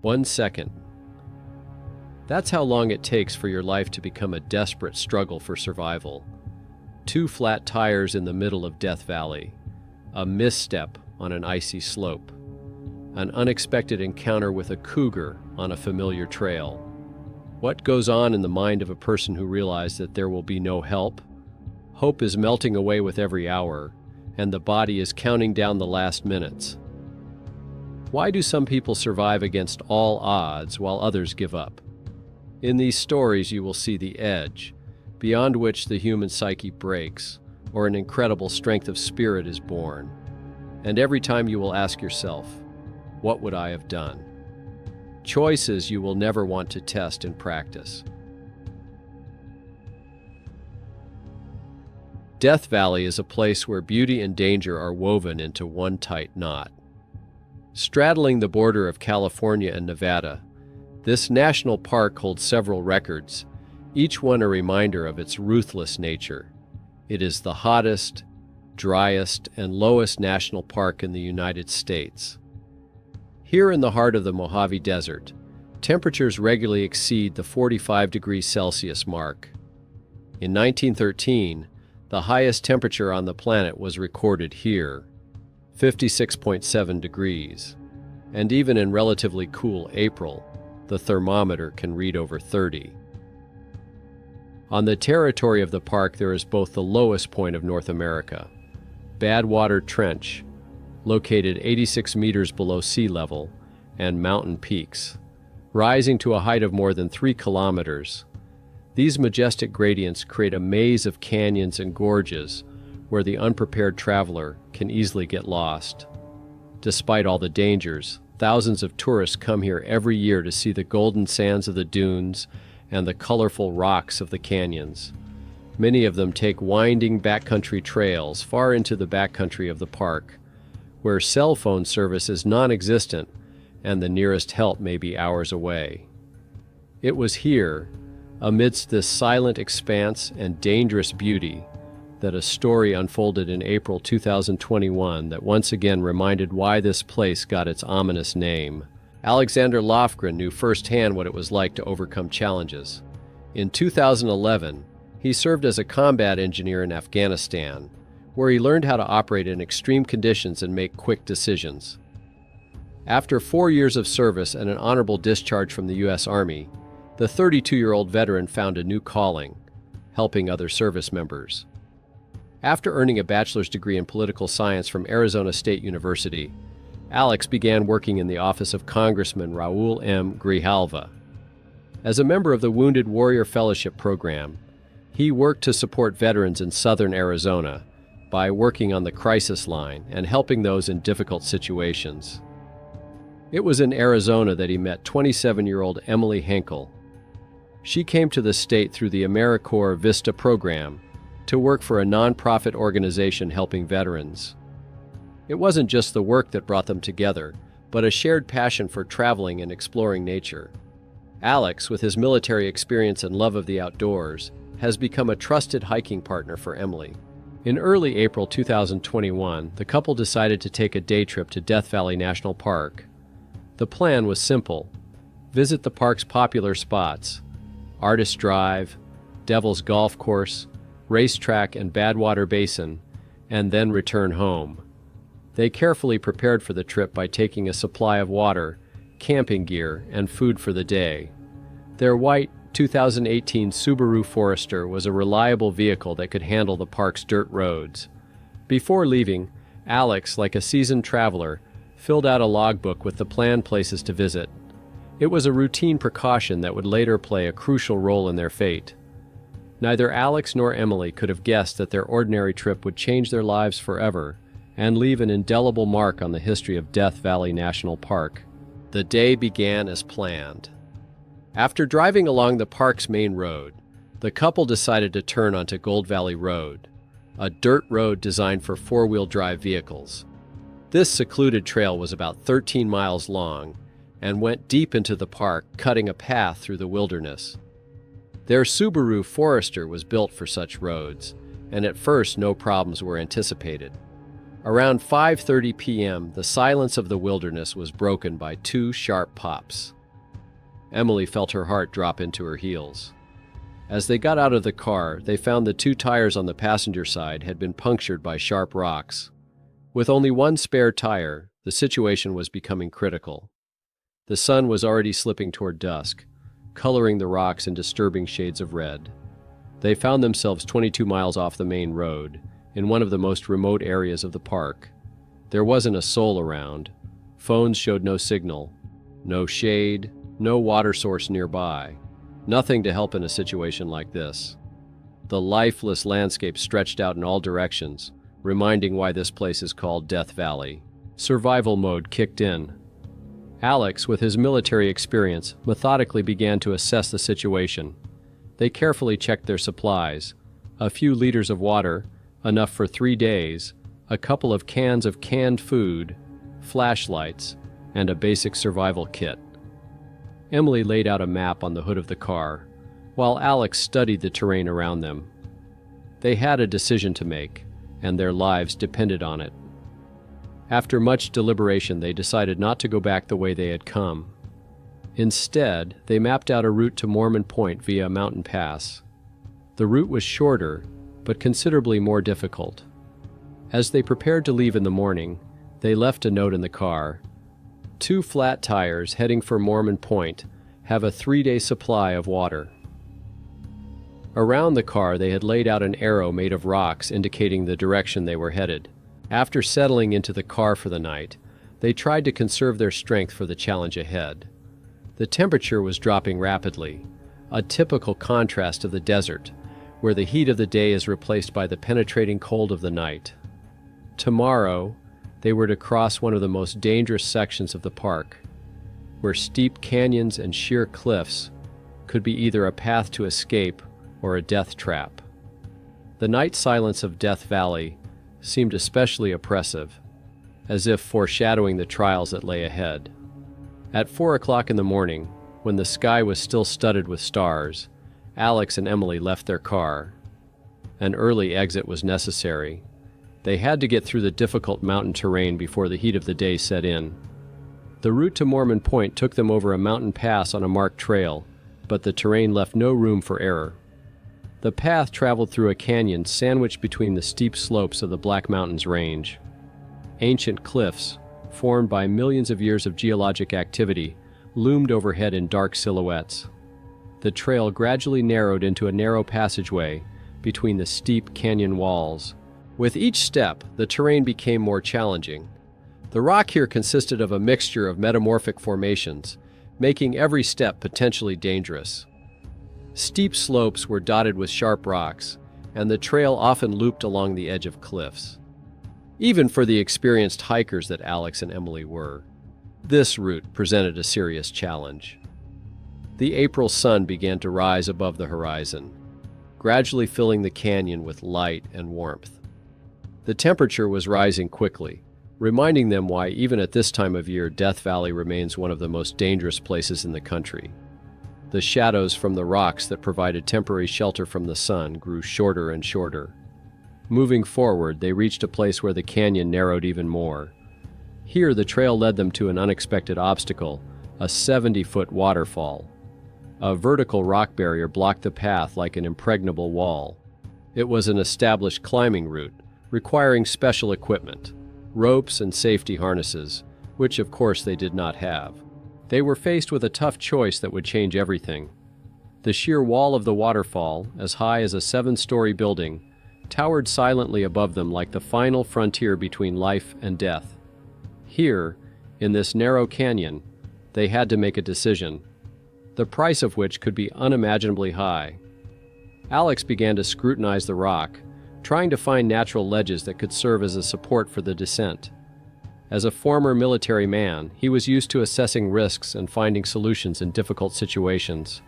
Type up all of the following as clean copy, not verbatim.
1 second. That's how long it takes for your life to become a desperate struggle for survival. 2 flat tires in the middle of Death Valley, a misstep on an icy slope, an unexpected encounter with a cougar on a familiar trail. What goes on in the mind of a person who realizes that there will be no help? Hope is melting away with every hour, and the body is counting down the last minutes. Why do some people survive against all odds while others give up? In these stories you will see the edge, beyond which the human psyche breaks, or an incredible strength of spirit is born. And every time you will ask yourself, what would I have done? Choices you will never want to test in practice. Death Valley is a place where beauty and danger are woven into one tight knot. Straddling the border of California and Nevada, this national park holds several records, each one a reminder of its ruthless nature. It is the hottest, driest, and lowest national park in the United States. Here in the heart of the Mojave Desert, temperatures regularly exceed the 45 degrees Celsius mark. In 1913, the highest temperature on the planet was recorded here, 56.7 degrees, and even in relatively cool April, the thermometer can read over 30. On the territory of the park there is both the lowest point of North America, Badwater Trench, located 86 meters below sea level, and mountain peaks, rising to a height of more than 3 kilometers. These majestic gradients create a maze of canyons and gorges where the unprepared traveler can easily get lost. Despite all the dangers, thousands of tourists come here every year to see the golden sands of the dunes and the colorful rocks of the canyons. Many of them take winding backcountry trails far into the backcountry of the park, where cell phone service is non-existent and the nearest help may be hours away. It was here, amidst this silent expanse and dangerous beauty, that a story unfolded in April 2021 that once again reminded why this place got its ominous name. Alexander Lofgren knew firsthand what it was like to overcome challenges. In 2011, he served as a combat engineer in Afghanistan, where he learned how to operate in extreme conditions and make quick decisions. After 4 years of service and an honorable discharge from the U.S. Army, the 32-year-old veteran found a new calling, helping other service members. After earning a bachelor's degree in political science from Arizona State University, Alex began working in the office of Congressman Raul M. Grijalva. As a member of the Wounded Warrior Fellowship Program, he worked to support veterans in southern Arizona by working on the crisis line and helping those in difficult situations. It was in Arizona that he met 27-year-old Emily Henkel. She came to the state through the AmeriCorps Vista program to work for a nonprofit organization helping veterans. It wasn't just the work that brought them together, but a shared passion for traveling and exploring nature. Alex, with his military experience and love of the outdoors, has become a trusted hiking partner for Emily. In early April 2021, the couple decided to take a day trip to Death Valley National Park. The plan was simple: visit the park's popular spots, Artist Drive, Devil's Golf Course, Racetrack, and Badwater Basin, and then return home. They carefully prepared for the trip by taking a supply of water, camping gear, and food for the day. Their white 2018 Subaru Forester was a reliable vehicle that could handle the park's dirt roads. Before leaving, Alex, like a seasoned traveler, filled out a logbook with the planned places to visit. It was a routine precaution that would later play a crucial role in their fate. Neither Alex nor Emily could have guessed that their ordinary trip would change their lives forever and leave an indelible mark on the history of Death Valley National Park. The day began as planned. After driving along the park's main road, the couple decided to turn onto Gold Valley Road, a dirt road designed for four-wheel drive vehicles. This secluded trail was about 13 miles long and went deep into the park, cutting a path through the wilderness. Their Subaru Forester was built for such roads, and at first no problems were anticipated. Around 5:30 p.m., the silence of the wilderness was broken by two sharp pops. Emily felt her heart drop into her heels. As they got out of the car, they found the two tires on the passenger side had been punctured by sharp rocks. With only one spare tire, the situation was becoming critical. The sun was already slipping toward dusk, coloring the rocks in disturbing shades of red. They found themselves 22 miles off the main road, in one of the most remote areas of the park. There wasn't a soul around. Phones showed no signal, no shade, no water source nearby. Nothing to help in a situation like this. The lifeless landscape stretched out in all directions, reminding why this place is called Death Valley. Survival mode kicked in. Alex, with his military experience, methodically began to assess the situation. They carefully checked their supplies. A few liters of water, enough for 3 days, a couple of cans of canned food, flashlights, and a basic survival kit. Emily laid out a map on the hood of the car, while Alex studied the terrain around them. They had a decision to make, and their lives depended on it. After much deliberation, they decided not to go back the way they had come. Instead, they mapped out a route to Mormon Point via a mountain pass. The route was shorter, but considerably more difficult. As they prepared to leave in the morning, they left a note in the car. 2 flat tires heading for Mormon Point have a 3-day supply of water. Around the car, they had laid out an arrow made of rocks indicating the direction they were headed. After settling into the car for the night, they tried to conserve their strength for the challenge ahead. The temperature was dropping rapidly, a typical contrast of the desert, where the heat of the day is replaced by the penetrating cold of the night. Tomorrow, they were to cross one of the most dangerous sections of the park, where steep canyons and sheer cliffs could be either a path to escape or a death trap. The night silence of Death Valley seemed especially oppressive, as if foreshadowing the trials that lay ahead. At 4 o'clock in the morning, when the sky was still studded with stars, Alex and Emily left their car. An early exit was necessary. They had to get through the difficult mountain terrain before the heat of the day set in. The route to Mormon Point took them over a mountain pass on a marked trail, but the terrain left no room for error. The path traveled through a canyon sandwiched between the steep slopes of the Black Mountains Range. Ancient cliffs, formed by millions of years of geologic activity, loomed overhead in dark silhouettes. The trail gradually narrowed into a narrow passageway between the steep canyon walls. With each step, the terrain became more challenging. The rock here consisted of a mixture of metamorphic formations, making every step potentially dangerous. Steep slopes were dotted with sharp rocks, and the trail often looped along the edge of cliffs. Even for the experienced hikers that Alex and Emily were, this route presented a serious challenge. The April sun began to rise above the horizon, gradually filling the canyon with light and warmth. The temperature was rising quickly, reminding them why even at this time of year Death Valley remains one of the most dangerous places in the country. The shadows from the rocks that provided temporary shelter from the sun grew shorter and shorter. Moving forward, they reached a place where the canyon narrowed even more. Here, the trail led them to an unexpected obstacle, a 70-foot waterfall. A vertical rock barrier blocked the path like an impregnable wall. It was an established climbing route, requiring special equipment, ropes and safety harnesses, which of course they did not have. They were faced with a tough choice that would change everything. The sheer wall of the waterfall, as high as a 7-story building, towered silently above them like the final frontier between life and death. Here, in this narrow canyon, they had to make a decision, the price of which could be unimaginably high. Alex began to scrutinize the rock, trying to find natural ledges that could serve as a support for the descent. As a former military man, he was used to assessing risks and finding solutions in difficult situations.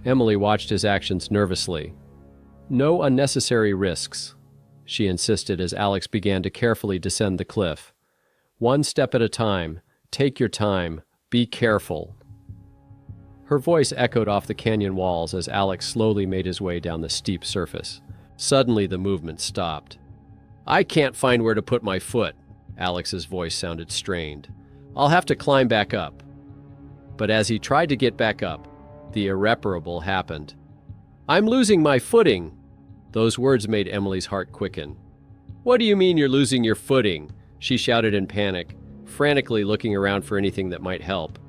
Emily watched his actions nervously. "No unnecessary risks," she insisted as Alex began to carefully descend the cliff. "One step at a time. Take your time. Be careful." Her voice echoed off the canyon walls as Alex slowly made his way down the steep surface. Suddenly, the movement stopped. I can't find where to put my foot. Alex's voice sounded strained. I'll have to climb back up. But as he tried to get back up, the irreparable happened. I'm losing my footing. Those words made Emily's heart quicken. What do you mean you're losing your footing? She shouted in panic, frantically looking around for anything that might help.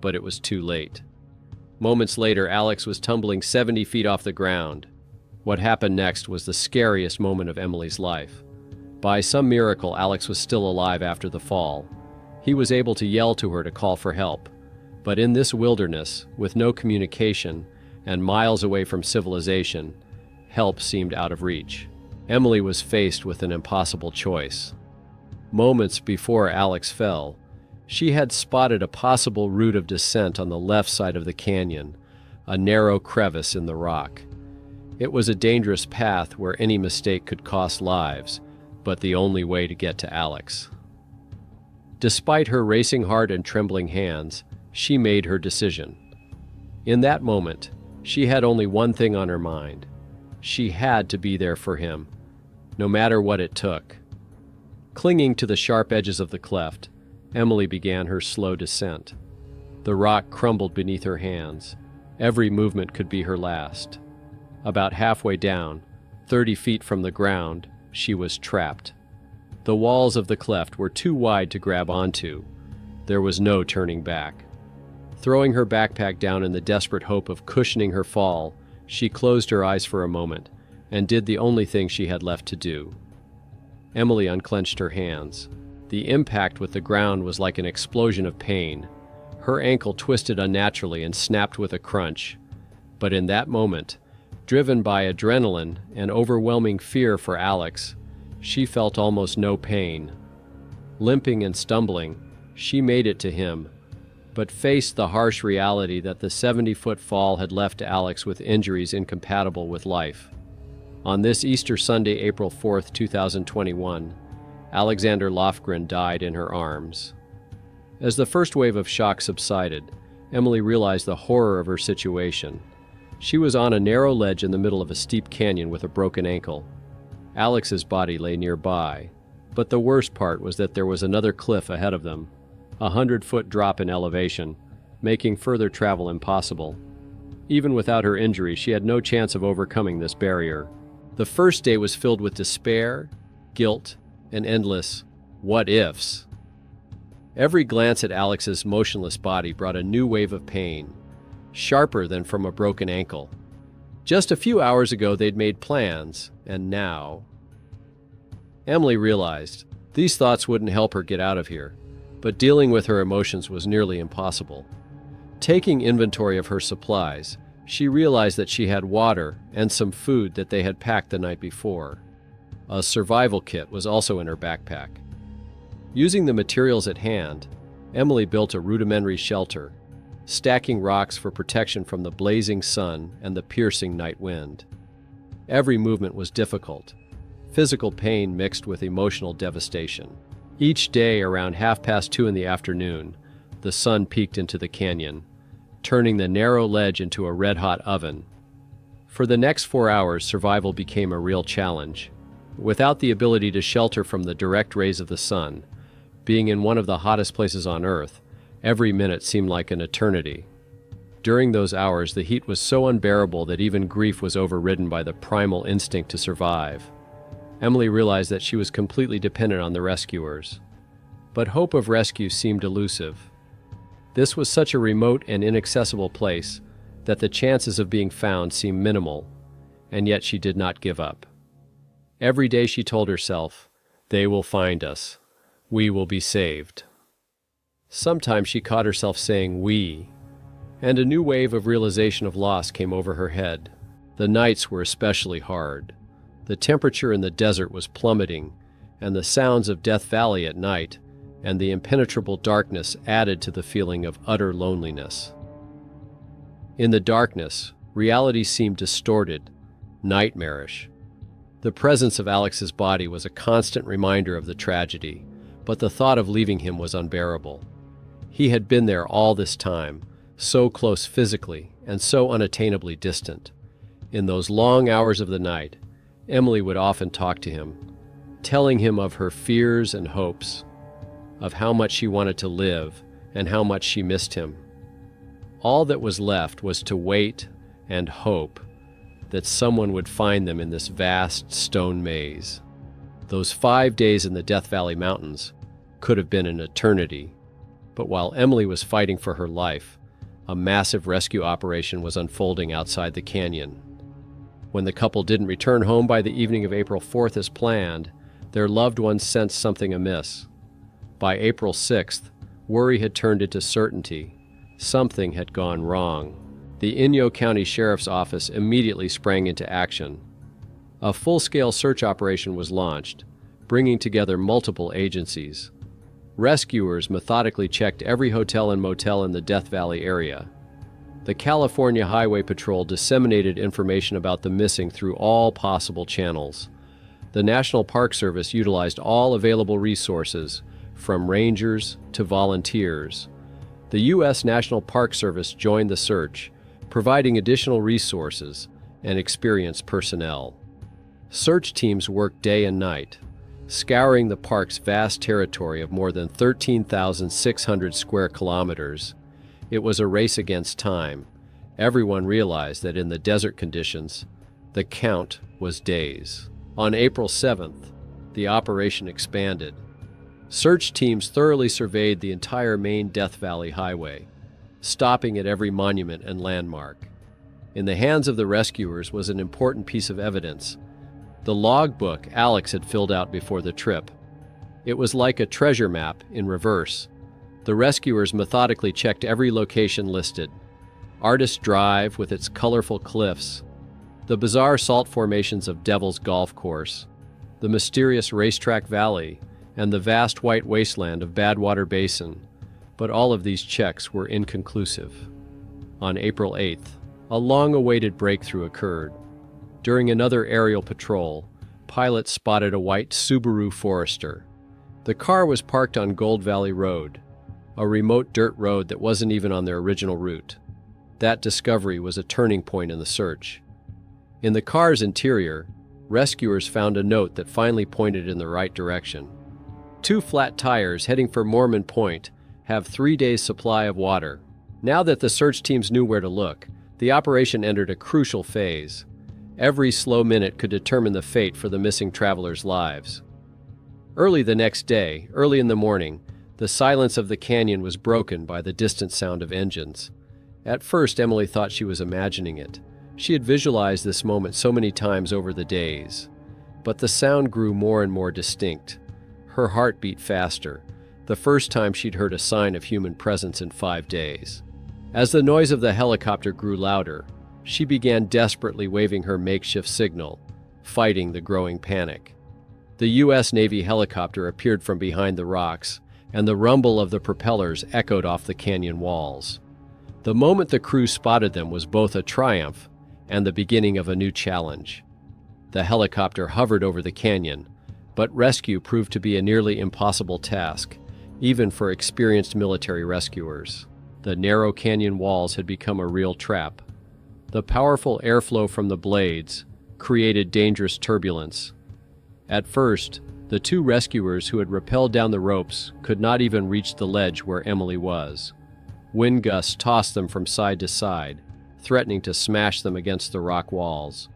But it was too late. Moments later, Alex was tumbling 70 feet off the ground. What happened next was the scariest moment of Emily's life. By some miracle, Alex was still alive after the fall. He was able to yell to her to call for help. But in this wilderness, with no communication and miles away from civilization, help seemed out of reach. Emily was faced with an impossible choice. Moments before Alex fell, she had spotted a possible route of descent on the left side of the canyon, a narrow crevice in the rock. It was a dangerous path where any mistake could cost lives, but the only way to get to Alex. Despite her racing heart and trembling hands, she made her decision. In that moment, she had only one thing on her mind. She had to be there for him, no matter what it took. Clinging to the sharp edges of the cleft, Emily began her slow descent. The rock crumbled beneath her hands. Every movement could be her last. About halfway down, 30 feet from the ground, she was trapped. The walls of the cleft were too wide to grab onto. There was no turning back. Throwing her backpack down in the desperate hope of cushioning her fall, she closed her eyes for a moment and did the only thing she had left to do. Emily unclenched her hands. The impact with the ground was like an explosion of pain. Her ankle twisted unnaturally and snapped with a crunch. But in that moment, driven by adrenaline and overwhelming fear for Alex, she felt almost no pain. Limping and stumbling, she made it to him, but faced the harsh reality that the 70-foot fall had left Alex with injuries incompatible with life. On this Easter Sunday, April 4th, 2021, Alexander Lofgren died in her arms. As the first wave of shock subsided, Emily realized the horror of her situation. She was on a narrow ledge in the middle of a steep canyon with a broken ankle. Alex's body lay nearby, but the worst part was that there was another cliff ahead of them, a 100-foot drop in elevation, making further travel impossible. Even without her injury, she had no chance of overcoming this barrier. The first day was filled with despair, guilt, and endless what-ifs. Every glance at Alex's motionless body brought a new wave of pain, sharper than from a broken ankle. Just a few hours ago they'd made plans, and now... Emily realized these thoughts wouldn't help her get out of here, but dealing with her emotions was nearly impossible. Taking inventory of her supplies, she realized that she had water and some food that they had packed the night before. A survival kit was also in her backpack. Using the materials at hand, Emily built a rudimentary shelter, stacking rocks for protection from the blazing sun and the piercing night wind. Every movement was difficult, physical pain mixed with emotional devastation. Each day around 2:30 in the afternoon, the sun peeked into the canyon, turning the narrow ledge into a red-hot oven. For the next 4 hours, survival became a real challenge. Without the ability to shelter from the direct rays of the sun, being in one of the hottest places on Earth, every minute seemed like an eternity. During those hours, the heat was so unbearable that even grief was overridden by the primal instinct to survive. Emily realized that she was completely dependent on the rescuers. But hope of rescue seemed elusive. This was such a remote and inaccessible place that the chances of being found seemed minimal, and yet she did not give up. Every day she told herself, "They will find us. We will be saved." Sometimes she caught herself saying "we," and a new wave of realization of loss came over her head. The nights were especially hard. The temperature in the desert was plummeting, and the sounds of Death Valley at night and the impenetrable darkness added to the feeling of utter loneliness. In the darkness, reality seemed distorted, nightmarish. The presence of Alex's body was a constant reminder of the tragedy, but the thought of leaving him was unbearable. He had been there all this time, so close physically and so unattainably distant. In those long hours of the night, Emily would often talk to him. telling him of her fears and hopes, of how much she wanted to live and how much she missed him. All that was left was to wait and hope that someone would find them in this vast stone maze. Those 5 days in the Death Valley Mountains could have been an eternity, but while Emily was fighting for her life, a massive rescue operation was unfolding outside the canyon. When the couple didn't return home by the evening of April 4th as planned, their loved ones sensed something amiss. By April 6th, worry had turned into certainty. Something had gone wrong. The Inyo County Sheriff's Office immediately sprang into action. A full-scale search operation was launched, bringing together multiple agencies. Rescuers methodically checked every hotel and motel in the Death Valley area. The California Highway Patrol disseminated information about the missing through all possible channels. The National Park Service utilized all available resources, from rangers to volunteers. The U.S. National Park Service joined the search, providing additional resources and experienced personnel. Search teams worked day and night, scouring the park's vast territory of more than 13,600 square kilometers. It was a race against time. Everyone realized that in the desert conditions, the count was days. On April 7th, the operation expanded. Search teams thoroughly surveyed the entire main Death Valley Highway, stopping at every monument and landmark. In the hands of the rescuers was an important piece of evidence: the logbook Alex had filled out before the trip. It was like a treasure map in reverse. The rescuers methodically checked every location listed: Artist Drive with its colorful cliffs, the bizarre salt formations of Devil's Golf Course, the mysterious Racetrack Valley, and the vast white wasteland of Badwater Basin. But all of these checks were inconclusive. On April 8th, a long-awaited breakthrough occurred. During another aerial patrol, pilots spotted a white Subaru Forester. The car was parked on Gold Valley Road, a remote dirt road that wasn't even on their original route. That discovery was a turning point in the search. In the car's interior, rescuers found a note that finally pointed in the right direction. 2 flat tires heading for Mormon Point have 3 days' supply of water. Now that the search teams knew where to look, the operation entered a crucial phase. Every slow minute could determine the fate for the missing travelers' lives. Early the next day, early in the morning, the silence of the canyon was broken by the distant sound of engines. At first, Emily thought she was imagining it. She had visualized this moment so many times over the days. But the sound grew more and more distinct. Her heart beat faster, the first time she'd heard a sign of human presence in 5 days. As the noise of the helicopter grew louder, she began desperately waving her makeshift signal, fighting the growing panic. The U.S. Navy helicopter appeared from behind the rocks, and the rumble of the propellers echoed off the canyon walls. The moment the crew spotted them was both a triumph and the beginning of a new challenge. The helicopter hovered over the canyon, but rescue proved to be a nearly impossible task, even for experienced military rescuers. The narrow canyon walls had become a real trap. The powerful airflow from the blades created dangerous turbulence. At first, the 2 rescuers who had rappelled down the ropes could not even reach the ledge where Emily was. Wind gusts tossed them from side to side, threatening to smash them against the rock walls.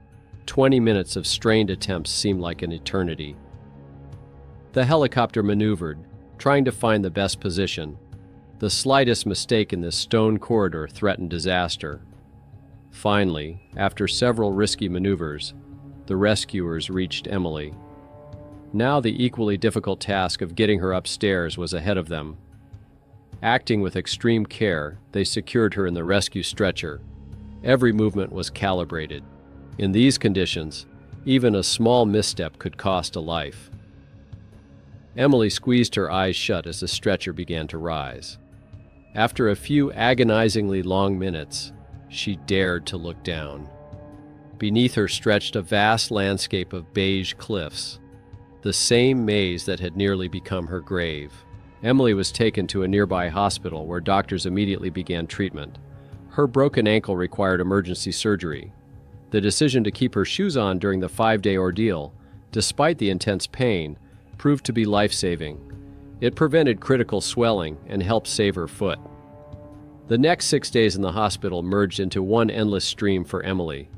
20 minutes of strained attempts seemed like an eternity. The helicopter maneuvered, trying to find the best position. The slightest mistake in this stone corridor threatened disaster. Finally, after several risky maneuvers, the rescuers reached Emily. Now the equally difficult task of getting her upstairs was ahead of them. Acting with extreme care, they secured her in the rescue stretcher. Every movement was calibrated. In these conditions, even a small misstep could cost a life. Emily squeezed her eyes shut as the stretcher began to rise. After a few agonizingly long minutes, she dared to look down. Beneath her stretched a vast landscape of beige cliffs, the same maze that had nearly become her grave. Emily was taken to a nearby hospital where doctors immediately began treatment. Her broken ankle required emergency surgery. The decision to keep her shoes on during the 5-day ordeal despite the intense pain, proved to be life-saving. It prevented critical swelling and helped save her foot. The next 6 days in the hospital merged into one endless stream for Emily.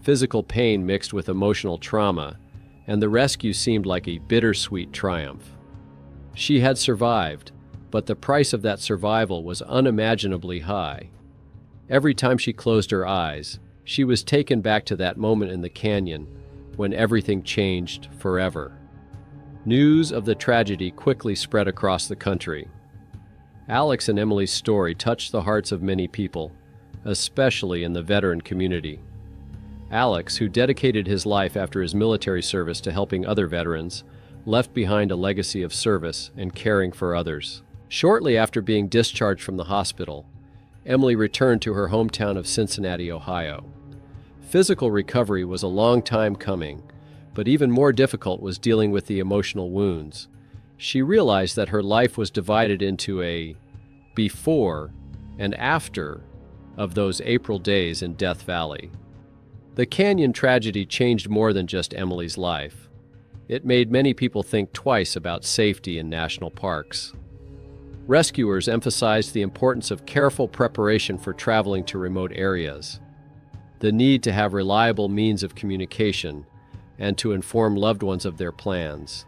Physical pain mixed with emotional trauma, and the rescue seemed like a bittersweet triumph. She had survived, but the price of that survival was unimaginably high. Every time she closed her eyes, she was taken back to that moment in the canyon when everything changed forever. News of the tragedy quickly spread across the country. Alex and Emily's story touched the hearts of many people, especially in the veteran community. Alex, who dedicated his life after his military service to helping other veterans, left behind a legacy of service and caring for others. Shortly after being discharged from the hospital, Emily returned to her hometown of Cincinnati, Ohio. Physical recovery was a long time coming, but even more difficult was dealing with the emotional wounds. She realized that her life was divided into a before and after of those April days in Death Valley. The canyon tragedy changed more than just Emily's life. It made many people think twice about safety in national parks. Rescuers emphasized the importance of careful preparation for traveling to remote areas, the need to have reliable means of communication, and to inform loved ones of their plans.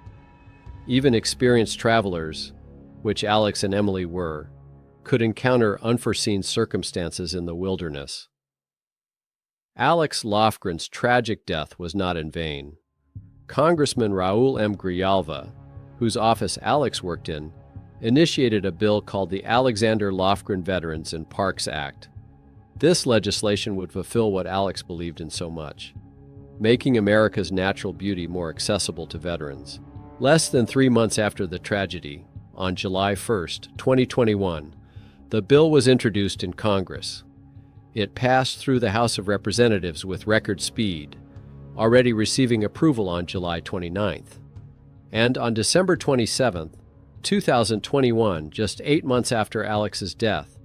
Even experienced travelers, which Alex and Emily were, could encounter unforeseen circumstances in the wilderness. Alex Lofgren's tragic death was not in vain. Congressman Raul M. Grijalva, whose office Alex worked in, initiated a bill called the Alexander Lofgren Veterans and Parks Act. This legislation would fulfill what Alex believed in so much, making America's natural beauty more accessible to veterans. Less than 3 months after the tragedy, on July 1, 2021, the bill was introduced in Congress. It passed through the House of Representatives with record speed, already receiving approval on July 29th. And on December 27, 2021, just 8 months after Alex's death,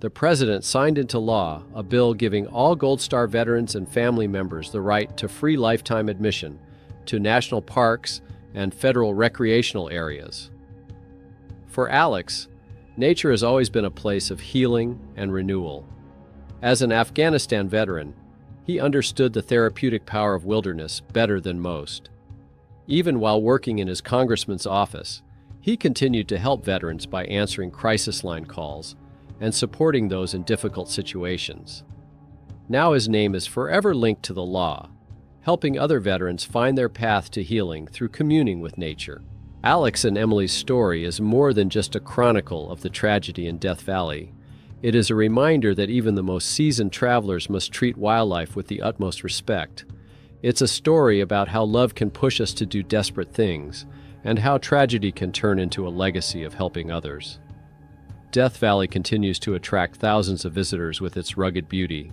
the President signed into law a bill giving all Gold Star veterans and family members the right to free lifetime admission to national parks and federal recreational areas. For Alex, nature has always been a place of healing and renewal. As an Afghanistan veteran, he understood the therapeutic power of wilderness better than most. Even while working in his congressman's office, he continued to help veterans by answering crisis line calls and supporting those in difficult situations. Now his name is forever linked to the law, helping other veterans find their path to healing through communing with nature. Alex and Emily's story is more than just a chronicle of the tragedy in Death Valley. It is a reminder that even the most seasoned travelers must treat wildlife with the utmost respect. It's a story about how love can push us to do desperate things, and how tragedy can turn into a legacy of helping others. Death Valley continues to attract thousands of visitors with its rugged beauty.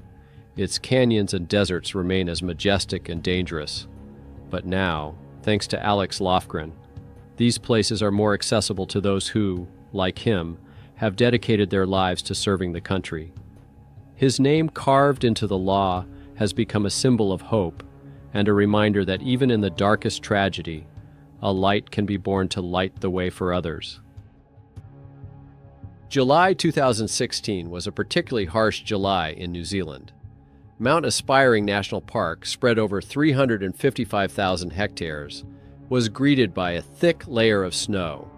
Its canyons and deserts remain as majestic and dangerous. But now, thanks to Alex Lofgren, these places are more accessible to those who, like him, have dedicated their lives to serving the country. His name carved into the law has become a symbol of hope and a reminder that even in the darkest tragedy, a light can be born to light the way for others. July 2016 was a particularly harsh July in New Zealand. Mount Aspiring National Park, spread over 355,000 hectares, was greeted by a thick layer of snow.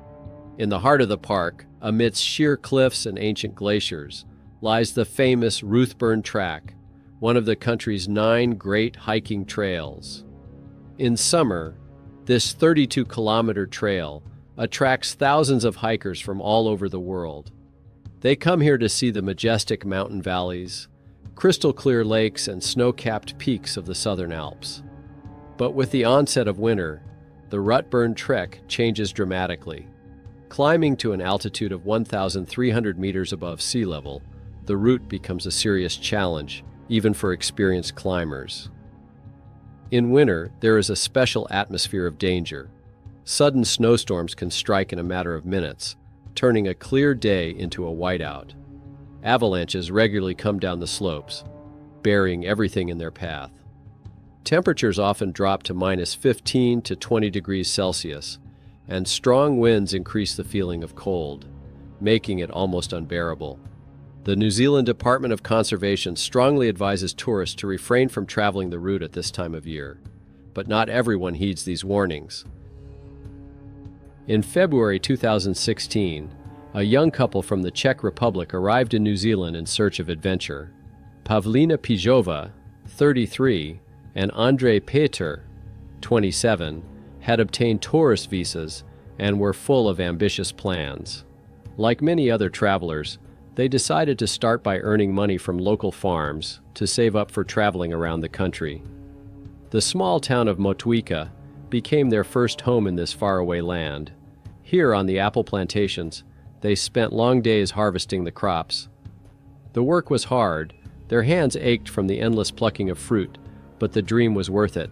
In the heart of the park, amidst sheer cliffs and ancient glaciers, lies the famous Routeburn Track, one of the country's 9 great hiking trails. In summer, this 32-kilometer trail attracts thousands of hikers from all over the world. They come here to see the majestic mountain valleys, crystal-clear lakes, and snow-capped peaks of the Southern Alps. But with the onset of winter, the Routeburn trek changes dramatically. Climbing to an altitude of 1,300 meters above sea level, the route becomes a serious challenge, even for experienced climbers. In winter, there is a special atmosphere of danger. Sudden snowstorms can strike in a matter of minutes, turning a clear day into a whiteout. Avalanches regularly come down the slopes, burying everything in their path. Temperatures often drop to minus 15 to 20 degrees Celsius, and strong winds increase the feeling of cold, making it almost unbearable. The New Zealand Department of Conservation strongly advises tourists to refrain from traveling the route at this time of year, but not everyone heeds these warnings. In February 2016, a young couple from the Czech Republic arrived in New Zealand in search of adventure. Pavlina Pijova, 33, and Andrei Peter, 27, had obtained tourist visas and were full of ambitious plans. Like many other travelers, they decided to start by earning money from local farms to save up for traveling around the country. The small town of Motueka became their first home in this faraway land. Here on the apple plantations, they spent long days harvesting the crops. The work was hard, their hands ached from the endless plucking of fruit, but the dream was worth it.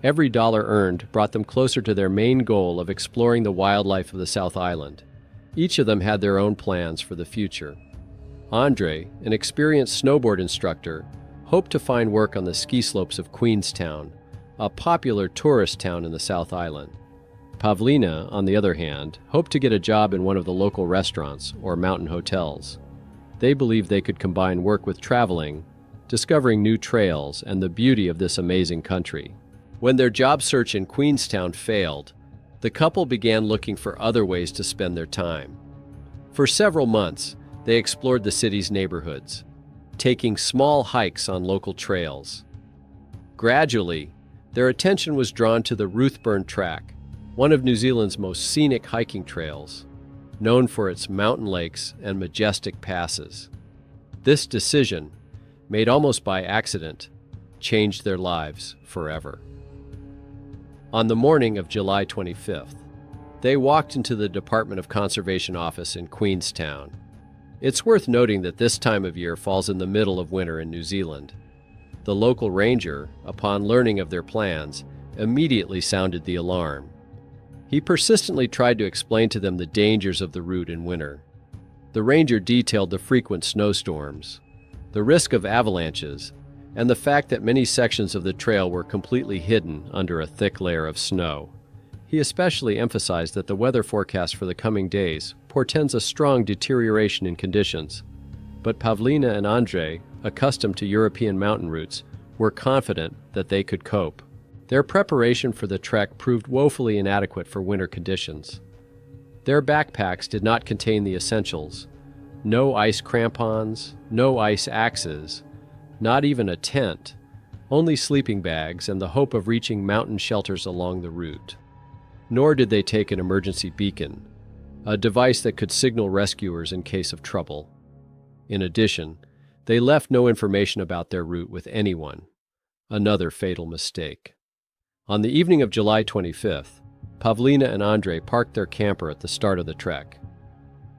Every dollar earned brought them closer to their main goal of exploring the wildlife of the South Island. Each of them had their own plans for the future. Andre, an experienced snowboard instructor, hoped to find work on the ski slopes of Queenstown, a popular tourist town in the South Island. Pavlina, on the other hand, hoped to get a job in one of the local restaurants or mountain hotels. They believed they could combine work with traveling, discovering new trails, and the beauty of this amazing country. When their job search in Queenstown failed, the couple began looking for other ways to spend their time. For several months, they explored the city's neighborhoods, taking small hikes on local trails. Gradually, their attention was drawn to the Routeburn track, one of New Zealand's most scenic hiking trails, known for its mountain lakes and majestic passes. This decision, made almost by accident, changed their lives forever. On the morning of July 25th, they walked into the Department of Conservation office in Queenstown. It's worth noting that this time of year falls in the middle of winter in New Zealand. The local ranger, upon learning of their plans, immediately sounded the alarm. He persistently tried to explain to them the dangers of the route in winter. The ranger detailed the frequent snowstorms, the risk of avalanches, and the fact that many sections of the trail were completely hidden under a thick layer of snow. He especially emphasized that the weather forecast for the coming days portends a strong deterioration in conditions. But Pavlina and Andre, accustomed to European mountain routes, were confident that they could cope. Their preparation for the trek proved woefully inadequate for winter conditions. Their backpacks did not contain the essentials: no ice crampons, no ice axes, not even a tent, only sleeping bags and the hope of reaching mountain shelters along the route. Nor did they take an emergency beacon, a device that could signal rescuers in case of trouble. In addition, they left no information about their route with anyone, another fatal mistake. On the evening of July 25th, Pavlina and Andre parked their camper at the start of the trek.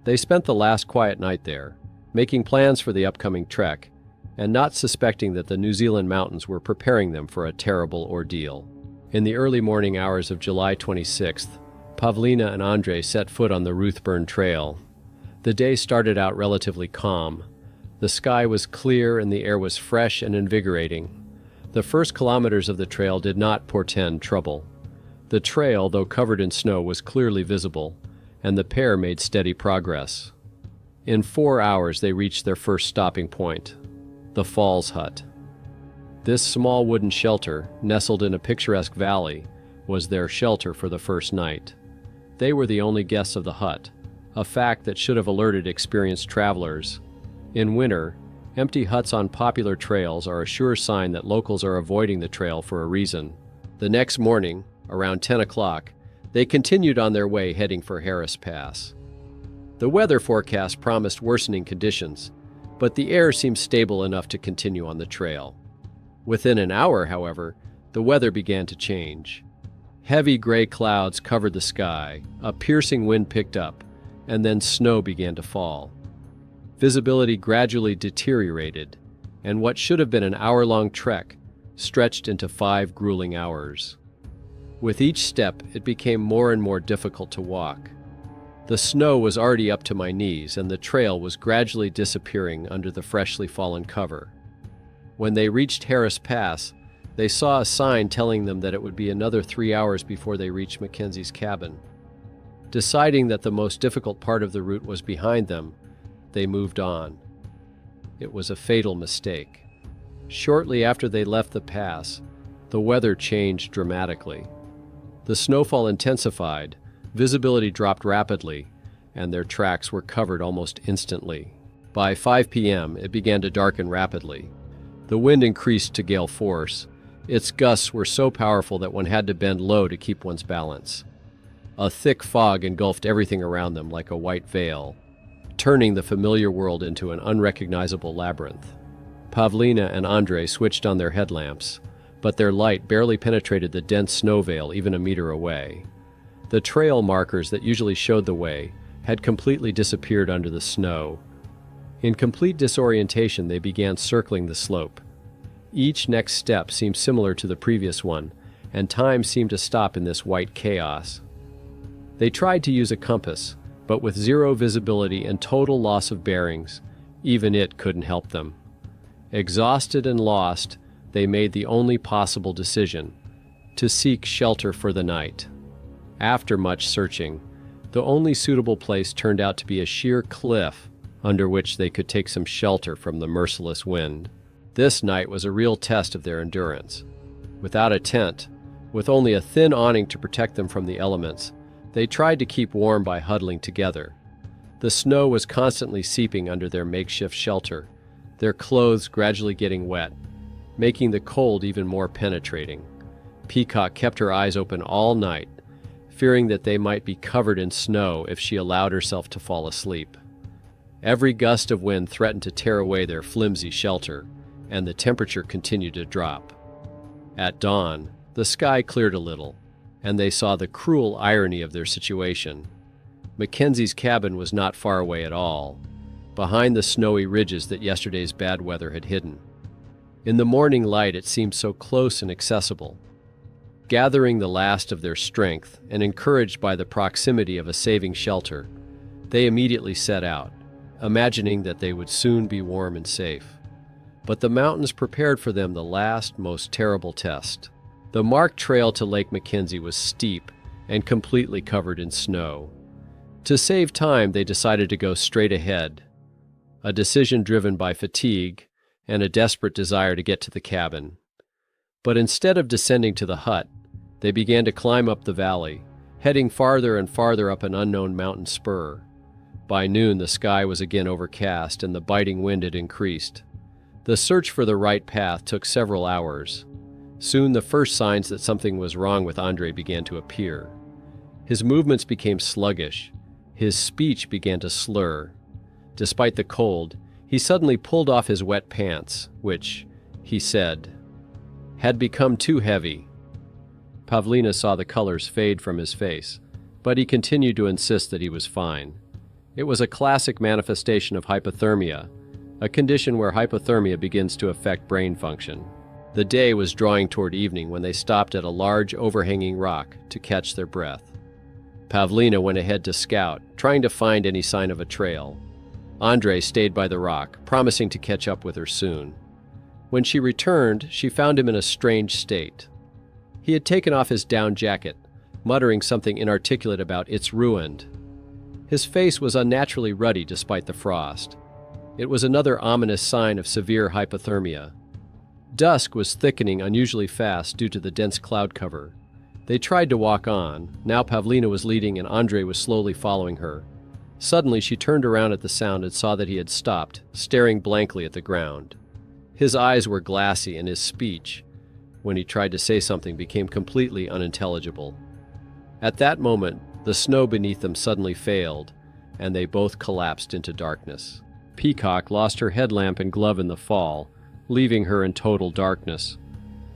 They spent the last quiet night there, making plans for the upcoming trek, and not suspecting that the New Zealand mountains were preparing them for a terrible ordeal. In the early morning hours of July 26th, Pavlina and Andre set foot on the Routeburn Trail. The day started out relatively calm. The sky was clear and the air was fresh and invigorating. The first kilometers of the trail did not portend trouble. The trail, though covered in snow, was clearly visible, and the pair made steady progress. In 4 hours, they reached their first stopping point, the Falls Hut. This small wooden shelter, nestled in a picturesque valley, was their shelter for the first night. They were the only guests of the hut, a fact that should have alerted experienced travelers. In winter, empty huts on popular trails are a sure sign that locals are avoiding the trail for a reason. The next morning, around 10 o'clock, they continued on their way heading for Harris Pass. The weather forecast promised worsening conditions, but the air seemed stable enough to continue on the trail. Within an hour, however, the weather began to change. Heavy gray clouds covered the sky, a piercing wind picked up, and then snow began to fall. Visibility gradually deteriorated, and what should have been an hour-long trek stretched into 5 grueling hours. With each step, it became more and more difficult to walk. The snow was already up to my knees, and the trail was gradually disappearing under the freshly fallen cover. When they reached Harris Pass, They saw a sign telling them that it would be another 3 hours before they reached Mackenzie's cabin. Deciding that the most difficult part of the route was behind them, they moved on. It was a fatal mistake. Shortly after they left the pass, the weather changed dramatically. The snowfall intensified, visibility dropped rapidly, and their tracks were covered almost instantly. By 5 p.m., it began to darken rapidly. The wind increased to gale force. Its gusts were so powerful that one had to bend low to keep one's balance. A thick fog engulfed everything around them like a white veil, turning the familiar world into an unrecognizable labyrinth. Pavlina and Andre switched on their headlamps, but their light barely penetrated the dense snow veil even a meter away. The trail markers that usually showed the way had completely disappeared under the snow. In complete disorientation, they began circling the slope. Each next step seemed similar to the previous one, and time seemed to stop in this white chaos. They tried to use a compass, but with zero visibility and total loss of bearings, even it couldn't help them. Exhausted and lost, they made the only possible decision: to seek shelter for the night. After much searching, the only suitable place turned out to be a sheer cliff under which they could take some shelter from the merciless wind. This night was a real test of their endurance. Without a tent, with only a thin awning to protect them from the elements, they tried to keep warm by huddling together. The snow was constantly seeping under their makeshift shelter, their clothes gradually getting wet, making the cold even more penetrating. Peacock kept her eyes open all night, fearing that they might be covered in snow if she allowed herself to fall asleep. Every gust of wind threatened to tear away their flimsy shelter, and the temperature continued to drop. At dawn, the sky cleared a little, and they saw the cruel irony of their situation. Mackenzie's cabin was not far away at all, behind the snowy ridges that yesterday's bad weather had hidden. In the morning light, it seemed so close and accessible. Gathering the last of their strength and encouraged by the proximity of a saving shelter, they immediately set out, imagining that they would soon be warm and safe. But the mountains prepared for them the last, most terrible test. The marked trail to Lake Mackenzie was steep and completely covered in snow. To save time, they decided to go straight ahead, a decision driven by fatigue and a desperate desire to get to the cabin. But instead of descending to the hut, they began to climb up the valley, heading farther and farther up an unknown mountain spur. By noon, the sky was again overcast and the biting wind had increased. The search for the right path took several hours. Soon, the first signs that something was wrong with Andre began to appear. His movements became sluggish. His speech began to slur. Despite the cold, he suddenly pulled off his wet pants, which, he said, had become too heavy. Pavlina saw the colors fade from his face, but he continued to insist that he was fine. It was a classic manifestation of hypothermia, a condition where hypothermia begins to affect brain function. The day was drawing toward evening when they stopped at a large overhanging rock to catch their breath. Pavlina went ahead to scout, trying to find any sign of a trail. Andre stayed by the rock, promising to catch up with her soon. When she returned, she found him in a strange state. He had taken off his down jacket, muttering something inarticulate about "it's ruined." His face was unnaturally ruddy despite the frost. It was another ominous sign of severe hypothermia. Dusk was thickening unusually fast due to the dense cloud cover. They tried to walk on. Now Pavlina was leading and Andre was slowly following her. Suddenly she turned around at the sound and saw that he had stopped, staring blankly at the ground. His eyes were glassy and his speech, when he tried to say something, became completely unintelligible. At that moment, the snow beneath them suddenly failed, and they both collapsed into darkness. Peacock lost her headlamp and glove in the fall, leaving her in total darkness.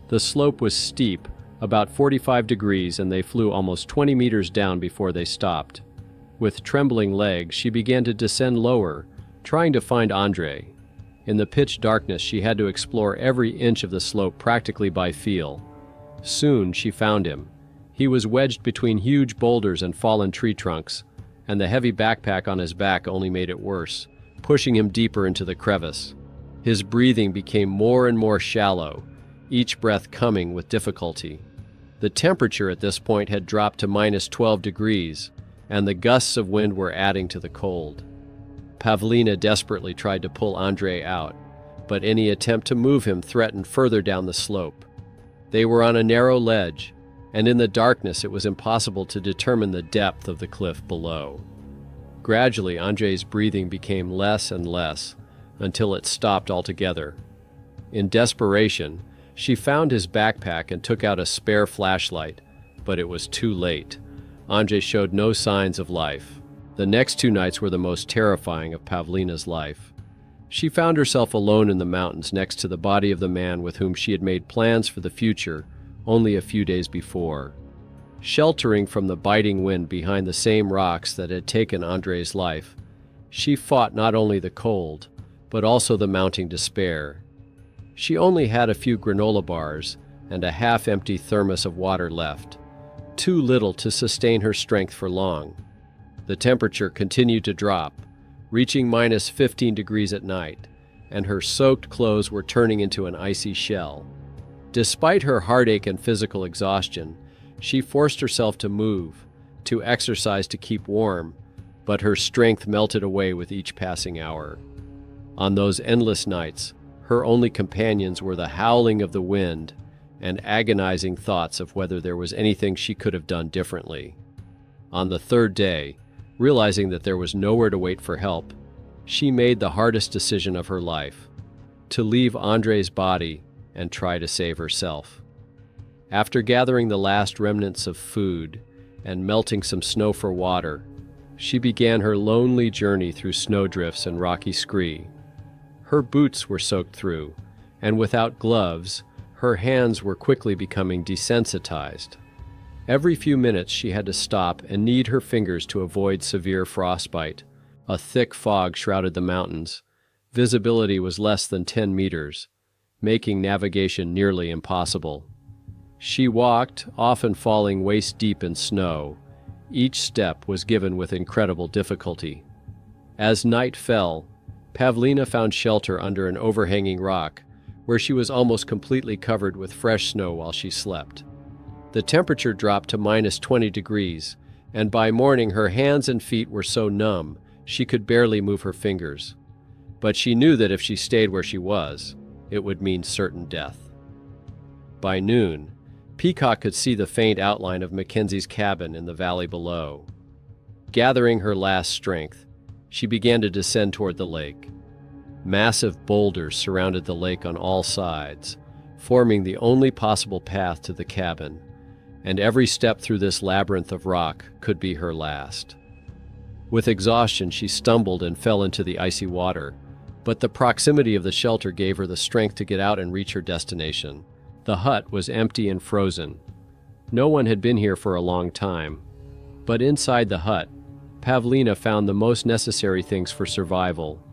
The slope was steep, about 45 degrees, and they flew almost 20 meters down before they stopped. With trembling legs, she began to descend lower, trying to find Andre. In the pitch darkness, she had to explore every inch of the slope practically by feel. Soon she found him. He was wedged between huge boulders and fallen tree trunks, and the heavy backpack on his back only made it worse, pushing him deeper into the crevice. His breathing became more and more shallow. each breath coming with difficulty. The temperature at this point had dropped to -12 degrees, and the gusts of wind were adding to the cold. Pavlina desperately tried to pull Andrei out, but any attempt to move him threatened further down the slope. They were on a narrow ledge, and in the darkness it was impossible to determine the depth of the cliff below. Gradually, Andrei's breathing became less and less, until it stopped altogether. In desperation, she found his backpack and took out a spare flashlight, but it was too late. Andrei showed no signs of life. The next 2 nights were the most terrifying of Pavlina's life. She found herself alone in the mountains next to the body of the man with whom she had made plans for the future only a few days before. Sheltering from the biting wind behind the same rocks that had taken Andrei's life, she fought not only the cold, but also the mounting despair. She only had a few granola bars and a half-empty thermos of water left, too little to sustain her strength for long. The temperature continued to drop, reaching -15 degrees at night, and her soaked clothes were turning into an icy shell. Despite her heartache and physical exhaustion, she forced herself to move, to exercise to keep warm, but her strength melted away with each passing hour. On those endless nights, her only companions were the howling of the wind and agonizing thoughts of whether there was anything she could have done differently. On the 3rd day, realizing that there was nowhere to wait for help, she made the hardest decision of her life: to leave Andrei's body and try to save herself. After gathering the last remnants of food and melting some snow for water, she began her lonely journey through snowdrifts and rocky scree. Her boots were soaked through, and without gloves, her hands were quickly becoming desensitized. Every few minutes she had to stop and knead her fingers to avoid severe frostbite. A thick fog shrouded the mountains. Visibility was less than 10 meters, making navigation nearly impossible. She walked, often falling waist-deep in snow. Each step was given with incredible difficulty. As night fell, Pavlina found shelter under an overhanging rock, where she was almost completely covered with fresh snow while she slept. The temperature dropped to -20 degrees, and by morning her hands and feet were so numb she could barely move her fingers. But she knew that if she stayed where she was, it would mean certain death. By noon, Peacock could see the faint outline of Mackenzie's cabin in the valley below. Gathering her last strength, she began to descend toward the lake. Massive boulders surrounded the lake on all sides, forming the only possible path to the cabin, and every step through this labyrinth of rock could be her last. With exhaustion, she stumbled and fell into the icy water, but the proximity of the shelter gave her the strength to get out and reach her destination. The hut was empty and frozen. No one had been here for a long time, but inside the hut, Pavlina found the most necessary things for survival: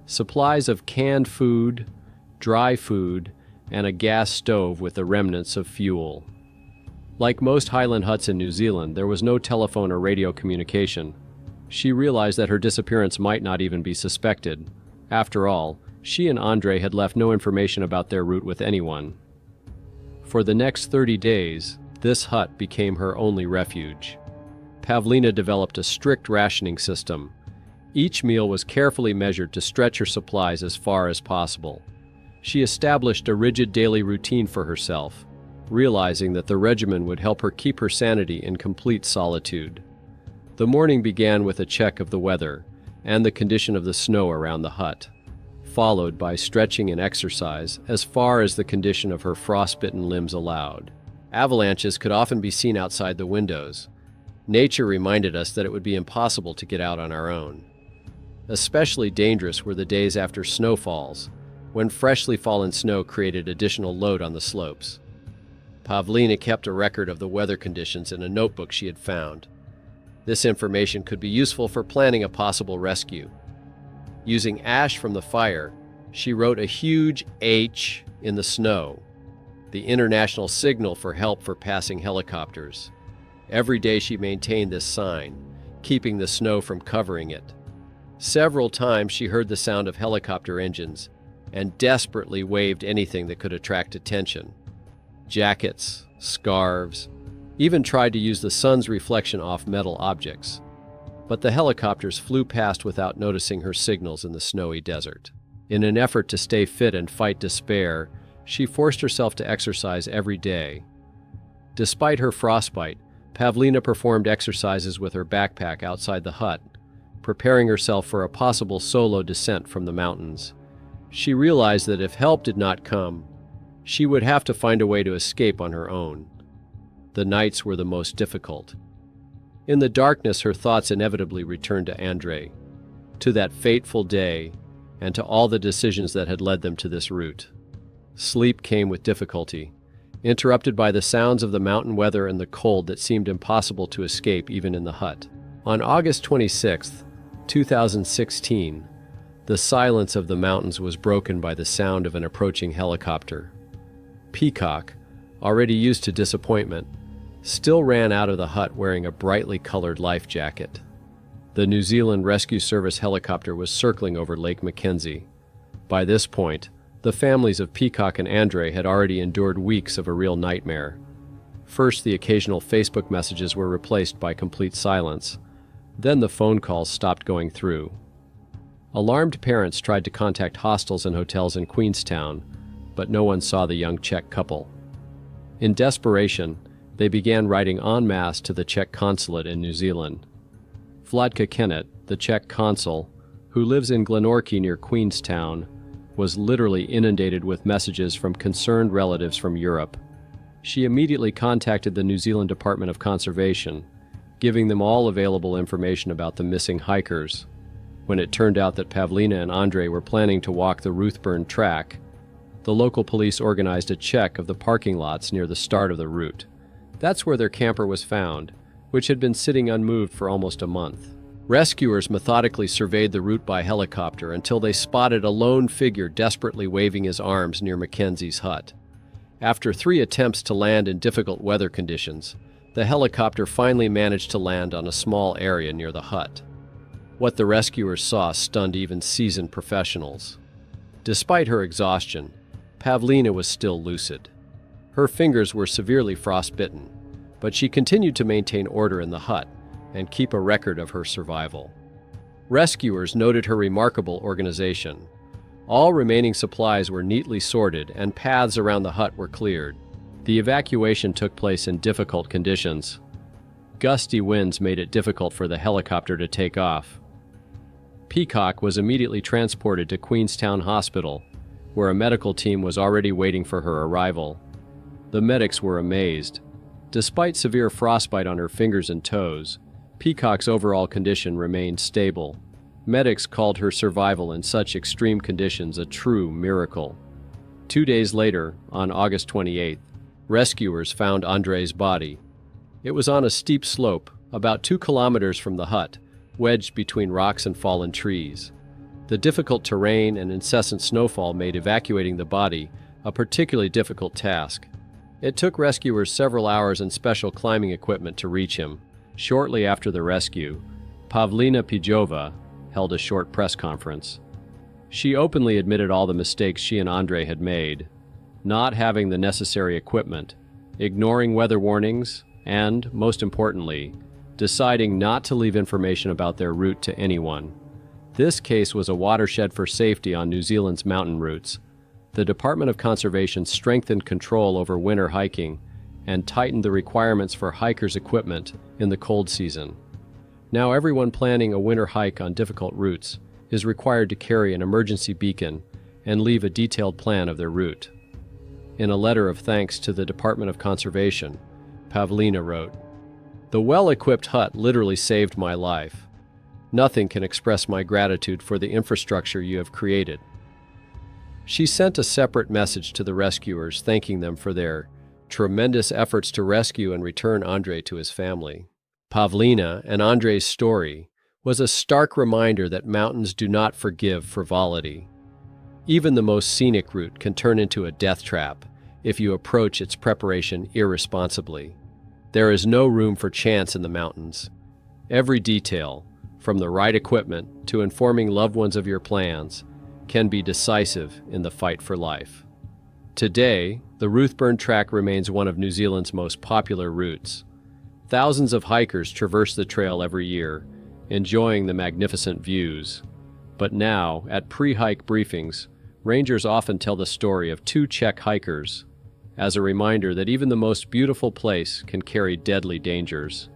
supplies of canned food, dry food, and a gas stove with the remnants of fuel. Like most highland huts in New Zealand, there was no telephone or radio communication. She realized that her disappearance might not even be suspected. After all, she and Andrei had left no information about their route with anyone. For the next 30 days, this hut became her only refuge. Pavlina developed a strict rationing system. Each meal was carefully measured to stretch her supplies as far as possible. She established a rigid daily routine for herself, realizing that the regimen would help her keep her sanity in complete solitude. The morning began with a check of the weather and the condition of the snow around the hut, followed by stretching and exercise as far as the condition of her frostbitten limbs allowed. Avalanches could often be seen outside the windows. Nature reminded us that it would be impossible to get out on our own. Especially dangerous were the days after snowfalls, when freshly fallen snow created additional load on the slopes. Pavlina kept a record of the weather conditions in a notebook she had found. This information could be useful for planning a possible rescue. Using ash from the fire, she wrote a huge H in the snow, the international signal for help for passing helicopters. Every day she maintained this sign, keeping the snow from covering it. Several times she heard the sound of helicopter engines, and desperately waved anything that could attract attention. Jackets, scarves, even tried to use the sun's reflection off metal objects. But the helicopters flew past without noticing her signals in the snowy desert. In an effort to stay fit and fight despair, she forced herself to exercise every day. Despite her frostbite, Pavlina performed exercises with her backpack outside the hut, preparing herself for a possible solo descent from the mountains. She realized that if help did not come, she would have to find a way to escape on her own. The nights were the most difficult. In the darkness, her thoughts inevitably returned to Andrei, to that fateful day, and to all the decisions that had led them to this route. Sleep came with difficulty, interrupted by the sounds of the mountain weather and the cold that seemed impossible to escape even in the hut. On August 26, 2016, the silence of the mountains was broken by the sound of an approaching helicopter. Peacock, already used to disappointment, still ran out of the hut wearing a brightly colored life jacket. The New Zealand Rescue Service helicopter was circling over Lake Mackenzie. By this point, the families of Peacock and Andrei had already endured weeks of a real nightmare. First, the occasional Facebook messages were replaced by complete silence. Then the phone calls stopped going through. Alarmed parents tried to contact hostels and hotels in Queenstown, but no one saw the young Czech couple. In desperation, they began writing en masse to the Czech consulate in New Zealand. Vladka Kennett, the Czech consul, who lives in Glenorchy near Queenstown, was literally inundated with messages from concerned relatives from Europe. She immediately contacted the New Zealand Department of Conservation, giving them all available information about the missing hikers. When it turned out that Pavlina and Andrei were planning to walk the Routeburn track, the local police organized a check of the parking lots near the start of the route. That's where their camper was found, which had been sitting unmoved for almost a month. Rescuers methodically surveyed the route by helicopter until they spotted a lone figure desperately waving his arms near Mackenzie's hut. After 3 attempts to land in difficult weather conditions, the helicopter finally managed to land on a small area near the hut. What the rescuers saw stunned even seasoned professionals. Despite her exhaustion, Pavlina was still lucid. Her fingers were severely frostbitten, but she continued to maintain order in the hut and keep a record of her survival. Rescuers noted her remarkable organization. All remaining supplies were neatly sorted and paths around the hut were cleared. The evacuation took place in difficult conditions. Gusty winds made it difficult for the helicopter to take off. Peacock was immediately transported to Queenstown Hospital, where a medical team was already waiting for her arrival. The medics were amazed. Despite severe frostbite on her fingers and toes, Peacock's overall condition remained stable. Medics called her survival in such extreme conditions a true miracle. 2 days later, on August 28th, rescuers found Andrei's body. It was on a steep slope, about 2 kilometers from the hut, wedged between rocks and fallen trees. The difficult terrain and incessant snowfall made evacuating the body a particularly difficult task. It took rescuers several hours and special climbing equipment to reach him. Shortly after the rescue, Pavlina Pijova held a short press conference. She openly admitted all the mistakes she and Andrei had made, not having the necessary equipment, ignoring weather warnings, and, most importantly, deciding not to leave information about their route to anyone. This case was a watershed for safety on New Zealand's mountain routes. The Department of Conservation strengthened control over winter hiking and tightened the requirements for hikers' equipment in the cold season. Now everyone planning a winter hike on difficult routes is required to carry an emergency beacon and leave a detailed plan of their route. In a letter of thanks to the Department of Conservation, Pavlina wrote, "The well-equipped hut literally saved my life. Nothing can express my gratitude for the infrastructure you have created." She sent a separate message to the rescuers thanking them for their tremendous efforts to rescue and return Andrei to his family. Pavlina and Andrei's story was a stark reminder that mountains do not forgive frivolity. Even the most scenic route can turn into a death trap if you approach its preparation irresponsibly. There is no room for chance in the mountains. Every detail, from the right equipment to informing loved ones of your plans, can be decisive in the fight for life. Today, the Routeburn track remains one of New Zealand's most popular routes. Thousands of hikers traverse the trail every year, enjoying the magnificent views. But now, at pre-hike briefings, rangers often tell the story of two Czech hikers, as a reminder that even the most beautiful place can carry deadly dangers.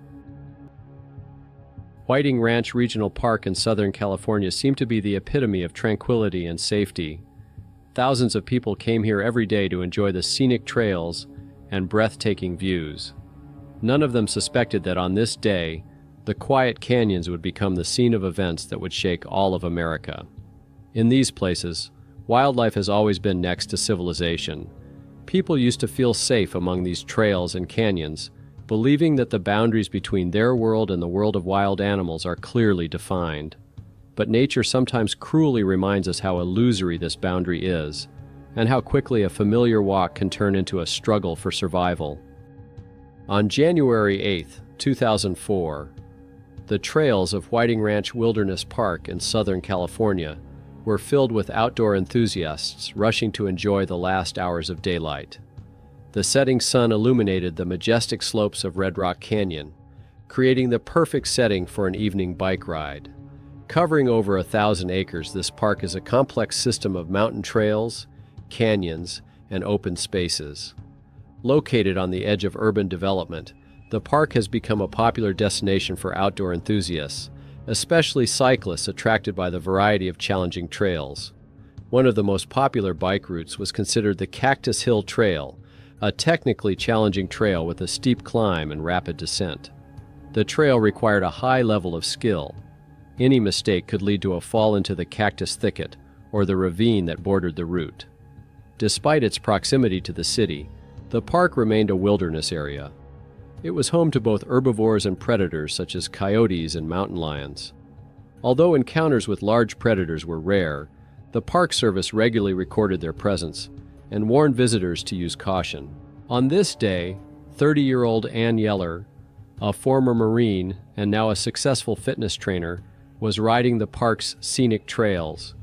Whiting Ranch Regional Park in Southern California seemed to be the epitome of tranquility and safety. Thousands of people came here every day to enjoy the scenic trails and breathtaking views. None of them suspected that on this day, the quiet canyons would become the scene of events that would shake all of America. In these places, wildlife has always been next to civilization. People used to feel safe among these trails and canyons, believing that the boundaries between their world and the world of wild animals are clearly defined. But nature sometimes cruelly reminds us how illusory this boundary is, and how quickly a familiar walk can turn into a struggle for survival. On January 8, 2004, the trails of Whiting Ranch Wilderness Park in Southern California were filled with outdoor enthusiasts rushing to enjoy the last hours of daylight. The setting sun illuminated the majestic slopes of Red Rock Canyon, creating the perfect setting for an evening bike ride. Covering over 1,000 acres, this park is a complex system of mountain trails, canyons, and open spaces. Located on the edge of urban development, the park has become a popular destination for outdoor enthusiasts, especially cyclists attracted by the variety of challenging trails. One of the most popular bike routes was considered the Cactus Hill Trail, a technically challenging trail with a steep climb and rapid descent. The trail required a high level of skill. Any mistake could lead to a fall into the cactus thicket or the ravine that bordered the route. Despite its proximity to the city, the park remained a wilderness area. It was home to both herbivores and predators such as coyotes and mountain lions. Although encounters with large predators were rare, the Park Service regularly recorded their presence and warned visitors to use caution. On this day, 30-year-old Ann Yeller, a former Marine and now a successful fitness trainer, was riding the park's scenic trails.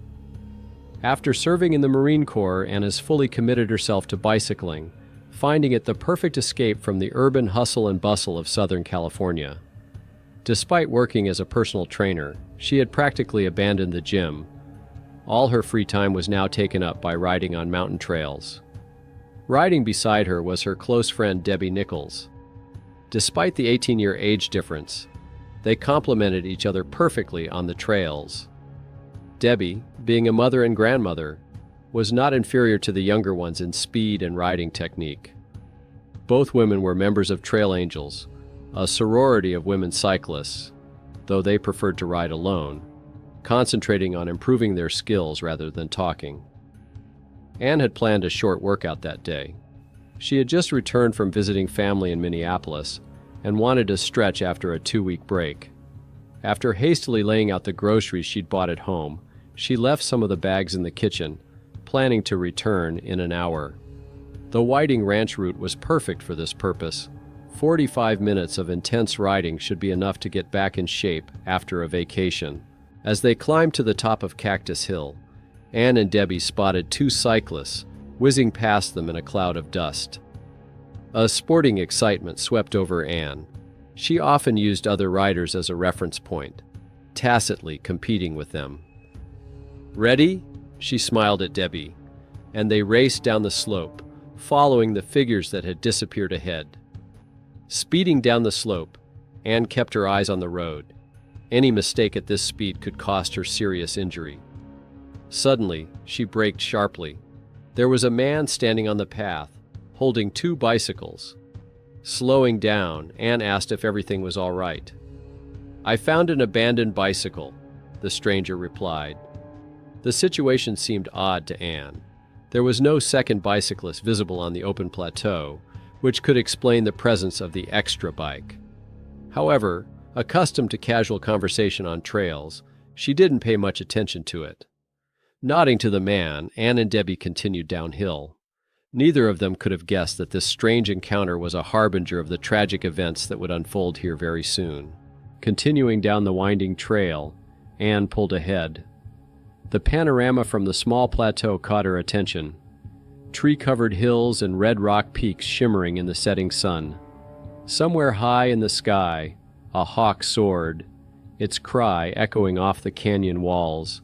After serving in the Marine Corps, Ann has fully committed herself to bicycling, finding it the perfect escape from the urban hustle and bustle of Southern California. Despite working as a personal trainer, she had practically abandoned the gym. All her free time was now taken up by riding on mountain trails. Riding beside her was her close friend Debbie Nichols. Despite the 18-year age difference, they complemented each other perfectly on the trails. Debbie, being a mother and grandmother, was not inferior to the younger ones in speed and riding technique. Both women were members of Trail Angels, a sorority of women cyclists, though they preferred to ride alone, concentrating on improving their skills rather than talking. Ann had planned a short workout that day. She had just returned from visiting family in Minneapolis and wanted to stretch after a 2-week break. After hastily laying out the groceries she'd bought at home, she left some of the bags in the kitchen, planning to return in an hour. The Whiting Ranch route was perfect for this purpose. 45 minutes of intense riding should be enough to get back in shape after a vacation. As they climbed to the top of Cactus Hill, Ann and Debbie spotted 2 cyclists whizzing past them in a cloud of dust. A sporting excitement swept over Ann. She often used other riders as a reference point, tacitly competing with them. "Ready?" she smiled at Debbie, and they raced down the slope, following the figures that had disappeared ahead. Speeding down the slope, Ann kept her eyes on the road. Any mistake at this speed could cost her serious injury. Suddenly, she braked sharply. There was a man standing on the path, holding 2 bicycles. Slowing down, Ann asked if everything was all right. "I found an abandoned bicycle," the stranger replied. The situation seemed odd to Ann. There was no second bicyclist visible on the open plateau, which could explain the presence of the extra bike. However, accustomed to casual conversation on trails, she didn't pay much attention to it. Nodding to the man, Ann and Debbie continued downhill. Neither of them could have guessed that this strange encounter was a harbinger of the tragic events that would unfold here very soon. Continuing down the winding trail, Ann pulled ahead. The panorama from the small plateau caught her attention. Tree-covered hills and red rock peaks shimmering in the setting sun. Somewhere high in the sky, a hawk soared, its cry echoing off the canyon walls.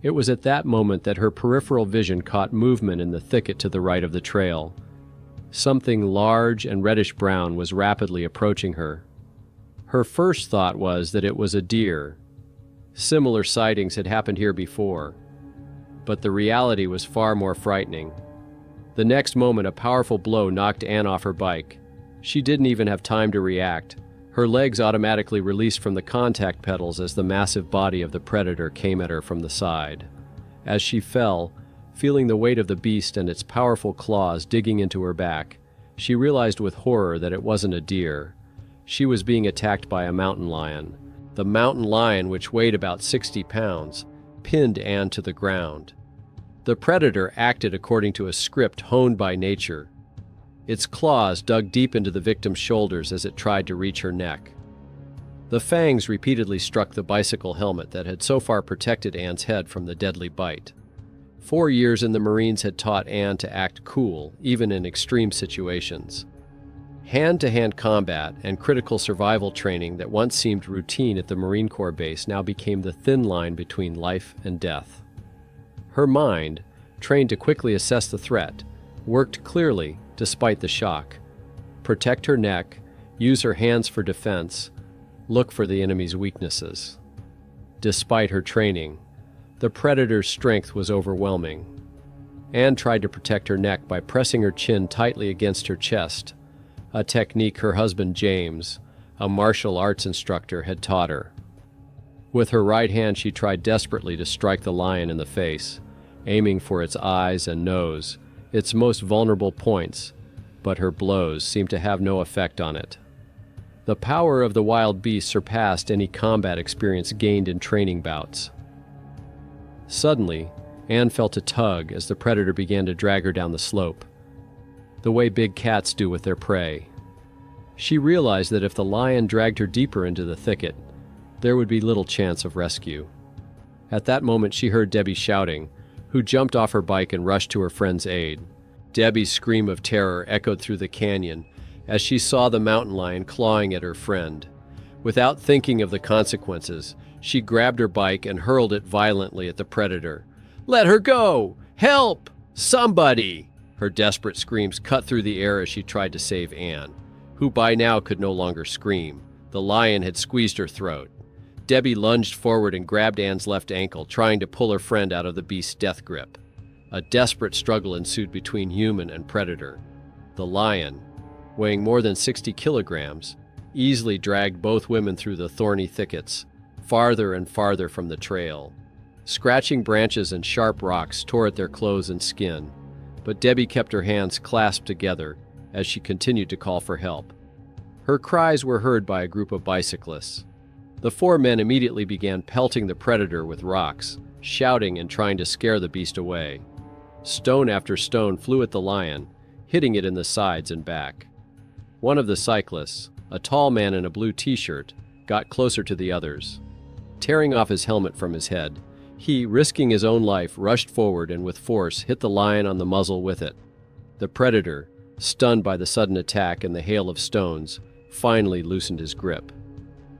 It was at that moment that her peripheral vision caught movement in the thicket to the right of the trail. Something large and reddish-brown was rapidly approaching her. Her first thought was that it was a deer. Similar sightings had happened here before, but the reality was far more frightening. The next moment, a powerful blow knocked Anne off her bike. She didn't even have time to react. Her legs automatically released from the contact pedals as the massive body of the predator came at her from the side. As she fell, feeling the weight of the beast and its powerful claws digging into her back, she realized with horror that it wasn't a deer. She was being attacked by a mountain lion. The mountain lion, which weighed about 60 pounds, pinned Anne to the ground. The predator acted according to a script honed by nature. Its claws dug deep into the victim's shoulders as it tried to reach her neck. The fangs repeatedly struck the bicycle helmet that had so far protected Anne's head from the deadly bite. 4 years in the Marines had taught Anne to act cool, even in extreme situations. Hand-to-hand combat and critical survival training that once seemed routine at the Marine Corps base now became the thin line between life and death. Her mind, trained to quickly assess the threat, worked clearly despite the shock. Protect her neck, use her hands for defense, look for the enemy's weaknesses. Despite her training, the predator's strength was overwhelming. Anne tried to protect her neck by pressing her chin tightly against her chest, a technique her husband James, a martial arts instructor, had taught her. With her right hand, she tried desperately to strike the lion in the face, aiming for its eyes and nose, its most vulnerable points, but her blows seemed to have no effect on it. The power of the wild beast surpassed any combat experience gained in training bouts. Suddenly, Anne felt a tug as the predator began to drag her down the slope, the way big cats do with their prey. She realized that if the lion dragged her deeper into the thicket, there would be little chance of rescue. At that moment, she heard Debbie shouting, who jumped off her bike and rushed to her friend's aid. Debbie's scream of terror echoed through the canyon as she saw the mountain lion clawing at her friend. Without thinking of the consequences, she grabbed her bike and hurled it violently at the predator. "Let her go! Help! Somebody!" Her desperate screams cut through the air as she tried to save Anne, who by now could no longer scream. The lion had squeezed her throat. Debbie lunged forward and grabbed Anne's left ankle, trying to pull her friend out of the beast's death grip. A desperate struggle ensued between human and predator. The lion, weighing more than 60 kilograms, easily dragged both women through the thorny thickets, farther and farther from the trail. Scratching branches and sharp rocks tore at their clothes and skin, but Debbie kept her hands clasped together as she continued to call for help. Her cries were heard by a group of bicyclists. The 4 men immediately began pelting the predator with rocks, shouting and trying to scare the beast away. Stone after stone flew at the lion, hitting it in the sides and back. One of the cyclists, a tall man in a blue t-shirt, got closer to the others. Tearing off his helmet from his head, he, risking his own life, rushed forward and with force hit the lion on the muzzle with it. The predator, stunned by the sudden attack and the hail of stones, finally loosened his grip.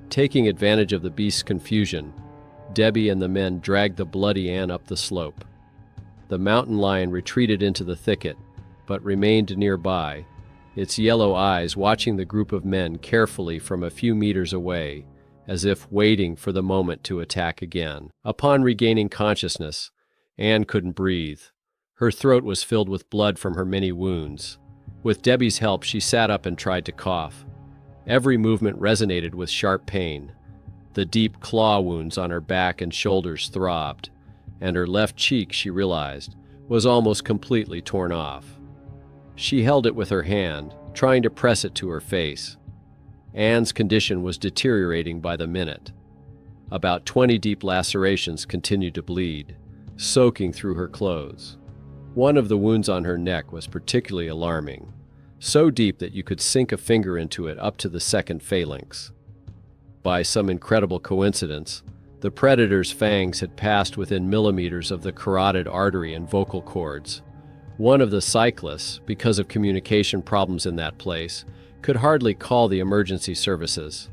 Taking advantage of the beast's confusion, Debbie and the men dragged the bloody Anne up the slope. The mountain lion retreated into the thicket, but remained nearby, its yellow eyes watching the group of men carefully from a few meters away, as if waiting for the moment to attack again. Upon regaining consciousness, Anne couldn't breathe. Her throat was filled with blood from her many wounds. With Debbie's help, she sat up and tried to cough. Every movement resonated with sharp pain. The deep claw wounds on her back and shoulders throbbed, and her left cheek, she realized, was almost completely torn off. She held it with her hand, trying to press it to her face. Anne's condition was deteriorating by the minute. About 20 deep lacerations continued to bleed, soaking through her clothes. One of the wounds on her neck was particularly alarming, so deep that you could sink a finger into it up to the second phalanx. By some incredible coincidence, The predator's fangs had passed within millimeters of the carotid artery and vocal cords. One of the cyclists, because of communication problems in that place, could hardly call the emergency services.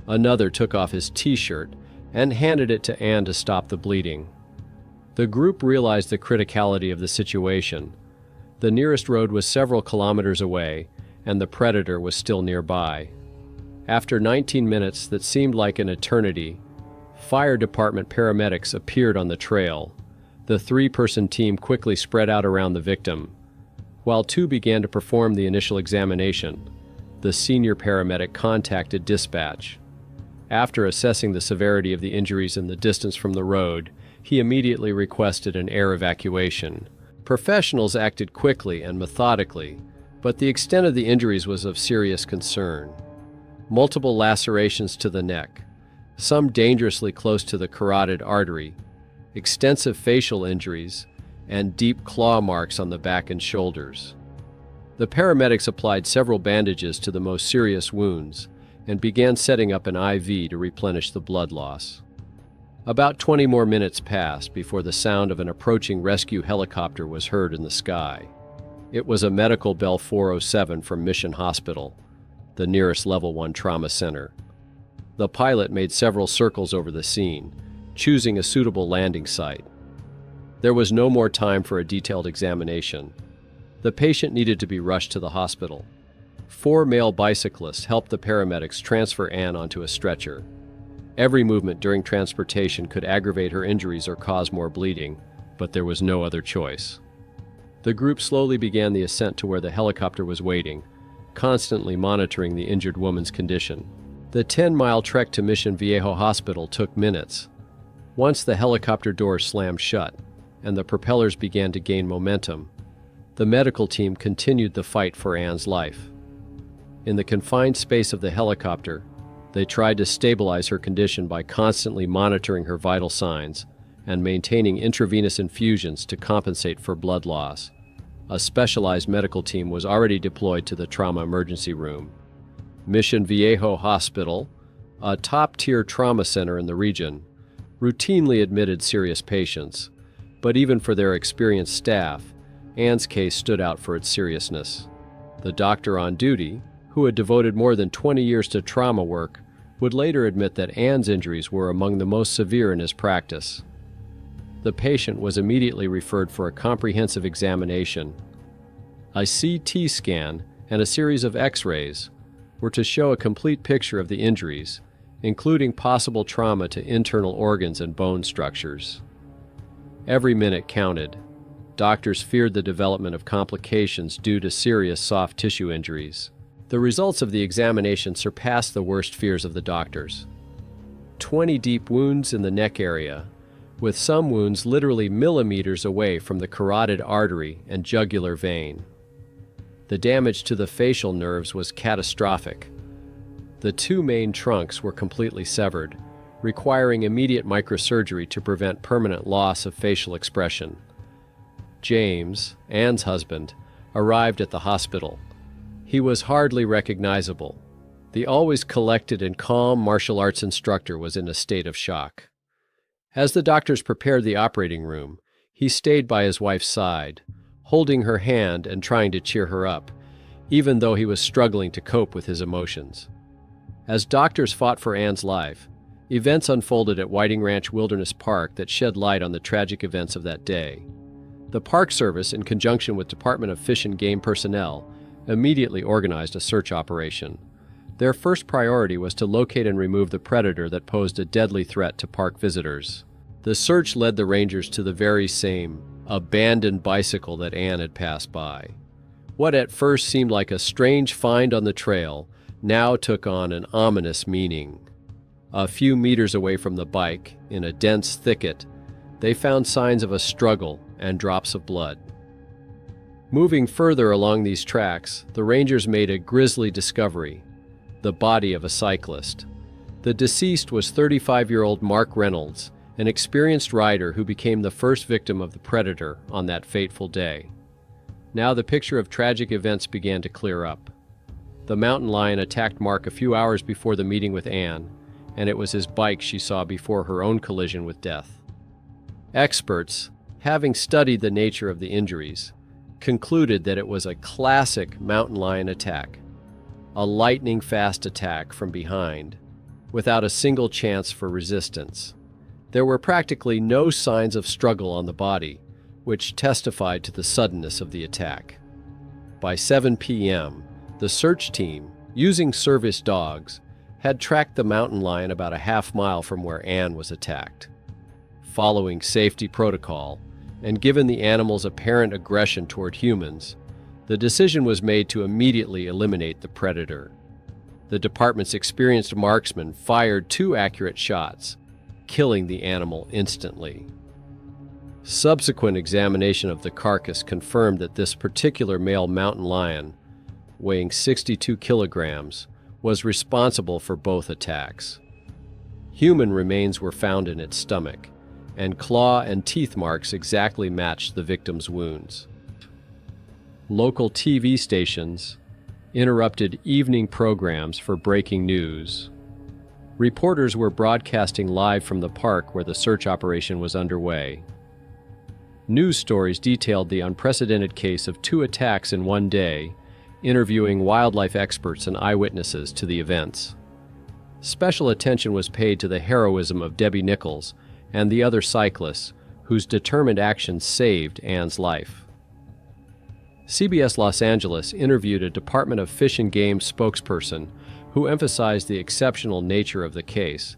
Another took off his t-shirt and handed it to Anne to stop the bleeding. The group realized the criticality of the situation. The nearest road was several kilometers away, and the predator was still nearby. After 19 minutes that seemed like an eternity, fire department paramedics appeared on the trail. The three-person team quickly spread out around the victim. While two began to perform the initial examination, the senior paramedic contacted dispatch. After assessing the severity of the injuries and the distance from the road, he immediately requested an air evacuation. Professionals acted quickly and methodically, but the extent of the injuries was of serious concern. Multiple lacerations to the neck, some dangerously close to the carotid artery, extensive facial injuries, and deep claw marks on the back and shoulders. The paramedics applied several bandages to the most serious wounds and began setting up an IV to replenish the blood loss. About 20 more minutes passed before the sound of an approaching rescue helicopter was heard in the sky. It was a medical Bell 407 from Mission Hospital, the nearest Level 1 trauma center. The pilot made several circles over the scene, choosing a suitable landing site. There was no more time for a detailed examination. The patient needed to be rushed to the hospital. 4 male bicyclists helped the paramedics transfer Anne onto a stretcher. Every movement during transportation could aggravate her injuries or cause more bleeding, but there was no other choice. The group slowly began the ascent to where the helicopter was waiting, constantly monitoring the injured woman's condition. The 10-mile trek to Mission Viejo Hospital took minutes. Once the helicopter doors slammed shut and the propellers began to gain momentum, the medical team continued the fight for Anne's life. In the confined space of the helicopter, they tried to stabilize her condition by constantly monitoring her vital signs and maintaining intravenous infusions to compensate for blood loss. A specialized medical team was already deployed to the trauma emergency room. Mission Viejo Hospital, a top-tier trauma center in the region, routinely admitted serious patients, but even for their experienced staff, Anne's case stood out for its seriousness. The doctor on duty, who had devoted more than 20 years to trauma work, would later admit that Anne's injuries were among the most severe in his practice. The patient was immediately referred for a comprehensive examination. A CT scan and a series of X-rays were to show a complete picture of the injuries, including possible trauma to internal organs and bone structures. Every minute counted. Doctors feared the development of complications due to serious soft tissue injuries. The results of the examination surpassed the worst fears of the doctors. 20 deep wounds in the neck area, with some wounds literally millimeters away from the carotid artery and jugular vein. The damage to the facial nerves was catastrophic. The 2 main trunks were completely severed, requiring immediate microsurgery to prevent permanent loss of facial expression. James, Anne's husband, arrived at the hospital. He was hardly recognizable. The always collected and calm martial arts instructor was in a state of shock. As the doctors prepared the operating room, he stayed by his wife's side, holding her hand and trying to cheer her up, even though he was struggling to cope with his emotions. As doctors fought for Anne's life, events unfolded at Whiting Ranch Wilderness Park that shed light on the tragic events of that day. The Park Service, in conjunction with Department of Fish and Game personnel, immediately organized a search operation. Their first priority was to locate and remove the predator that posed a deadly threat to park visitors. The search led the rangers to the very same abandoned bicycle that Anne had passed by. What at first seemed like a strange find on the trail now took on an ominous meaning. A few meters away from the bike, in a dense thicket, they found signs of a struggle and drops of blood. Moving further along these tracks, the rangers made a grisly discovery: the body of a cyclist. The deceased was 35-year-old Mark Reynolds, an experienced rider who became the first victim of the predator on that fateful day. Now the picture of tragic events began to clear up. The mountain lion attacked Mark a few hours before the meeting with Anne, and it was his bike she saw before her own collision with death. Experts, having studied the nature of the injuries, concluded that it was a classic mountain lion attack, a lightning-fast attack from behind, without a single chance for resistance. There were practically no signs of struggle on the body, which testified to the suddenness of the attack. By 7 p.m., the search team, using service dogs, had tracked the mountain lion about a half-mile from where Anne was attacked. Following safety protocol, and given the animal's apparent aggression toward humans, the decision was made to immediately eliminate the predator. The department's experienced marksman fired 2 accurate shots, killing the animal instantly. Subsequent examination of the carcass confirmed that this particular male mountain lion, weighing 62 kilograms, was responsible for both attacks. Human remains were found in its stomach, and claw and teeth marks exactly matched the victim's wounds. Local TV stations interrupted evening programs for breaking news. Reporters were broadcasting live from the park where the search operation was underway. News stories detailed the unprecedented case of 2 attacks in one day, interviewing wildlife experts and eyewitnesses to the events. Special attention was paid to the heroism of Debbie Nichols and the other cyclists whose determined actions saved Anne's life. CBS Los Angeles interviewed a Department of Fish and Game spokesperson who emphasized the exceptional nature of the case.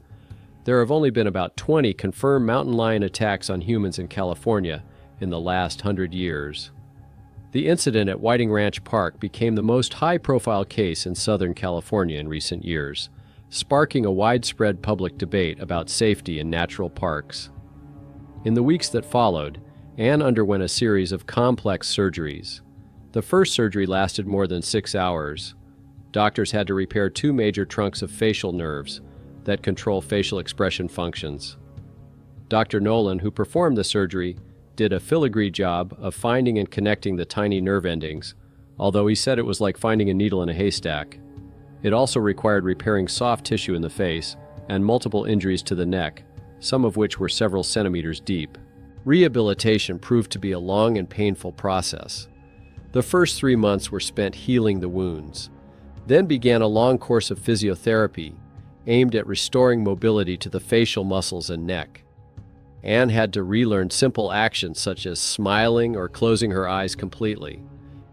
There have only been about 20 confirmed mountain lion attacks on humans in California in the last 100 years. The incident at Whiting Ranch Park became the most high-profile case in Southern California in recent years, sparking a widespread public debate about safety in natural parks. In the weeks that followed, Anne underwent a series of complex surgeries. The first surgery lasted more than 6 hours. Doctors had to repair 2 major trunks of facial nerves that control facial expression functions. Dr. Nolan, who performed the surgery, did a filigree job of finding and connecting the tiny nerve endings, although he said it was like finding a needle in a haystack. It also required repairing soft tissue in the face and multiple injuries to the neck, some of which were several centimeters deep. Rehabilitation proved to be a long and painful process. The first 3 months were spent healing the wounds. Then began a long course of physiotherapy aimed at restoring mobility to the facial muscles and neck. Anne had to relearn simple actions such as smiling or closing her eyes completely.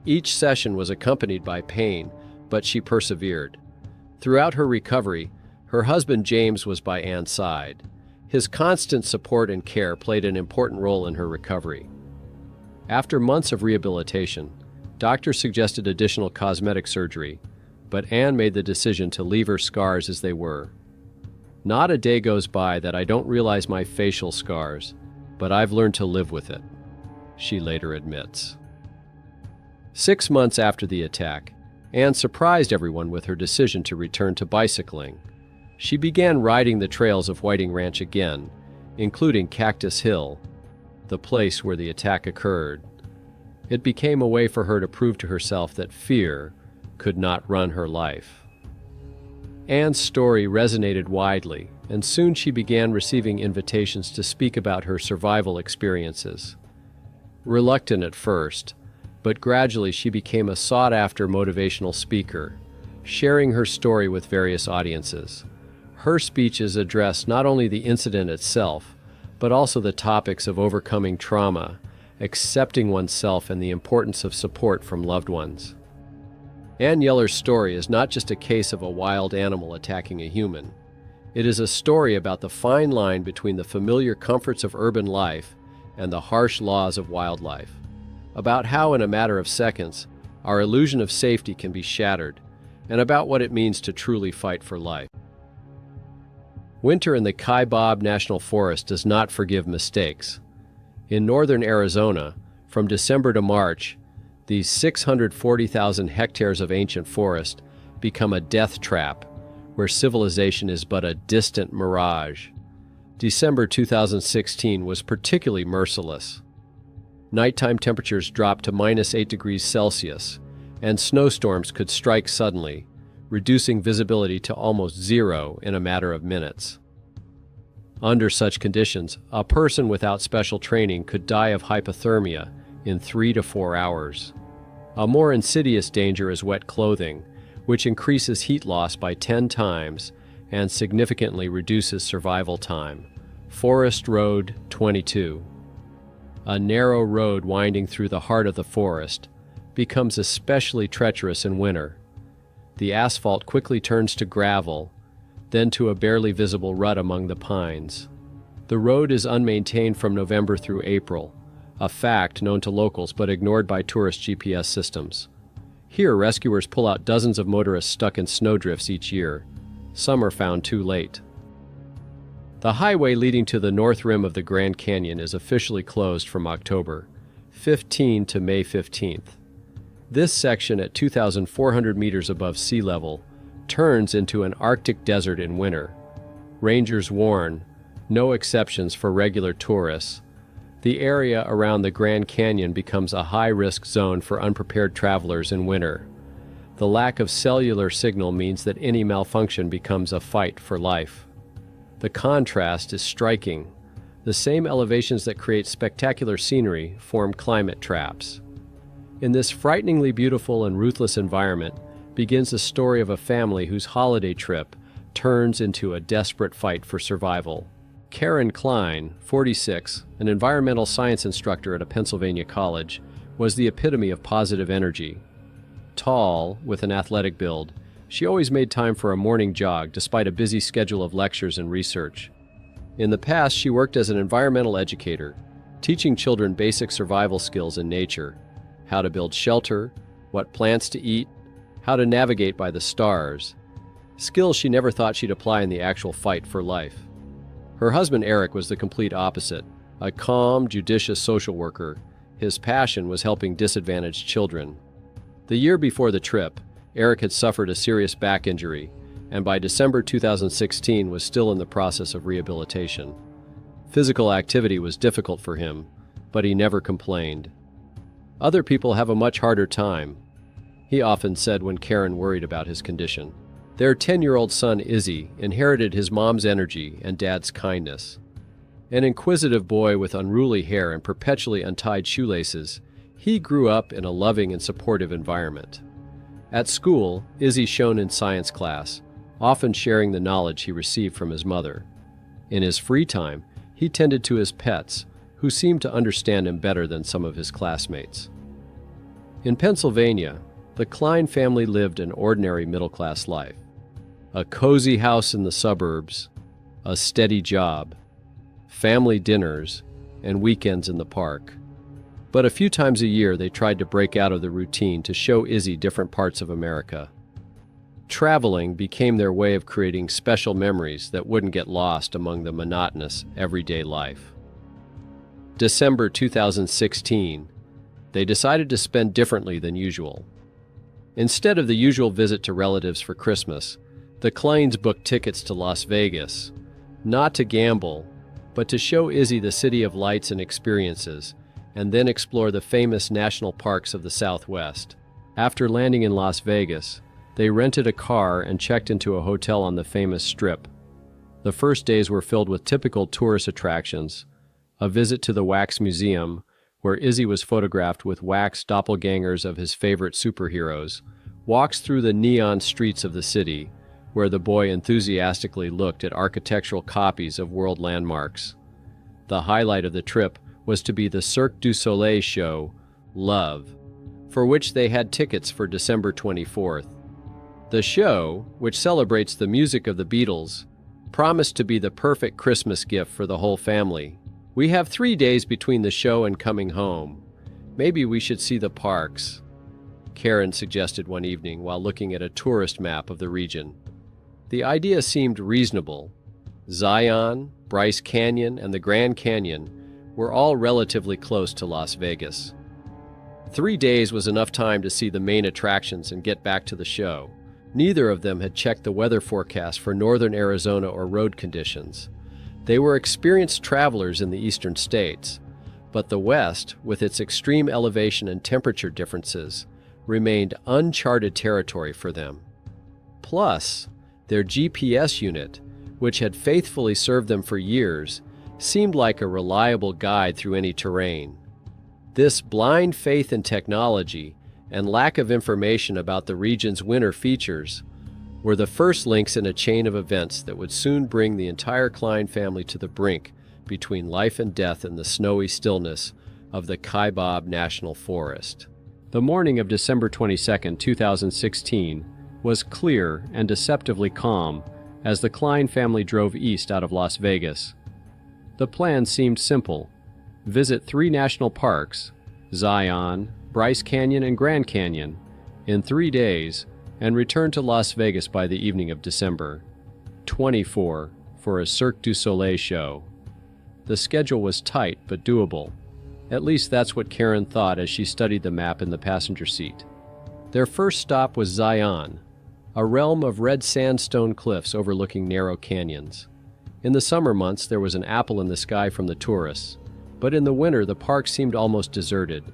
Each session was accompanied by pain, but she persevered. Throughout her recovery, her husband James was by Anne's side. His constant support and care played an important role in her recovery. After months of rehabilitation, doctors suggested additional cosmetic surgery, but Anne made the decision to leave her scars as they were. "Not a day goes by that I don't realize my facial scars, but I've learned to live with it," she later admits. 6 months after the attack, Anne surprised everyone with her decision to return to bicycling. She began riding the trails of Whiting Ranch again, including Cactus Hill, the place where the attack occurred. It became a way for her to prove to herself that fear could not run her life. Anne's story resonated widely, and soon she began receiving invitations to speak about her survival experiences. Reluctant at first, but gradually she became a sought-after motivational speaker, sharing her story with various audiences. Her speeches addressed not only the incident itself, but also the topics of overcoming trauma, accepting oneself, and the importance of support from loved ones. Anne Yeller's story is not just a case of a wild animal attacking a human. It is a story about the fine line between the familiar comforts of urban life and the harsh laws of wildlife, about how in a matter of seconds our illusion of safety can be shattered, and about what it means to truly fight for life. Winter in the Kaibab National Forest does not forgive mistakes. In northern Arizona, from December to March, these 640,000 hectares of ancient forest become a death trap where civilization is but a distant mirage. December 2016 was particularly merciless. Nighttime temperatures dropped to -8 degrees Celsius, and snowstorms could strike suddenly, reducing visibility to almost zero in a matter of minutes. Under such conditions, a person without special training could die of hypothermia in 3 to 4 hours. A more insidious danger is wet clothing, which increases heat loss by 10 times and significantly reduces survival time. Forest Road 22. A narrow road winding through the heart of the forest becomes especially treacherous in winter. The asphalt quickly turns to gravel, then to a barely visible rut among the pines. The road is unmaintained from November through April, a fact known to locals but ignored by tourist GPS systems. Here, rescuers pull out dozens of motorists stuck in snowdrifts each year. Some are found too late. The highway leading to the north rim of the Grand Canyon is officially closed from October 15 to May 15th. This section, at 2,400 meters above sea level, turns into an Arctic desert in winter. Rangers warn, no exceptions for regular tourists. The area around the Grand Canyon becomes a high-risk zone for unprepared travelers in winter. The lack of cellular signal means that any malfunction becomes a fight for life. The contrast is striking. The same elevations that create spectacular scenery form climate traps. In this frighteningly beautiful and ruthless environment begins the story of a family whose holiday trip turns into a desperate fight for survival. Karen Klein, 46, an environmental science instructor at a Pennsylvania college, was the epitome of positive energy. Tall, with an athletic build, she always made time for a morning jog despite a busy schedule of lectures and research. In the past, she worked as an environmental educator, teaching children basic survival skills in nature: how to build shelter, what plants to eat, how to navigate by the stars. Skills she never thought she'd apply in the actual fight for life. Her husband Eric was the complete opposite, a calm, judicious social worker. His passion was helping disadvantaged children. The year before the trip, Eric had suffered a serious back injury, and by December 2016 was still in the process of rehabilitation. Physical activity was difficult for him, but he never complained. Other people have a much harder time, he often said when Karen worried about his condition. Their 10-year-old son, Izzy, inherited his mom's energy and dad's kindness. An inquisitive boy with unruly hair and perpetually untied shoelaces, he grew up in a loving and supportive environment. At school, Izzy shone in science class, often sharing the knowledge he received from his mother. In his free time, he tended to his pets, who seemed to understand him better than some of his classmates. In Pennsylvania, the Klein family lived an ordinary middle-class life. A cozy house in the suburbs, a steady job, family dinners, and weekends in the park. But a few times a year they tried to break out of the routine to show Izzy different parts of America. Traveling became their way of creating special memories that wouldn't get lost among the monotonous, everyday life. December 2016, they decided to spend differently than usual. Instead of the usual visit to relatives for Christmas, the Kleins booked tickets to Las Vegas, not to gamble, but to show Izzy the city of lights and experiences, and then explore the famous national parks of the Southwest. After landing in Las Vegas, they rented a car and checked into a hotel on the famous Strip. The first days were filled with typical tourist attractions: a visit to the Wax Museum, where Izzy was photographed with wax doppelgangers of his favorite superheroes, walks through the neon streets of the city, where the boy enthusiastically looked at architectural copies of world landmarks. The highlight of the trip was to be the Cirque du Soleil show, Love, for which they had tickets for December 24th. The show, which celebrates the music of the Beatles, promised to be the perfect Christmas gift for the whole family. "We have 3 days between the show and coming home. Maybe we should see the parks," Karen suggested one evening while looking at a tourist map of the region. The idea seemed reasonable. Zion, Bryce Canyon, and the Grand Canyon were all relatively close to Las Vegas. 3 days was enough time to see the main attractions and get back to the show. Neither of them had checked the weather forecast for northern Arizona or road conditions. They were experienced travelers in the eastern states, but the West, with its extreme elevation and temperature differences, remained uncharted territory for them. Plus, their GPS unit, which had faithfully served them for years, seemed like a reliable guide through any terrain. This blind faith in technology and lack of information about the region's winter features were the first links in a chain of events that would soon bring the entire Klein family to the brink between life and death in the snowy stillness of the Kaibab National Forest. The morning of December 22, 2016, was clear and deceptively calm as the Klein family drove east out of Las Vegas. The plan seemed simple: visit 3 national parks, Zion, Bryce Canyon, and Grand Canyon, in 3 days, and return to Las Vegas by the evening of December 24 for a Cirque du Soleil show. The schedule was tight but doable. At least that's what Karen thought as she studied the map in the passenger seat. Their first stop was Zion, a realm of red sandstone cliffs overlooking narrow canyons. In the summer months, there was an apple in the sky from the tourists, but in the winter, the park seemed almost deserted.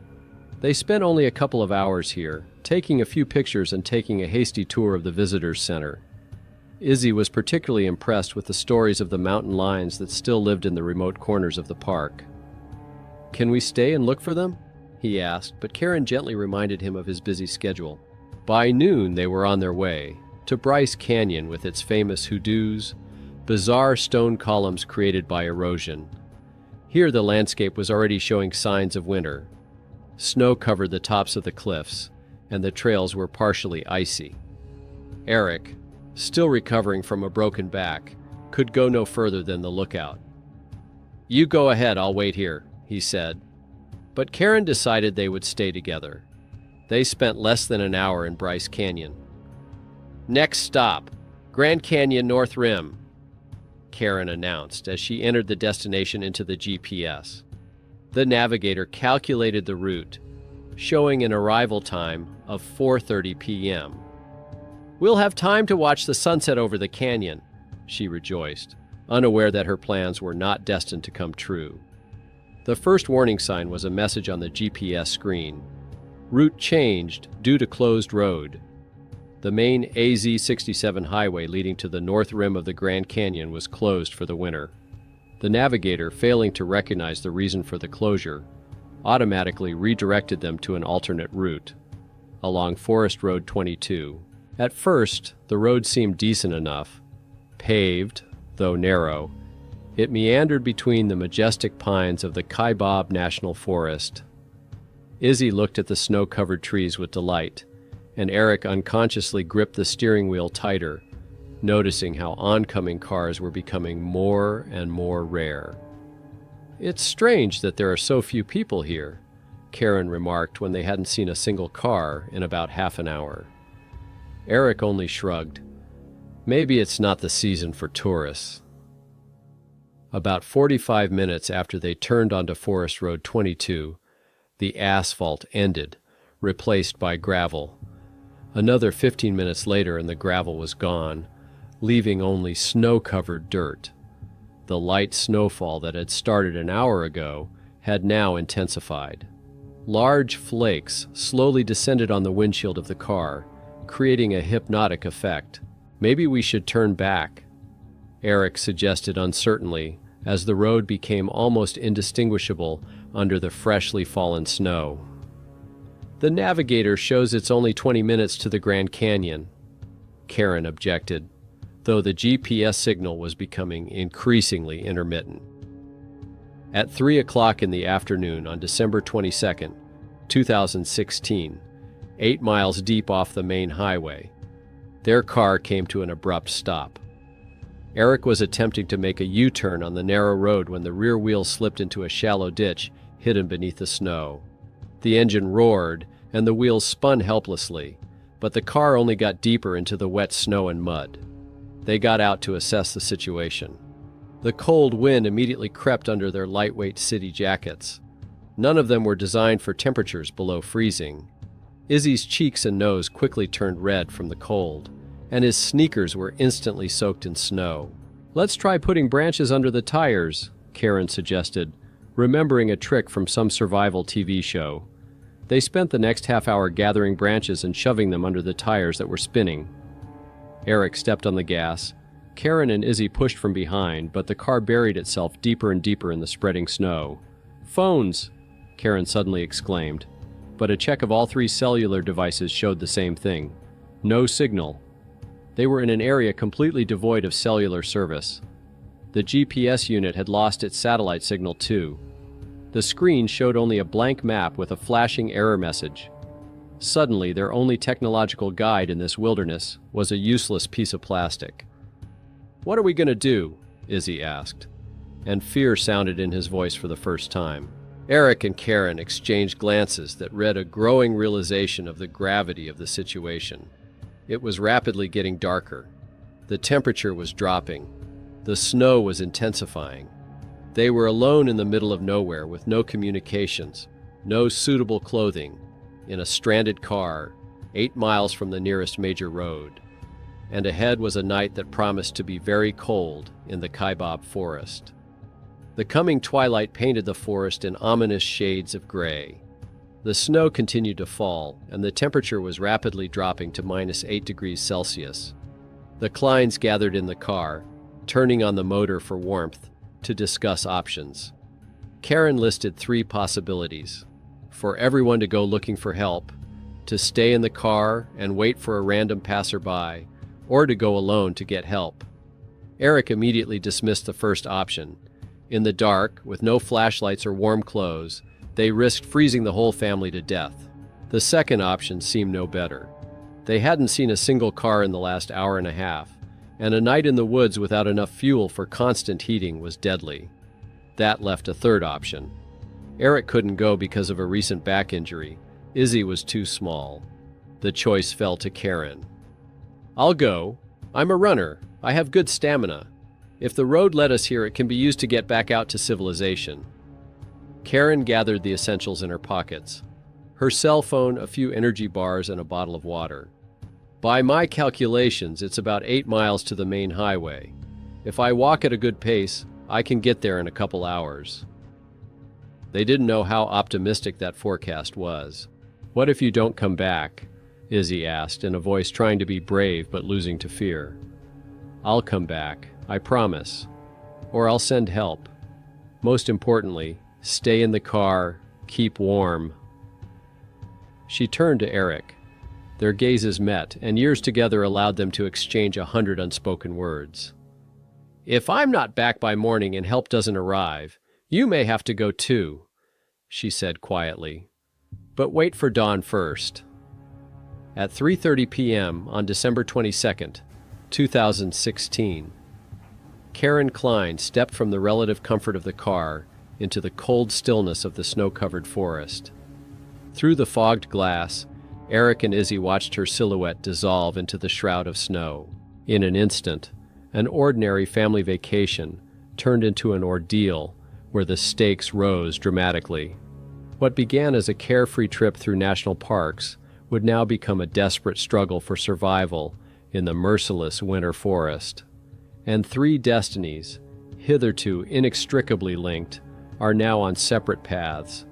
They spent only a couple of hours here, taking a few pictures and taking a hasty tour of the visitors center. Izzy was particularly impressed with the stories of the mountain lions that still lived in the remote corners of the park. "Can we stay and look for them?" he asked, but Karen gently reminded him of his busy schedule. By noon, they were on their way to Bryce Canyon with its famous hoodoos, bizarre stone columns created by erosion. Here the landscape was already showing signs of winter. Snow covered the tops of the cliffs, and the trails were partially icy. Eric, still recovering from a broken back, could go no further than the lookout. "You go ahead, I'll wait here," he said. But Karen decided they would stay together. They spent less than an hour in Bryce Canyon. "Next stop, Grand Canyon North Rim," Karen announced as she entered the destination into the GPS. The navigator calculated the route, showing an arrival time of 4:30 p.m. "We'll have time to watch the sunset over the canyon," she rejoiced, unaware that her plans were not destined to come true. The first warning sign was a message on the GPS screen. Route changed due to closed road. The main AZ-67 highway leading to the north rim of the Grand Canyon was closed for the winter. The navigator, failing to recognize the reason for the closure, automatically redirected them to an alternate route, along Forest Road 22. At first, the road seemed decent enough. Paved, though narrow, it meandered between the majestic pines of the Kaibab National Forest. Izzy looked at the snow-covered trees with delight, and Eric unconsciously gripped the steering wheel tighter, noticing how oncoming cars were becoming more and more rare. "It's strange that there are so few people here," Karen remarked when they hadn't seen a single car in about half an hour. Eric only shrugged. "Maybe it's not the season for tourists." About 45 minutes after they turned onto Forest Road 22, the asphalt ended, replaced by gravel. Another 15 minutes later and the gravel was gone, leaving only snow-covered dirt. The light snowfall that had started an hour ago had now intensified. Large flakes slowly descended on the windshield of the car, creating a hypnotic effect. "Maybe we should turn back," Eric suggested uncertainly, as the road became almost indistinguishable under the freshly fallen snow. "The navigator shows it's only 20 minutes to the Grand Canyon," Karen objected, though the GPS signal was becoming increasingly intermittent. At 3 o'clock in the afternoon on December 22, 2016, 8 miles deep off the main highway, their car came to an abrupt stop. Eric was attempting to make a U-turn on the narrow road when the rear wheel slipped into a shallow ditch hidden beneath the snow. The engine roared, and the wheels spun helplessly, but the car only got deeper into the wet snow and mud. They got out to assess the situation. The cold wind immediately crept under their lightweight city jackets. None of them were designed for temperatures below freezing. Izzy's cheeks and nose quickly turned red from the cold, and his sneakers were instantly soaked in snow. "Let's try putting branches under the tires," Karen suggested, remembering a trick from some survival TV show. They spent the next half hour gathering branches and shoving them under the tires that were spinning. Eric stepped on the gas. Karen and Izzy pushed from behind, but the car buried itself deeper and deeper in the spreading snow. "Phones!" Karen suddenly exclaimed, but a check of all 3 cellular devices showed the same thing. No signal. They were in an area completely devoid of cellular service. The GPS unit had lost its satellite signal too. The screen showed only a blank map with a flashing error message. Suddenly, their only technological guide in this wilderness was a useless piece of plastic. "What are we going to do?" Izzy asked, and fear sounded in his voice for the first time. Eric and Karen exchanged glances that read a growing realization of the gravity of the situation. It was rapidly getting darker. The temperature was dropping. The snow was intensifying. They were alone in the middle of nowhere with no communications, no suitable clothing, in a stranded car, 8 miles from the nearest major road. And ahead was a night that promised to be very cold in the Kaibab forest. The coming twilight painted the forest in ominous shades of gray. The snow continued to fall, and the temperature was rapidly dropping to -8 degrees Celsius. The Kleins gathered in the car, turning on the motor for warmth, to discuss options. Karen listed 3 possibilities: for everyone to go looking for help, to stay in the car and wait for a random passerby, or to go alone to get help. Eric immediately dismissed the first option. In the dark, with no flashlights or warm clothes, they risked freezing the whole family to death. The second option seemed no better. They hadn't seen a single car in the last hour and a half, and a night in the woods without enough fuel for constant heating was deadly. That left a third option. Eric couldn't go because of a recent back injury. Izzy was too small. The choice fell to Karen. "I'll go. I'm a runner. I have good stamina. If the road led us here, it can be used to get back out to civilization." Karen gathered the essentials in her pockets. Her cell phone, a few energy bars, and a bottle of water. "By my calculations, it's about 8 miles to the main highway. If I walk at a good pace, I can get there in a couple hours." They didn't know how optimistic that forecast was. "What if you don't come back?" Izzy asked, in a voice trying to be brave but losing to fear. "I'll come back, I promise. Or I'll send help. Most importantly, stay in the car, keep warm." She turned to Eric. Their gazes met, and years together allowed them to exchange 100 unspoken words. "If I'm not back by morning and help doesn't arrive, you may have to go too," she said quietly. "But wait for dawn first." At 3:30 p.m. on December 22nd, 2016, Karen Klein stepped from the relative comfort of the car into the cold stillness of the snow-covered forest. Through the fogged glass, Eric and Izzy watched her silhouette dissolve into the shroud of snow. In an instant, an ordinary family vacation turned into an ordeal where the stakes rose dramatically. What began as a carefree trip through national parks would now become a desperate struggle for survival in the merciless winter forest. And 3 destinies, hitherto inextricably linked, are now on separate paths.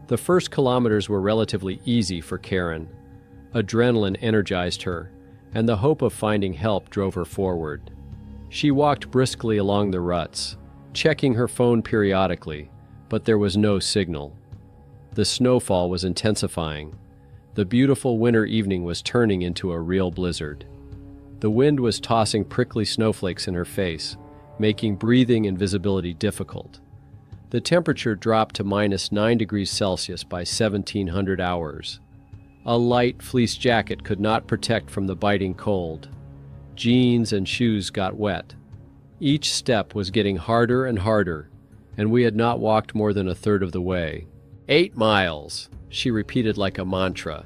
The first kilometers were relatively easy for Karen. Adrenaline energized her, and the hope of finding help drove her forward. She walked briskly along the ruts, checking her phone periodically, but there was no signal. The snowfall was intensifying. The beautiful winter evening was turning into a real blizzard. The wind was tossing prickly snowflakes in her face, making breathing and visibility difficult. The temperature dropped to -9 degrees Celsius by 1700 hours. A light fleece jacket could not protect from the biting cold. Jeans and shoes got wet. Each step was getting harder and harder, and we had not walked more than a third of the way. 8 miles, she repeated like a mantra.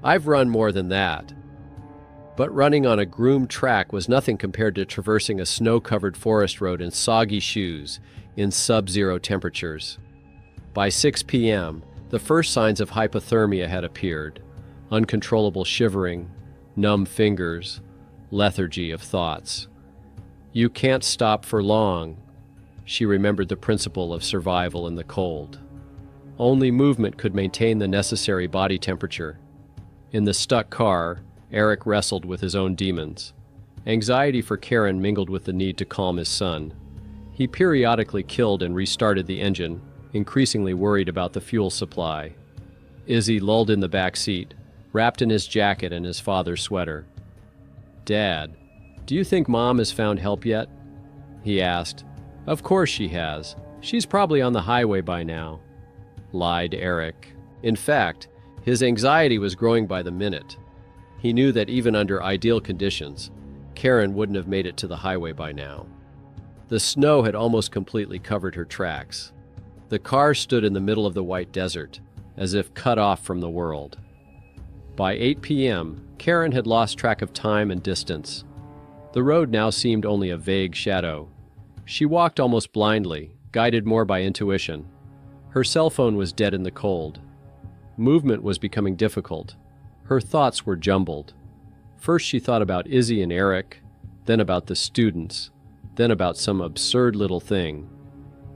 I've run more than that. But running on a groomed track was nothing compared to traversing a snow-covered forest road in soggy shoes in sub-zero temperatures. By 6 p.m., the first signs of hypothermia had appeared: uncontrollable shivering, numb fingers, lethargy of thoughts. You can't stop for long. She remembered the principle of survival in the cold. Only movement could maintain the necessary body temperature. In the stuck car, Eric wrestled with his own demons. Anxiety for Karen mingled with the need to calm his son. He periodically killed and restarted the engine, increasingly worried about the fuel supply. Izzy lulled in the back seat, wrapped in his jacket and his father's sweater. "Dad, do you think Mom has found help yet?" he asked. "Of course she has. She's probably on the highway by now," lied Eric. In fact, his anxiety was growing by the minute. He knew that even under ideal conditions, Karen wouldn't have made it to the highway by now. The snow had almost completely covered her tracks. The car stood in the middle of the white desert, as if cut off from the world. By 8 p.m., Karen had lost track of time and distance. The road now seemed only a vague shadow. She walked almost blindly, guided more by intuition. Her cell phone was dead in the cold. Movement was becoming difficult. Her thoughts were jumbled. First she thought about Izzy and Eric, then about the students, then about some absurd little thing.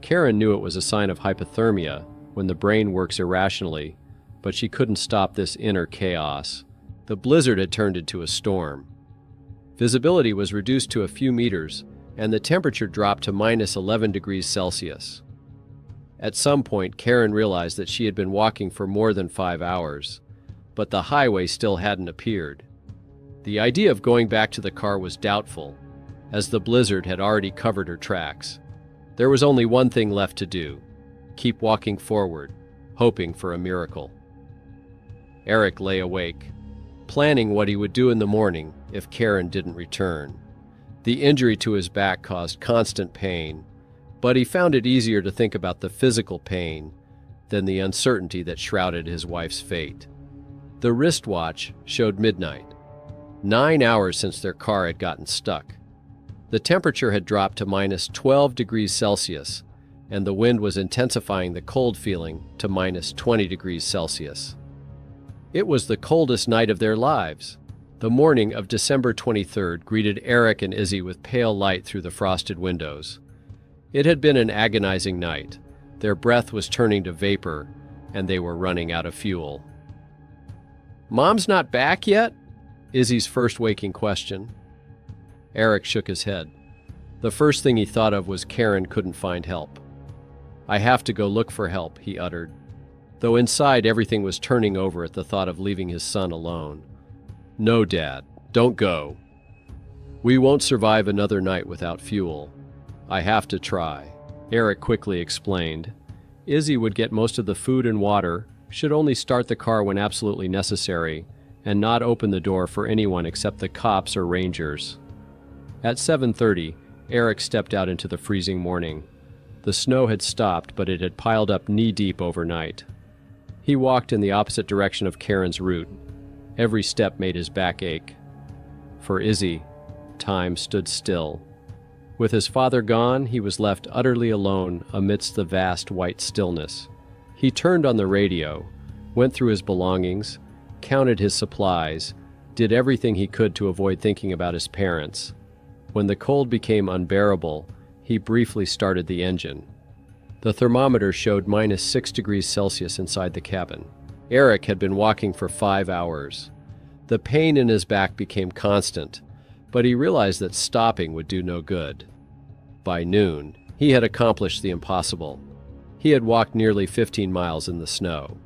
Karen knew it was a sign of hypothermia, when the brain works irrationally, but she couldn't stop this inner chaos. The blizzard had turned into a storm. Visibility was reduced to a few meters, and the temperature dropped to minus 11 degrees Celsius. At some point, Karen realized that she had been walking for more than 5 hours, but the highway still hadn't appeared. The idea of going back to the car was doubtful, as the blizzard had already covered her tracks. There was only one thing left to do: keep walking forward, hoping for a miracle. Eric lay awake, planning what he would do in the morning if Karen didn't return. The injury to his back caused constant pain, but he found it easier to think about the physical pain than the uncertainty that shrouded his wife's fate. The wristwatch showed midnight, 9 hours since their car had gotten stuck. The temperature had dropped to minus 12 degrees Celsius, and the wind was intensifying the cold feeling to minus 20 degrees Celsius. It was the coldest night of their lives. The morning of December 23rd greeted Eric and Izzy with pale light through the frosted windows. It had been an agonizing night. Their breath was turning to vapor, and they were running out of fuel. "Mom's not back yet?" Izzy's first waking question. Eric shook his head. The first thing he thought of was Karen couldn't find help. "I have to go look for help," he uttered, though inside everything was turning over at the thought of leaving his son alone. "No, Dad, don't go. We won't survive another night without fuel. I have to try," Eric quickly explained. Izzy would get most of the food and water, should only start the car when absolutely necessary, and not open the door for anyone except the cops or rangers. At 7:30, Eric stepped out into the freezing morning. The snow had stopped, but it had piled up knee-deep overnight. He walked in the opposite direction of Karen's route. Every step made his back ache. For Izzy, time stood still. With his father gone, he was left utterly alone amidst the vast white stillness. He turned on the radio, went through his belongings, counted his supplies, did everything he could to avoid thinking about his parents. When the cold became unbearable, he briefly started the engine. The thermometer showed minus 6 degrees Celsius inside the cabin. Eric had been walking for 5 hours. The pain in his back became constant, but he realized that stopping would do no good. By noon, he had accomplished the impossible. He had walked nearly 15 miles in the snow.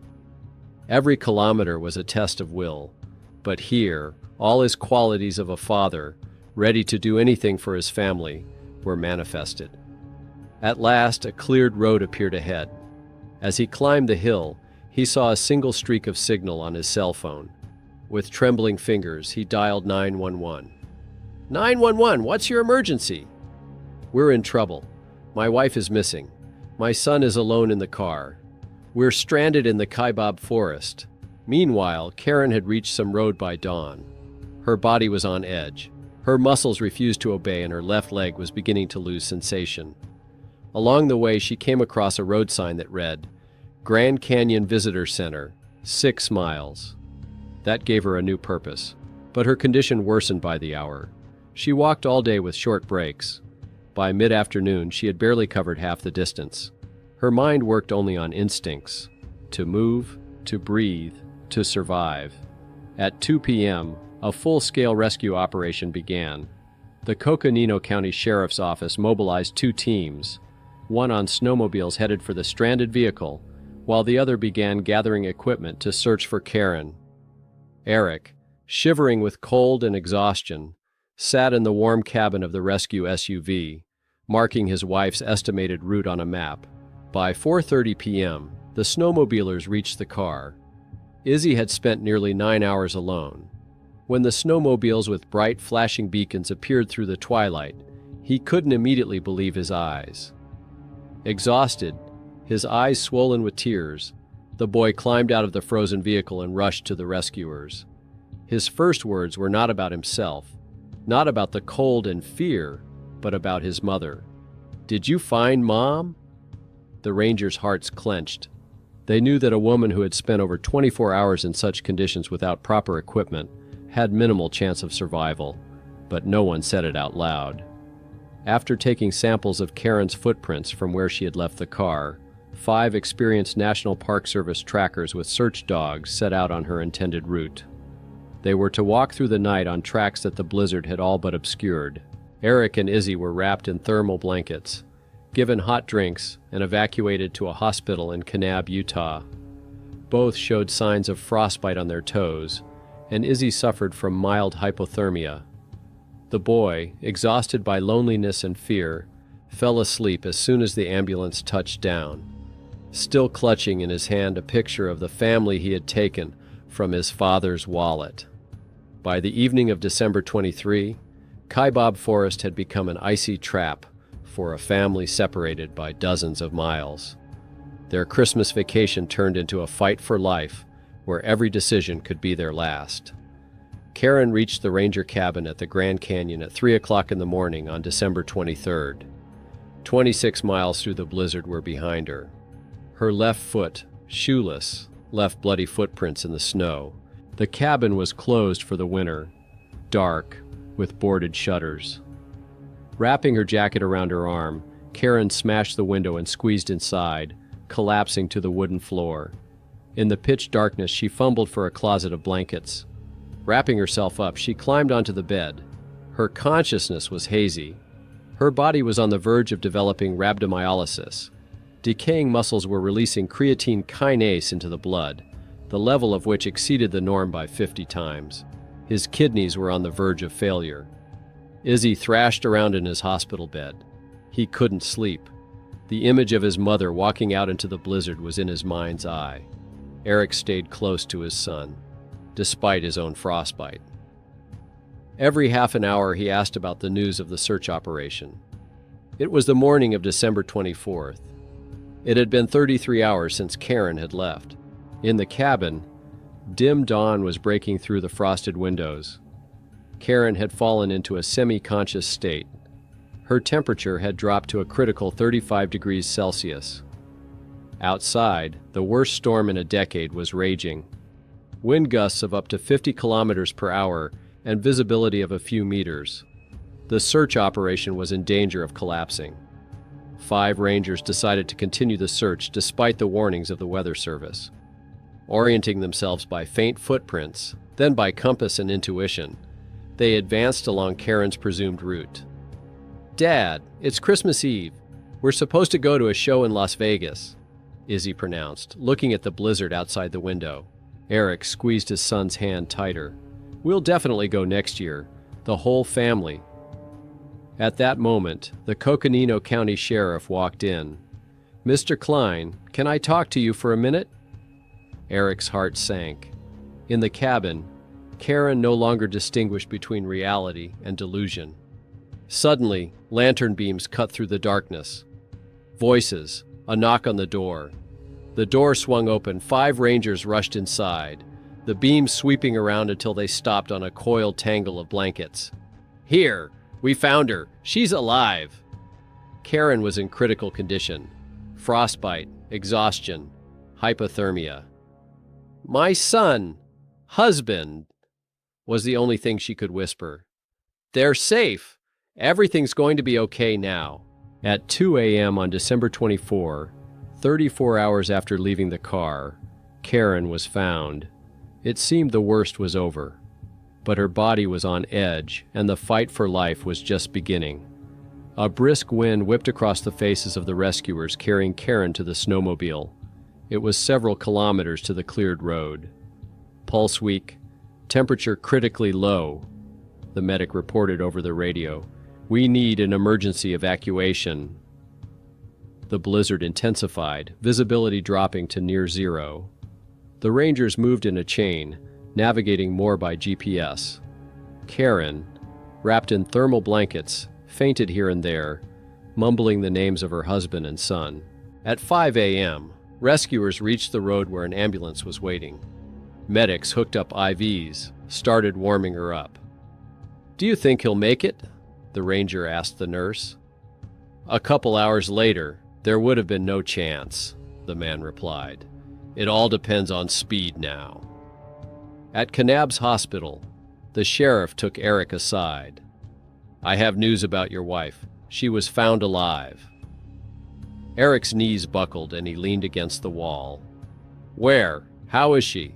Every kilometer was a test of will, but here, all his qualities of a father, ready to do anything for his family, were manifested. At last, a cleared road appeared ahead. As he climbed the hill, he saw a single streak of signal on his cell phone. With trembling fingers, he dialed 911. "911, what's your emergency?" "We're in trouble. My wife is missing. My son is alone in the car. We're stranded in the Kaibab forest." Meanwhile, Karen had reached some road by dawn. Her body was on edge. Her muscles refused to obey, and her left leg was beginning to lose sensation. Along the way, she came across a road sign that read, "Grand Canyon Visitor Center, 6 miles. That gave her a new purpose, but her condition worsened by the hour. She walked all day with short breaks. By mid-afternoon, she had barely covered half the distance. Her mind worked only on instincts: to move, to breathe, to survive. At 2 p.m., a full-scale rescue operation began. The Coconino County Sheriff's Office mobilized 2 teams, one on snowmobiles headed for the stranded vehicle, while the other began gathering equipment to search for Karen. Eric, shivering with cold and exhaustion, sat in the warm cabin of the rescue SUV, marking his wife's estimated route on a map. By 4:30 p.m., the snowmobilers reached the car. Izzy had spent nearly 9 hours alone. When the snowmobiles with bright, flashing beacons appeared through the twilight, he couldn't immediately believe his eyes. Exhausted, his eyes swollen with tears, the boy climbed out of the frozen vehicle and rushed to the rescuers. His first words were not about himself, not about the cold and fear, but about his mother. "Did you find Mom?" The Rangers' hearts clenched. They knew that a woman who had spent over 24 hours in such conditions without proper equipment had minimal chance of survival, but no one said it out loud. After taking samples of Karen's footprints from where she had left the car, 5 experienced National Park Service trackers with search dogs set out on her intended route. They were to walk through the night on tracks that the blizzard had all but obscured. Eric and Izzy were wrapped in thermal blankets, given hot drinks, and evacuated to a hospital in Kanab, Utah. Both showed signs of frostbite on their toes, and Izzy suffered from mild hypothermia. The boy, exhausted by loneliness and fear, fell asleep as soon as the ambulance touched down, still clutching in his hand a picture of the family he had taken from his father's wallet. By the evening of December 23, Kaibab Forest had become an icy trap for a family separated by dozens of miles. Their Christmas vacation turned into a fight for life, where every decision could be their last. Karen reached the ranger cabin at the Grand Canyon at 3 o'clock in the morning on December 23rd. 26 miles through the blizzard were behind her. Her left foot, shoeless, left bloody footprints in the snow. The cabin was closed for the winter, dark, with boarded shutters. Wrapping her jacket around her arm, Karen smashed the window and squeezed inside, collapsing to the wooden floor. In the pitch darkness, she fumbled for a closet of blankets. Wrapping herself up, she climbed onto the bed. Her consciousness was hazy. Her body was on the verge of developing rhabdomyolysis. Decaying muscles were releasing creatine kinase into the blood, the level of which exceeded the norm by 50 times. His kidneys were on the verge of failure. Izzy thrashed around in his hospital bed. He couldn't sleep. The image of his mother walking out into the blizzard was in his mind's eye. Eric stayed close to his son, despite his own frostbite. Every half an hour he asked about the news of the search operation. It was the morning of December 24th. It had been 33 hours since Karen had left. In the cabin, dim dawn was breaking through the frosted windows. Karen had fallen into a semi-conscious state. Her temperature had dropped to a critical 35 degrees Celsius. Outside, the worst storm in a decade was raging. Wind gusts of up to 50 kilometers per hour and visibility of a few meters. The search operation was in danger of collapsing. 5 rangers decided to continue the search despite the warnings of the Weather Service. Orienting themselves by faint footprints, then by compass and intuition, they advanced along Karen's presumed route. "Dad, it's Christmas Eve. We're supposed to go to a show in Las Vegas," Izzy pronounced, looking at the blizzard outside the window. Eric squeezed his son's hand tighter. "We'll definitely go next year, the whole family." At that moment, the Coconino County Sheriff walked in. "Mr. Klein, can I talk to you for a minute?" Eric's heart sank. In the cabin, Karen no longer distinguished between reality and delusion. Suddenly, lantern beams cut through the darkness. Voices, a knock on the door. The door swung open, 5 rangers rushed inside, the beams sweeping around until they stopped on a coiled tangle of blankets. "Here! We found her! She's alive!" Karen was in critical condition. Frostbite, exhaustion, hypothermia. "My son! Husband!" was the only thing she could whisper. "They're safe! Everything's going to be okay now." At 2 a.m. on December 24, 34 hours after leaving the car, Karen was found. It seemed the worst was over. but her body was on edge, and the fight for life was just beginning. A brisk wind whipped across the faces of the rescuers, carrying Karen to the snowmobile. It was several kilometers to the cleared road. Pulse weak, temperature critically low, the medic reported over the radio. "We need an emergency evacuation." The blizzard intensified, visibility dropping to near zero. The Rangers moved in a chain, navigating more by GPS. Karen, wrapped in thermal blankets, fainted here and there, mumbling the names of her husband and son. At 5 a.m., rescuers reached the road where an ambulance was waiting. Medics hooked up IVs, started warming her up. "Do you think he'll make it?" the ranger asked the nurse. "A couple hours later, there would have been no chance," the man replied. "It all depends on speed now." At Kanab's hospital, the sheriff took Eric aside. "I have news about your wife. She was found alive." Eric's knees buckled and he leaned against the wall. "Where? How is she?"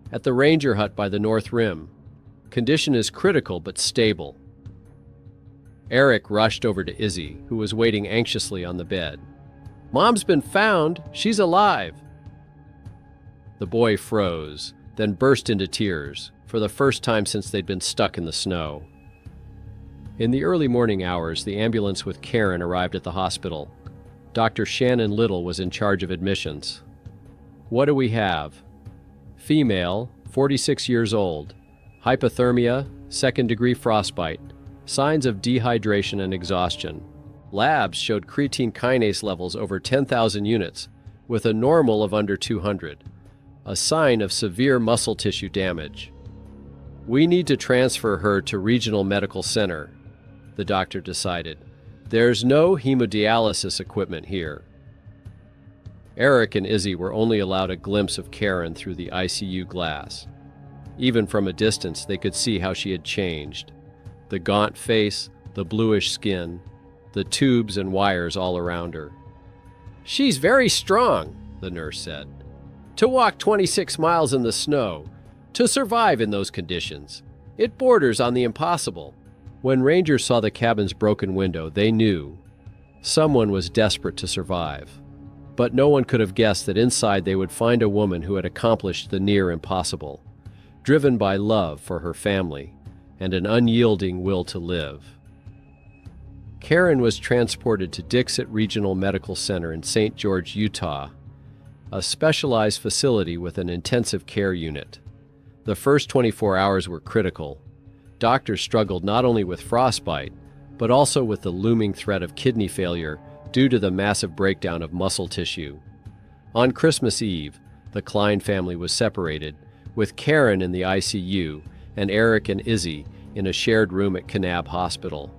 "At the ranger hut by the North Rim. Condition is critical but stable." Eric rushed over to Izzy, who was waiting anxiously on the bed. "Mom's been found. She's alive." The boy froze, then burst into tears, for the first time since they'd been stuck in the snow. In the early morning hours, the ambulance with Karen arrived at the hospital. Dr. Shannon Little was in charge of admissions. "What do we have?" "Female, 46 years old. Hypothermia, second-degree frostbite. Signs of dehydration and exhaustion. Labs showed creatine kinase levels over 10,000 units, with a normal of under 200. A sign of severe muscle tissue damage. We need to transfer her to Regional Medical Center," the doctor decided. "There's no hemodialysis equipment here." Eric and Izzy were only allowed a glimpse of Karen through the ICU glass. Even from a distance, they could see how she had changed. The gaunt face, the bluish skin, the tubes and wires all around her. "She's very strong," the nurse said. "To walk 26 miles in the snow, to survive in those conditions, it borders on the impossible." When rangers saw the cabin's broken window, they knew someone was desperate to survive. But no one could have guessed that inside they would find a woman who had accomplished the near impossible, driven by love for her family and an unyielding will to live. Karen was transported to Dixit Regional Medical Center in St. George, Utah, a specialized facility with an intensive care unit. The first 24 hours were critical. Doctors struggled not only with frostbite, but also with the looming threat of kidney failure due to the massive breakdown of muscle tissue. On Christmas Eve, the Klein family was separated, with Karen in the ICU and Eric and Izzy in a shared room at Kanab Hospital.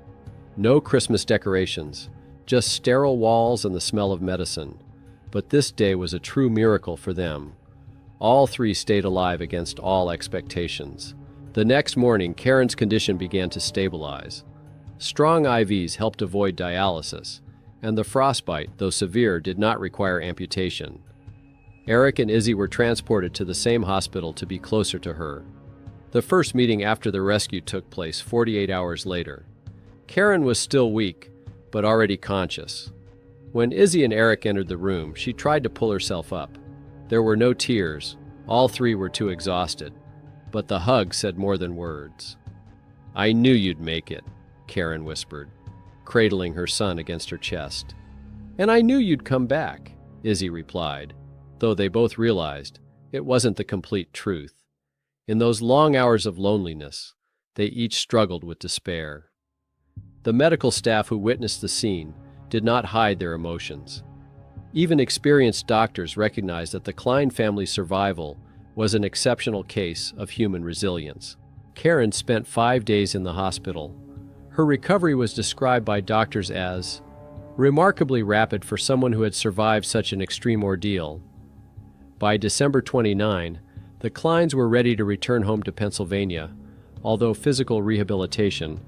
No Christmas decorations, just sterile walls and the smell of medicine. But this day was a true miracle for them. All three stayed alive against all expectations. The next morning, Karen's condition began to stabilize. Strong IVs helped avoid dialysis, and the frostbite, though severe, did not require amputation. Eric and Izzy were transported to the same hospital to be closer to her. The first meeting after the rescue took place 48 hours later. Karen was still weak, but already conscious. When Izzy and Eric entered the room, she tried to pull herself up. There were no tears. All three were too exhausted. But the hug said more than words. "I knew you'd make it," Karen whispered, cradling her son against her chest. "And I knew you'd come back," Izzy replied, though they both realized it wasn't the complete truth. In those long hours of loneliness, they each struggled with despair. The medical staff who witnessed the scene did not hide their emotions. Even experienced doctors recognized that the Klein family's survival was an exceptional case of human resilience. Karen spent 5 days in the hospital. Her recovery was described by doctors as remarkably rapid for someone who had survived such an extreme ordeal. By December 29, the Kleins were ready to return home to Pennsylvania, although physical rehabilitation,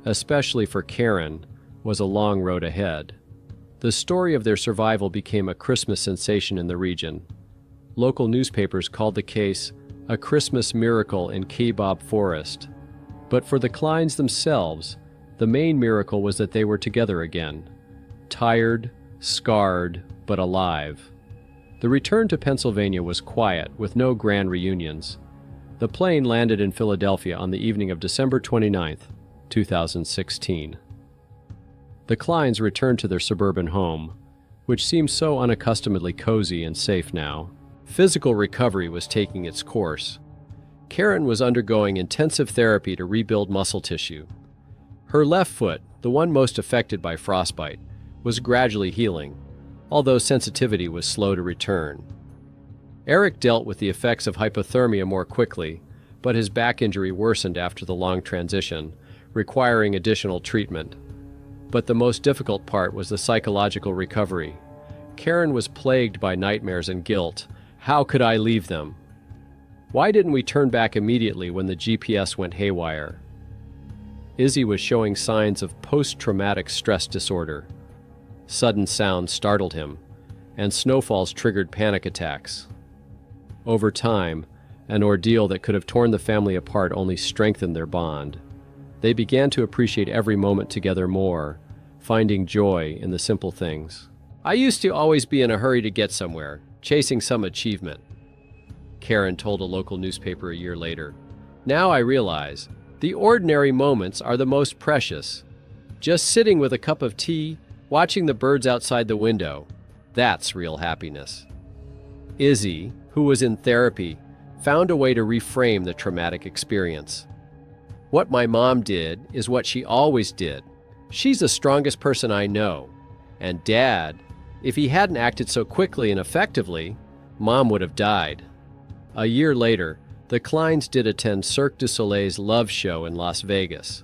especially for Karen, was a long road ahead. The story of their survival became a Christmas sensation in the region. Local newspapers called the case a Christmas miracle in Kaibab Forest. But for the Kleins themselves, the main miracle was that they were together again. Tired, scarred, but alive. The return to Pennsylvania was quiet, with no grand reunions. The plane landed in Philadelphia on the evening of December 29, 2016. The Kleins returned to their suburban home, which seemed so unaccustomedly cozy and safe now. Physical recovery was taking its course. Karen was undergoing intensive therapy to rebuild muscle tissue. Her left foot, the one most affected by frostbite, was gradually healing, although sensitivity was slow to return. Eric dealt with the effects of hypothermia more quickly, but his back injury worsened after the long transition, requiring additional treatment. But the most difficult part was the psychological recovery. Karen was plagued by nightmares and guilt. How could I leave them? Why didn't we turn back immediately when the GPS went haywire? Izzy was showing signs of post-traumatic stress disorder. Sudden sounds startled him, and snowfalls triggered panic attacks. Over time, an ordeal that could have torn the family apart only strengthened their bond. They began to appreciate every moment together more, finding joy in the simple things. I used to always be in a hurry to get somewhere, chasing some achievement, Karen told a local newspaper a year later. Now I realize, the ordinary moments are the most precious. Just sitting with a cup of tea, watching the birds outside the window, that's real happiness. Izzy, who was in therapy, found a way to reframe the traumatic experience. What my mom did is what she always did. She's the strongest person I know. And Dad, if he hadn't acted so quickly and effectively, Mom would have died. A year later, the Kleins did attend Cirque du Soleil's Love Show in Las Vegas.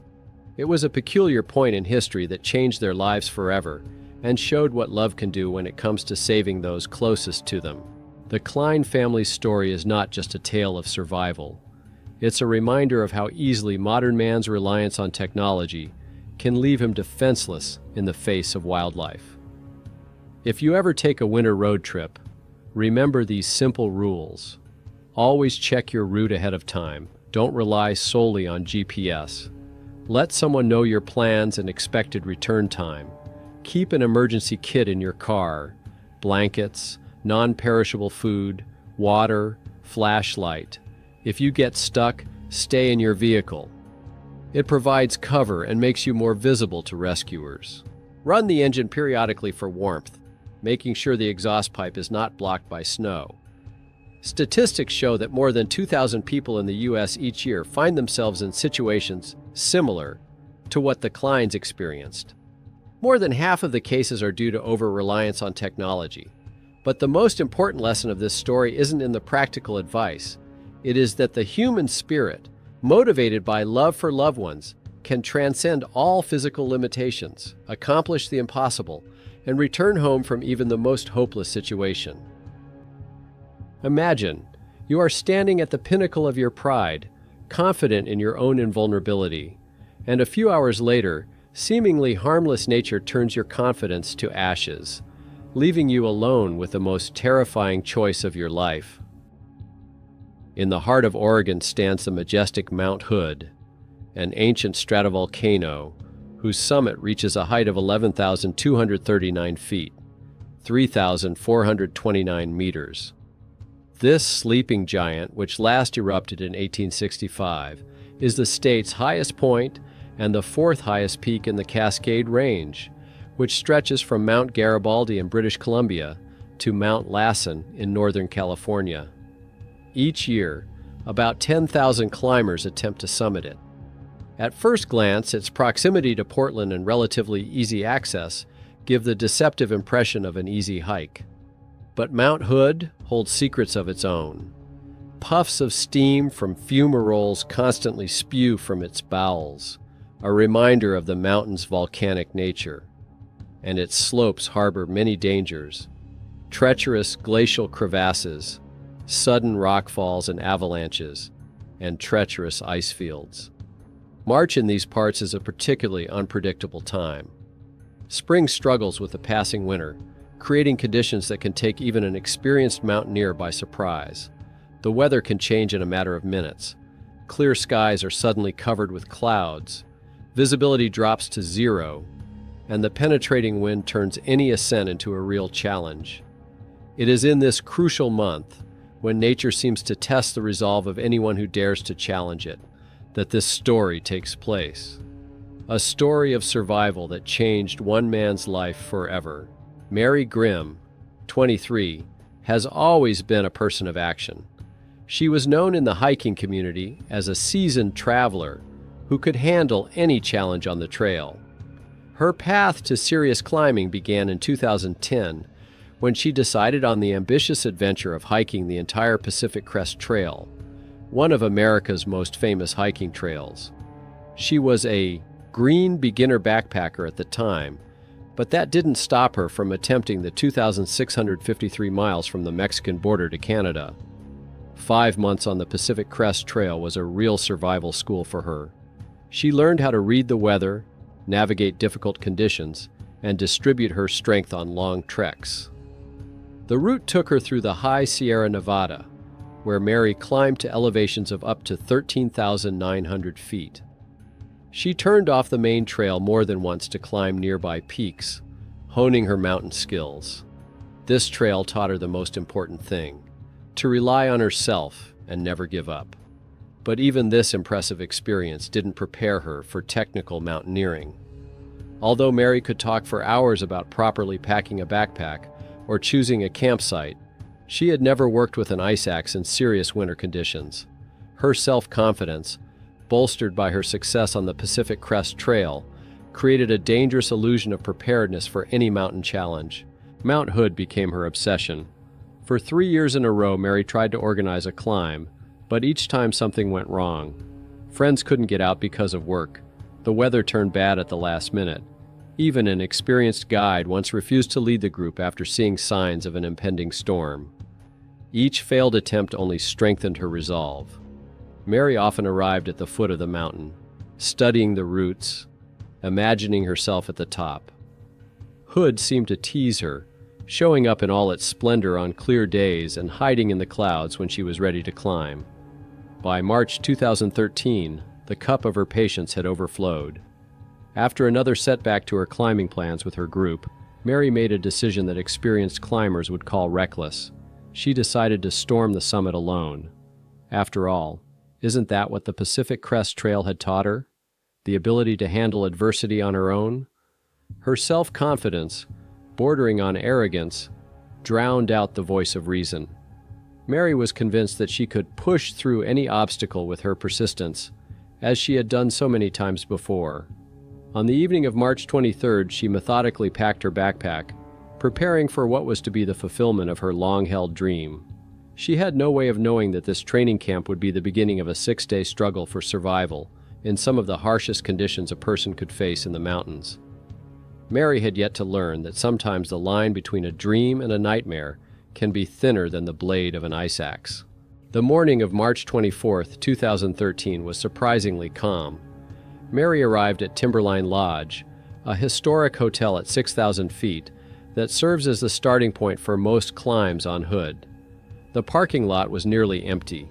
It was a peculiar point in history that changed their lives forever and showed what love can do when it comes to saving those closest to them. The Klein family's story is not just a tale of survival. It's a reminder of how easily modern man's reliance on technology can leave him defenseless in the face of wildlife. If you ever take a winter road trip, remember these simple rules. Always check your route ahead of time. Don't rely solely on GPS. Let someone know your plans and expected return time. Keep an emergency kit in your car, blankets, non-perishable food, water, flashlight. If you get stuck, stay in your vehicle. It provides cover and makes you more visible to rescuers. Run the engine periodically for warmth, making sure the exhaust pipe is not blocked by snow. Statistics show that more than 2,000 people in the U.S. each year find themselves in situations similar to what the Kleins experienced. More than half of the cases are due to over-reliance on technology. But the most important lesson of this story isn't in the practical advice. It is that the human spirit, motivated by love for loved ones, can transcend all physical limitations, accomplish the impossible, and return home from even the most hopeless situation. Imagine, you are standing at the pinnacle of your pride, confident in your own invulnerability, and a few hours later, seemingly harmless nature turns your confidence to ashes, leaving you alone with the most terrifying choice of your life. In the heart of Oregon stands the majestic Mount Hood, an ancient stratovolcano whose summit reaches a height of 11,239 feet, 3,429 meters. This sleeping giant, which last erupted in 1865, is the state's highest point and the fourth highest peak in the Cascade Range, which stretches from Mount Garibaldi in British Columbia to Mount Lassen in Northern California. Each year, about 10,000 climbers attempt to summit it. At first glance, its proximity to Portland and relatively easy access give the deceptive impression of an easy hike. But Mount Hood holds secrets of its own. Puffs of steam from fumaroles constantly spew from its bowels, a reminder of the mountain's volcanic nature. And its slopes harbor many dangers: treacherous glacial crevasses, sudden rockfalls and avalanches, and treacherous ice fields. March in these parts is a particularly unpredictable time. Spring struggles with the passing winter, creating conditions that can take even an experienced mountaineer by surprise. The weather can change in a matter of minutes. clear skies are suddenly covered with clouds, visibility drops to zero, and the penetrating wind turns any ascent into a real challenge. It is in this crucial month, when nature seems to test the resolve of anyone who dares to challenge it, that this story takes place. A story of survival that changed one man's life forever. Mary Grimm, 23, has always been a person of action. She was known in the hiking community as a seasoned traveler who could handle any challenge on the trail. Her path to serious climbing began in 2010 when she decided on the ambitious adventure of hiking the entire Pacific Crest Trail, one of America's most famous hiking trails. She was a green beginner backpacker at the time, but that didn't stop her from attempting the 2,653 miles from the Mexican border to Canada. 5 months on the Pacific Crest Trail was a real survival school for her. She learned how to read the weather, navigate difficult conditions, and distribute her strength on long treks. The route took her through the high Sierra Nevada, where Mary climbed to elevations of up to 13,900 feet. She turned off the main trail more than once to climb nearby peaks, honing her mountain skills. This trail taught her the most important thing: to rely on herself and never give up. But even this impressive experience didn't prepare her for technical mountaineering. Although Mary could talk for hours about properly packing a backpack or choosing a campsite, she had never worked with an ice axe in serious winter conditions. Her self-confidence, bolstered by her success on the Pacific Crest Trail, created a dangerous illusion of preparedness for any mountain challenge. Mount Hood became her obsession. For 3 years in a row, Mary tried to organize a climb, but each time something went wrong. Friends couldn't get out because of work. The weather turned bad at the last minute. Even an experienced guide once refused to lead the group after seeing signs of an impending storm. Each failed attempt only strengthened her resolve. Mary often arrived at the foot of the mountain, studying the routes, imagining herself at the top. Hood seemed to tease her, showing up in all its splendor on clear days and hiding in the clouds when she was ready to climb. By March 2013, the cup of her patience had overflowed. After another setback to her climbing plans with her group, Mary made a decision that experienced climbers would call reckless. She decided to storm the summit alone. After all, isn't that what the Pacific Crest Trail had taught her? The ability to handle adversity on her own? Her self-confidence, bordering on arrogance, drowned out the voice of reason. Mary was convinced that she could push through any obstacle with her persistence, as she had done so many times before. On the evening of March 23rd, she methodically packed her backpack, preparing for what was to be the fulfillment of her long-held dream. She had no way of knowing that this training camp would be the beginning of a 6-day struggle for survival in some of the harshest conditions a person could face in the mountains. Mary had yet to learn that sometimes the line between a dream and a nightmare can be thinner than the blade of an ice axe. The morning of March 24th, 2013 was surprisingly calm. Mary arrived at Timberline Lodge, a historic hotel at 6,000 feet that serves as the starting point for most climbs on Hood. The parking lot was nearly empty.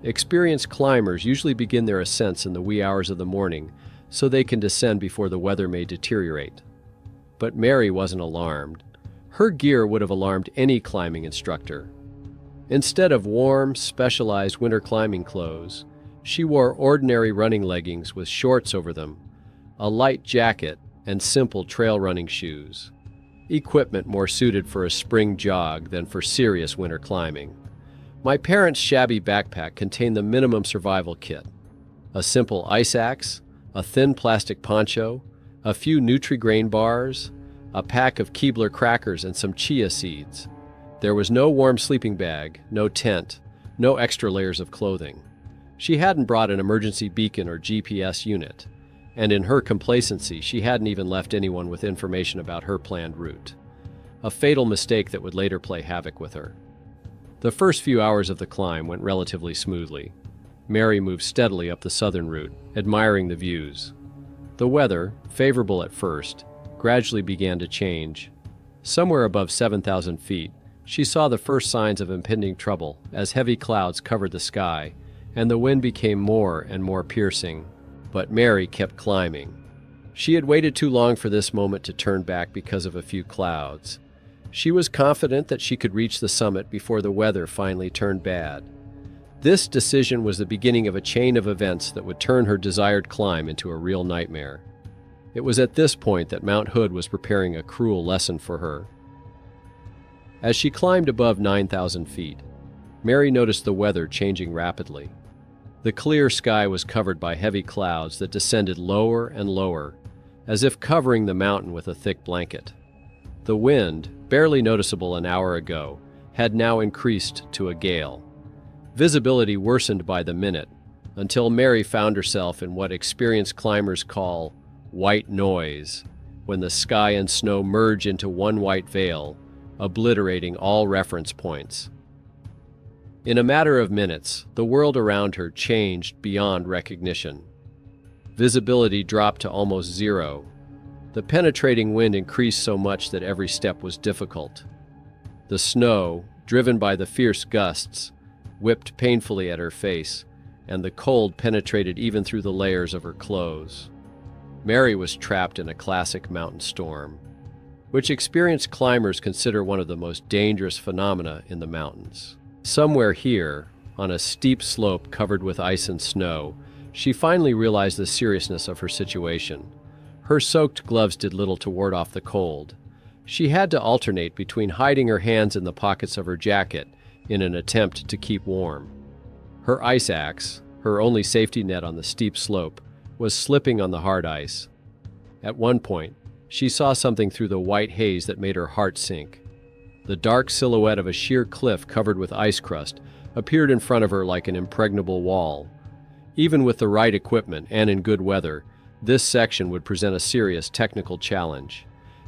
Experienced climbers usually begin their ascents in the wee hours of the morning so they can descend before the weather may deteriorate. But Mary wasn't alarmed. Her gear would have alarmed any climbing instructor. Instead of warm, specialized winter climbing clothes, she wore ordinary running leggings with shorts over them, a light jacket, and simple trail running shoes. Equipment more suited for a spring jog than for serious winter climbing. My parents' shabby backpack contained the minimum survival kit: a simple ice axe, a thin plastic poncho, a few Nutri-Grain bars, a pack of Keebler crackers, and some chia seeds. There was no warm sleeping bag, no tent, no extra layers of clothing. She hadn't brought an emergency beacon or GPS unit, and in her complacency, she hadn't even left anyone with information about her planned route. A fatal mistake that would later play havoc with her. The first few hours of the climb went relatively smoothly. Mary moved steadily up the southern route, admiring the views. The weather, favorable at first, gradually began to change. Somewhere above 7,000 feet, she saw the first signs of impending trouble as heavy clouds covered the sky and the wind became more and more piercing. But Mary kept climbing. She had waited too long for this moment to turn back because of a few clouds. She was confident that she could reach the summit before the weather finally turned bad. This decision was the beginning of a chain of events that would turn her desired climb into a real nightmare. It was at this point that Mount Hood was preparing a cruel lesson for her. As she climbed above 9,000 feet, Mary noticed the weather changing rapidly. The clear sky was covered by heavy clouds that descended lower and lower, as if covering the mountain with a thick blanket. The wind, barely noticeable an hour ago, had now increased to a gale. Visibility worsened by the minute, until Mary found herself in what experienced climbers call white noise, when the sky and snow merge into one white veil, obliterating all reference points. In a matter of minutes, the world around her changed beyond recognition. Visibility dropped to almost zero. The penetrating wind increased so much that every step was difficult. The snow, driven by the fierce gusts, whipped painfully at her face, and the cold penetrated even through the layers of her clothes. Mary was trapped in a classic mountain storm, which experienced climbers consider one of the most dangerous phenomena in the mountains. Somewhere here, on a steep slope covered with ice and snow, she finally realized the seriousness of her situation. Her soaked gloves did little to ward off the cold. She had to alternate between hiding her hands in the pockets of her jacket in an attempt to keep warm. Her ice axe, her only safety net on the steep slope, was slipping on the hard ice. At one point, she saw something through the white haze that made her heart sink. The dark silhouette of a sheer cliff covered with ice crust appeared in front of her like an impregnable wall. Even with the right equipment and in good weather, this section would present a serious technical challenge.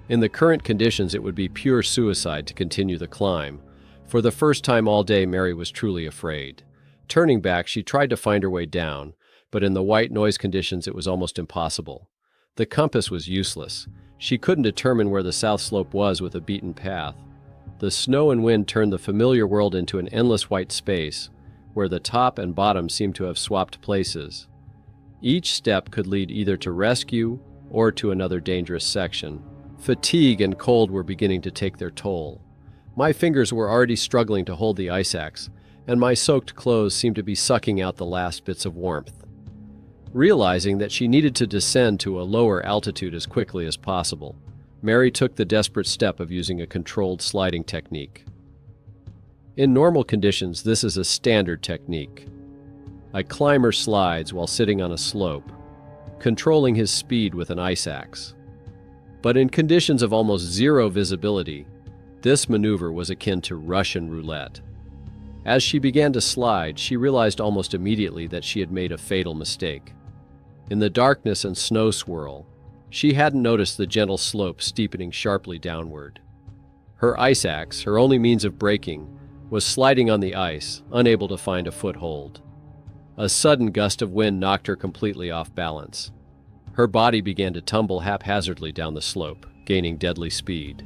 In the current conditions, it would be pure suicide to continue the climb. For the first time all day, Mary was truly afraid. Turning back, she tried to find her way down, but in the white noise conditions, it was almost impossible. The compass was useless. She couldn't determine where the south slope was with a beaten path. The snow and wind turned the familiar world into an endless white space, where the top and bottom seemed to have swapped places. Each step could lead either to rescue or to another dangerous section. Fatigue and cold were beginning to take their toll. My fingers were already struggling to hold the ice axe, and my soaked clothes seemed to be sucking out the last bits of warmth. Realizing that she needed to descend to a lower altitude as quickly as possible, Mary took the desperate step of using a controlled sliding technique. In normal conditions, this is a standard technique. A climber slides while sitting on a slope, controlling his speed with an ice axe. But in conditions of almost zero visibility, this maneuver was akin to Russian roulette. As she began to slide, she realized almost immediately that she had made a fatal mistake. In the darkness and snow swirl, she hadn't noticed the gentle slope steepening sharply downward. Her ice axe, her only means of braking, was sliding on the ice, unable to find a foothold. A sudden gust of wind knocked her completely off balance. Her body began to tumble haphazardly down the slope, gaining deadly speed.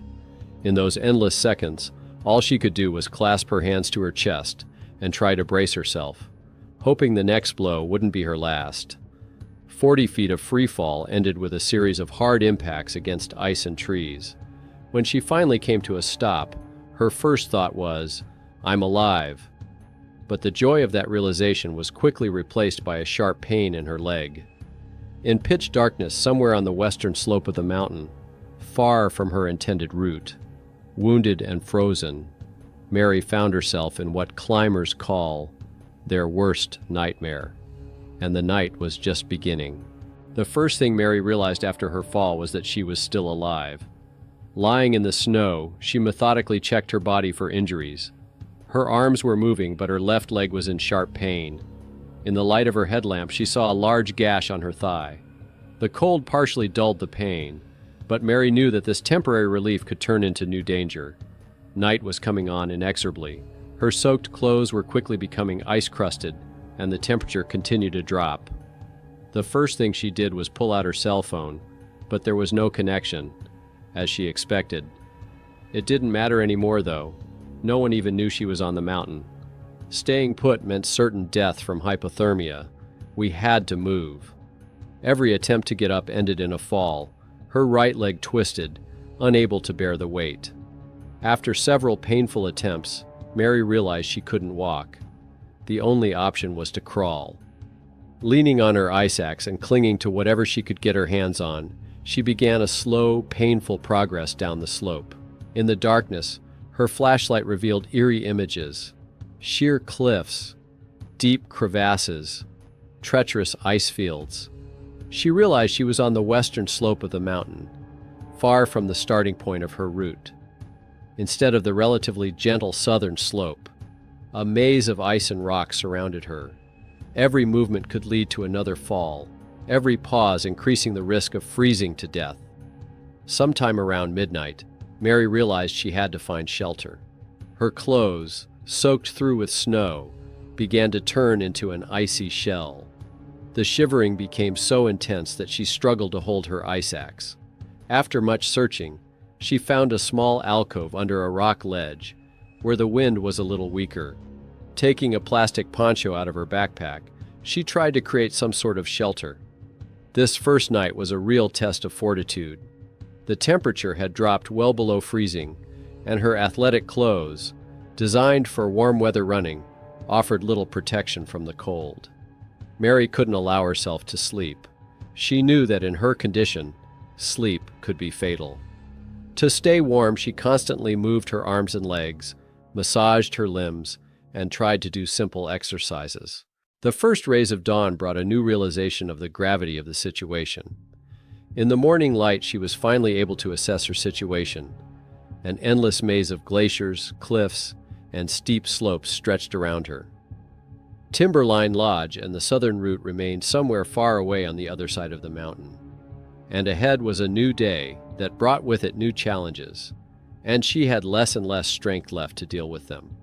In those endless seconds, all she could do was clasp her hands to her chest and try to brace herself, hoping the next blow wouldn't be her last. 40 feet of free fall ended with a series of hard impacts against ice and trees. When she finally came to a stop, her first thought was, "I'm alive." But the joy of that realization was quickly replaced by a sharp pain in her leg. In pitch darkness somewhere on the western slope of the mountain, far from her intended route, wounded and frozen, Mary found herself in what climbers call their worst nightmare. And the night was just beginning. The first thing Mary realized after her fall was that she was still alive. Lying in the snow, she methodically checked her body for injuries. Her arms were moving, but her left leg was in sharp pain. In the light of her headlamp, she saw a large gash on her thigh. The cold partially dulled the pain, but Mary knew that this temporary relief could turn into new danger. Night was coming on inexorably. Her soaked clothes were quickly becoming ice-crusted, and the temperature continued to drop. The first thing she did was pull out her cell phone, but there was no connection, as she expected. It didn't matter anymore, though. No one even knew she was on the mountain. Staying put meant certain death from hypothermia. We had to move. Every attempt to get up ended in a fall. Her right leg twisted, unable to bear the weight. After several painful attempts, Mary realized she couldn't walk. The only option was to crawl. Leaning on her ice axe and clinging to whatever she could get her hands on, she began a slow, painful progress down the slope. In the darkness, her flashlight revealed eerie images: sheer cliffs, deep crevasses, treacherous ice fields. She realized she was on the western slope of the mountain, far from the starting point of her route. Instead of the relatively gentle southern slope, a maze of ice and rock surrounded her. Every movement could lead to another fall, every pause increasing the risk of freezing to death. Sometime around midnight, Mary realized she had to find shelter. Her clothes, soaked through with snow, began to turn into an icy shell. The shivering became so intense that she struggled to hold her ice axe. After much searching, she found a small alcove under a rock ledge, where the wind was a little weaker. Taking a plastic poncho out of her backpack, she tried to create some sort of shelter. This first night was a real test of fortitude. The temperature had dropped well below freezing, and her athletic clothes, designed for warm weather running, offered little protection from the cold. Mary couldn't allow herself to sleep. She knew that in her condition, sleep could be fatal. To stay warm, she constantly moved her arms and legs, massaged her limbs, and tried to do simple exercises. The first rays of dawn brought a new realization of the gravity of the situation. In the morning light, she was finally able to assess her situation. An endless maze of glaciers, cliffs, and steep slopes stretched around her. Timberline Lodge and the southern route remained somewhere far away on the other side of the mountain. And ahead was a new day that brought with it new challenges, and she had less and less strength left to deal with them.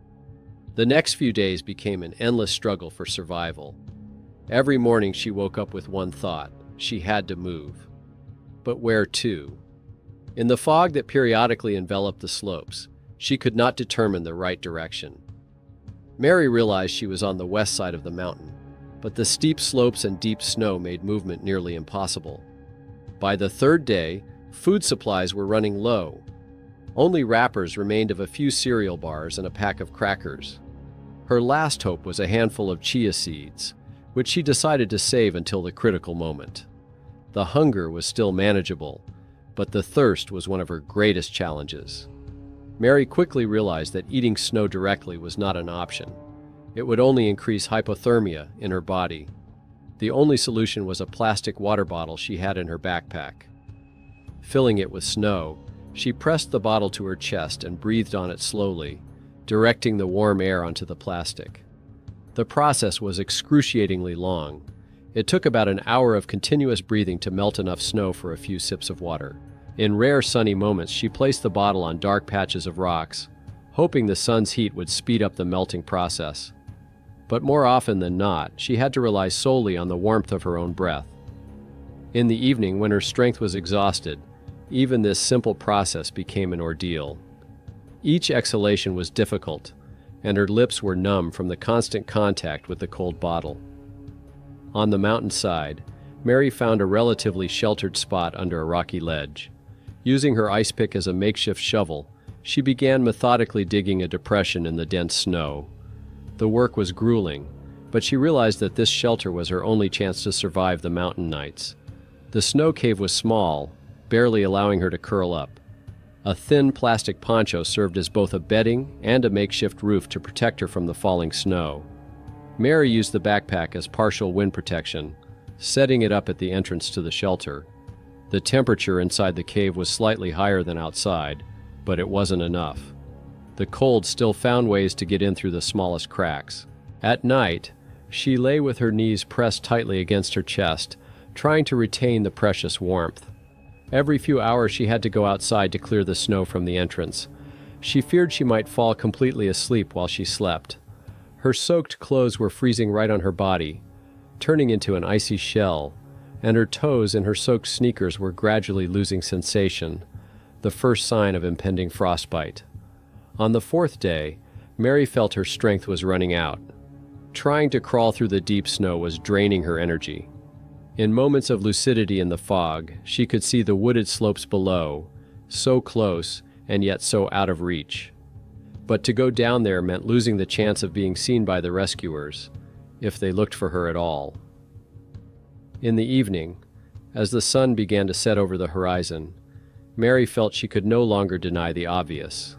The next few days became an endless struggle for survival. Every morning she woke up with one thought: she had to move. But where to? In the fog that periodically enveloped the slopes, she could not determine the right direction. Mary realized she was on the west side of the mountain, but the steep slopes and deep snow made movement nearly impossible. By the third day, food supplies were running low. Only wrappers remained of a few cereal bars and a pack of crackers. Her last hope was a handful of chia seeds, which she decided to save until the critical moment. The hunger was still manageable, but the thirst was one of her greatest challenges. Mary quickly realized that eating snow directly was not an option. It would only increase hypothermia in her body. The only solution was a plastic water bottle she had in her backpack. Filling it with snow, she pressed the bottle to her chest and breathed on it slowly, directing the warm air onto the plastic. The process was excruciatingly long. It took about an hour of continuous breathing to melt enough snow for a few sips of water. In rare sunny moments, she placed the bottle on dark patches of rocks, hoping the sun's heat would speed up the melting process. But more often than not, she had to rely solely on the warmth of her own breath. In the evening, when her strength was exhausted, even this simple process became an ordeal. Each exhalation was difficult, and her lips were numb from the constant contact with the cold bottle. On the mountainside, Mary found a relatively sheltered spot under a rocky ledge. Using her ice pick as a makeshift shovel, she began methodically digging a depression in the dense snow. The work was grueling, but she realized that this shelter was her only chance to survive the mountain nights. The snow cave was small, barely allowing her to curl up. A thin plastic poncho served as both a bedding and a makeshift roof to protect her from the falling snow. Mary used the backpack as partial wind protection, setting it up at the entrance to the shelter. The temperature inside the cave was slightly higher than outside, but it wasn't enough. The cold still found ways to get in through the smallest cracks. At night, she lay with her knees pressed tightly against her chest, trying to retain the precious warmth. Every few hours she had to go outside to clear the snow from the entrance. She feared she might fall completely asleep while she slept. Her soaked clothes were freezing right on her body, turning into an icy shell, and her toes in her soaked sneakers were gradually losing sensation, the first sign of impending frostbite. On the fourth day, Mary felt her strength was running out. Trying to crawl through the deep snow was draining her energy. In moments of lucidity in the fog, she could see the wooded slopes below, so close and yet so out of reach. But to go down there meant losing the chance of being seen by the rescuers, if they looked for her at all. In the evening, as the sun began to set over the horizon, Mary felt she could no longer deny the obvious.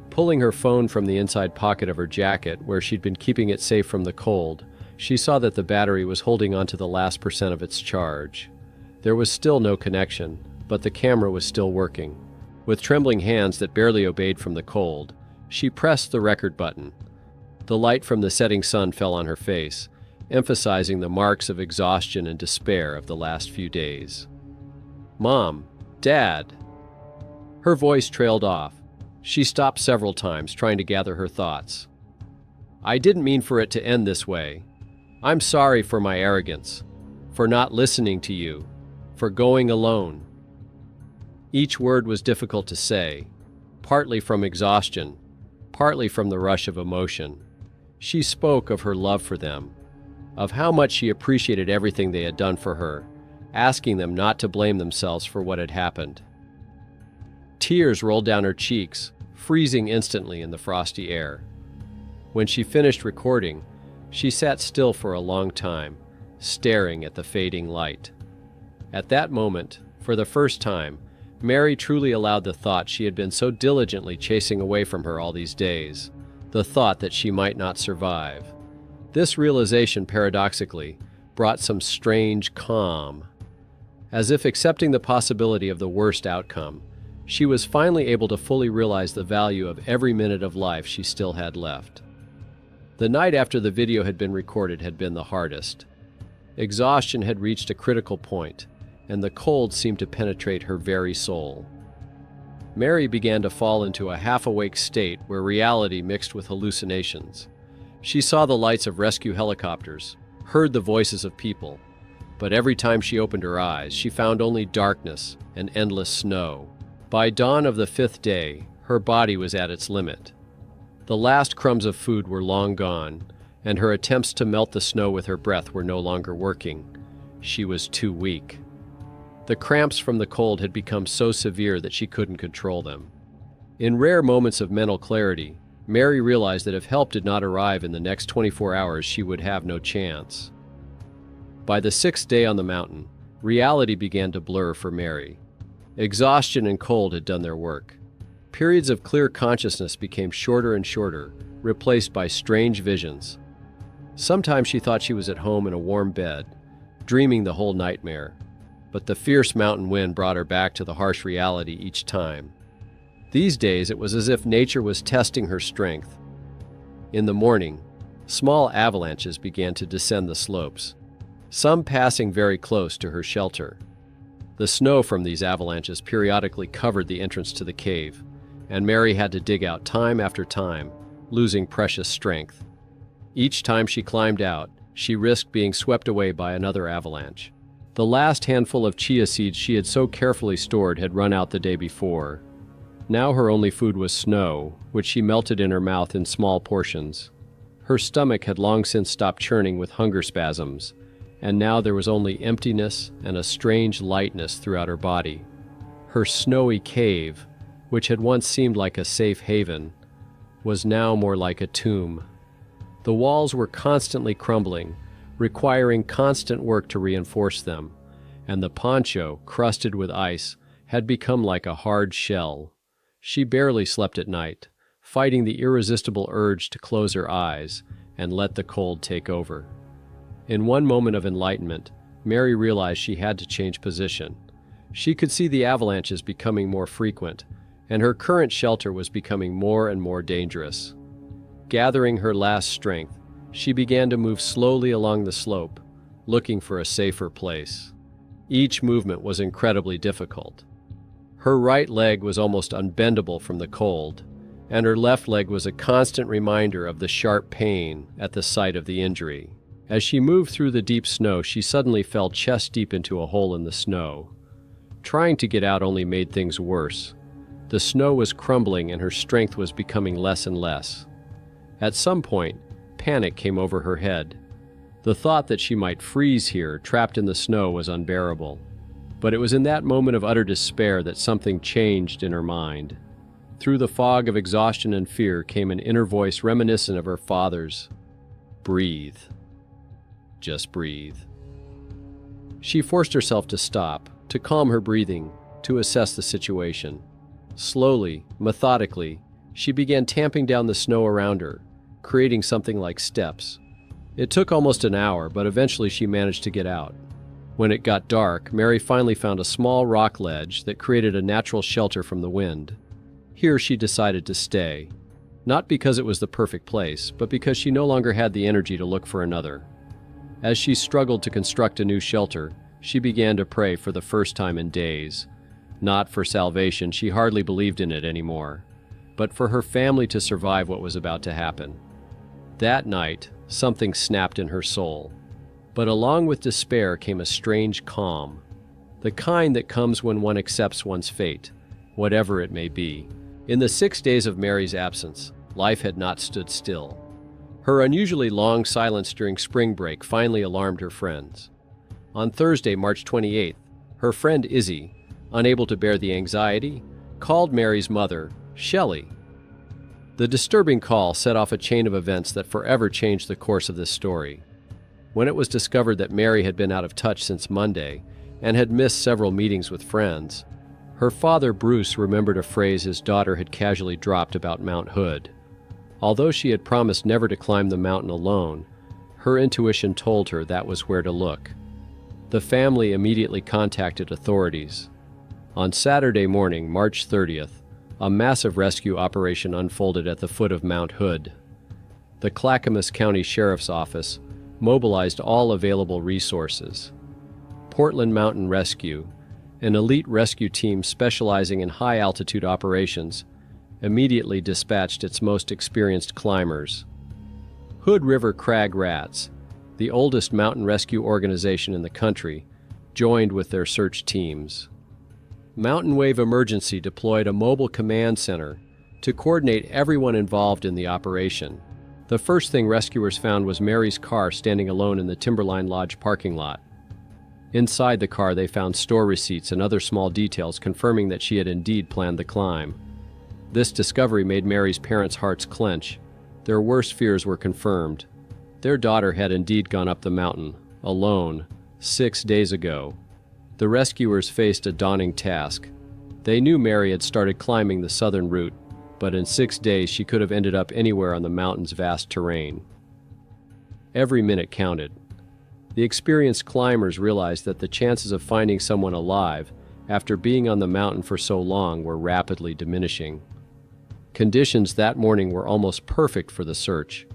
Pulling her phone from the inside pocket of her jacket, where she'd been keeping it safe from the cold, she saw that the battery was holding on to the last % of its charge. There was still no connection, but the camera was still working. With trembling hands that barely obeyed from the cold, she pressed the record button. The light from the setting sun fell on her face, emphasizing the marks of exhaustion and despair of the last few days. "Mom, Dad." Her voice trailed off. She stopped several times, trying to gather her thoughts. "I didn't mean for it to end this way. I'm sorry for my arrogance, for not listening to you, for going alone." Each word was difficult to say, partly from exhaustion, partly from the rush of emotion. She spoke of her love for them, of how much she appreciated everything they had done for her, asking them not to blame themselves for what had happened. Tears rolled down her cheeks, freezing instantly in the frosty air. When she finished recording, she sat still for a long time, staring at the fading light. At that moment, for the first time, Mary truly allowed the thought she had been so diligently chasing away from her all these days, the thought that she might not survive. This realization, paradoxically, brought some strange calm. As if accepting the possibility of the worst outcome, she was finally able to fully realize the value of every minute of life she still had left. The night after the video had been recorded had been the hardest. Exhaustion had reached a critical point, and the cold seemed to penetrate her very soul. Mary began to fall into a half-awake state where reality mixed with hallucinations. She saw the lights of rescue helicopters, heard the voices of people, but every time she opened her eyes, she found only darkness and endless snow. By dawn of the 5th day, her body was at its limit. The last crumbs of food were long gone, and her attempts to melt the snow with her breath were no longer working. She was too weak. The cramps from the cold had become so severe that she couldn't control them. In rare moments of mental clarity, Mary realized that if help did not arrive in the next 24 hours, she would have no chance. By the 6th day on the mountain, reality began to blur for Mary. Exhaustion and cold had done their work. Periods of clear consciousness became shorter and shorter, replaced by strange visions. Sometimes she thought she was at home in a warm bed, dreaming the whole nightmare. But the fierce mountain wind brought her back to the harsh reality each time. These days, it was as if nature was testing her strength. In the morning, small avalanches began to descend the slopes, some passing very close to her shelter. The snow from these avalanches periodically covered the entrance to the cave, and Mary had to dig out time after time, losing precious strength. Each time she climbed out, she risked being swept away by another avalanche. The last handful of chia seeds she had so carefully stored had run out the day before. Now her only food was snow, which she melted in her mouth in small portions. Her stomach had long since stopped churning with hunger spasms, and now there was only emptiness and a strange lightness throughout her body. Her snowy cave, which had once seemed like a safe haven, was now more like a tomb. The walls were constantly crumbling, requiring constant work to reinforce them, and the poncho, crusted with ice, had become like a hard shell. She barely slept at night, fighting the irresistible urge to close her eyes and let the cold take over. In one moment of enlightenment, Mary realized she had to change position. She could see the avalanches becoming more frequent, and her current shelter was becoming more and more dangerous. Gathering her last strength, she began to move slowly along the slope, looking for a safer place. Each movement was incredibly difficult. Her right leg was almost unbendable from the cold, and her left leg was a constant reminder of the sharp pain at the site of the injury. As she moved through the deep snow, she suddenly fell chest-deep into a hole in the snow. Trying to get out only made things worse. The snow was crumbling and her strength was becoming less and less. At some point, panic came over her head. The thought that she might freeze here, trapped in the snow, was unbearable. But it was in that moment of utter despair that something changed in her mind. Through the fog of exhaustion and fear came an inner voice reminiscent of her father's. Breathe. Just breathe. She forced herself to stop, to calm her breathing, to assess the situation. Slowly, methodically, she began tamping down the snow around her, creating something like steps. It took almost an hour, but eventually she managed to get out. When it got dark, Mary finally found a small rock ledge that created a natural shelter from the wind. Here she decided to stay, not because it was the perfect place, but because she no longer had the energy to look for another. As she struggled to construct a new shelter, she began to pray for the first time in days. Not for salvation, she hardly believed in it anymore, but for her family to survive what was about to happen. That night, something snapped in her soul. But along with despair came a strange calm, the kind that comes when one accepts one's fate, whatever it may be. In the 6 days of Mary's absence, life had not stood still. Her unusually long silence during spring break finally alarmed her friends. On Thursday, March 28th, her friend Izzy, unable to bear the anxiety, called Mary's mother, Shelley. The disturbing call set off a chain of events that forever changed the course of this story. When it was discovered that Mary had been out of touch since Monday and had missed several meetings with friends, her father Bruce remembered a phrase his daughter had casually dropped about Mount Hood. Although she had promised never to climb the mountain alone, her intuition told her that was where to look. The family immediately contacted authorities. On Saturday morning, March 30th, a massive rescue operation unfolded at the foot of Mount Hood. The Clackamas County Sheriff's Office mobilized all available resources. Portland Mountain Rescue, an elite rescue team specializing in high-altitude operations, immediately dispatched its most experienced climbers. Hood River Crag Rats, the oldest mountain rescue organization in the country, joined with their search teams. Mountain Wave Emergency deployed a mobile command center to coordinate everyone involved in the operation. The first thing rescuers found was Mary's car standing alone in the Timberline Lodge parking lot. Inside the car, they found store receipts and other small details confirming that she had indeed planned the climb. This discovery made Mary's parents' hearts clench. Their worst fears were confirmed. Their daughter had indeed gone up the mountain, alone, 6 days ago. The rescuers faced a daunting task. They knew Mary had started climbing the southern route, but in 6 days she could have ended up anywhere on the mountain's vast terrain. Every minute counted. The experienced climbers realized that the chances of finding someone alive after being on the mountain for so long were rapidly diminishing. Conditions that morning were almost perfect for the search.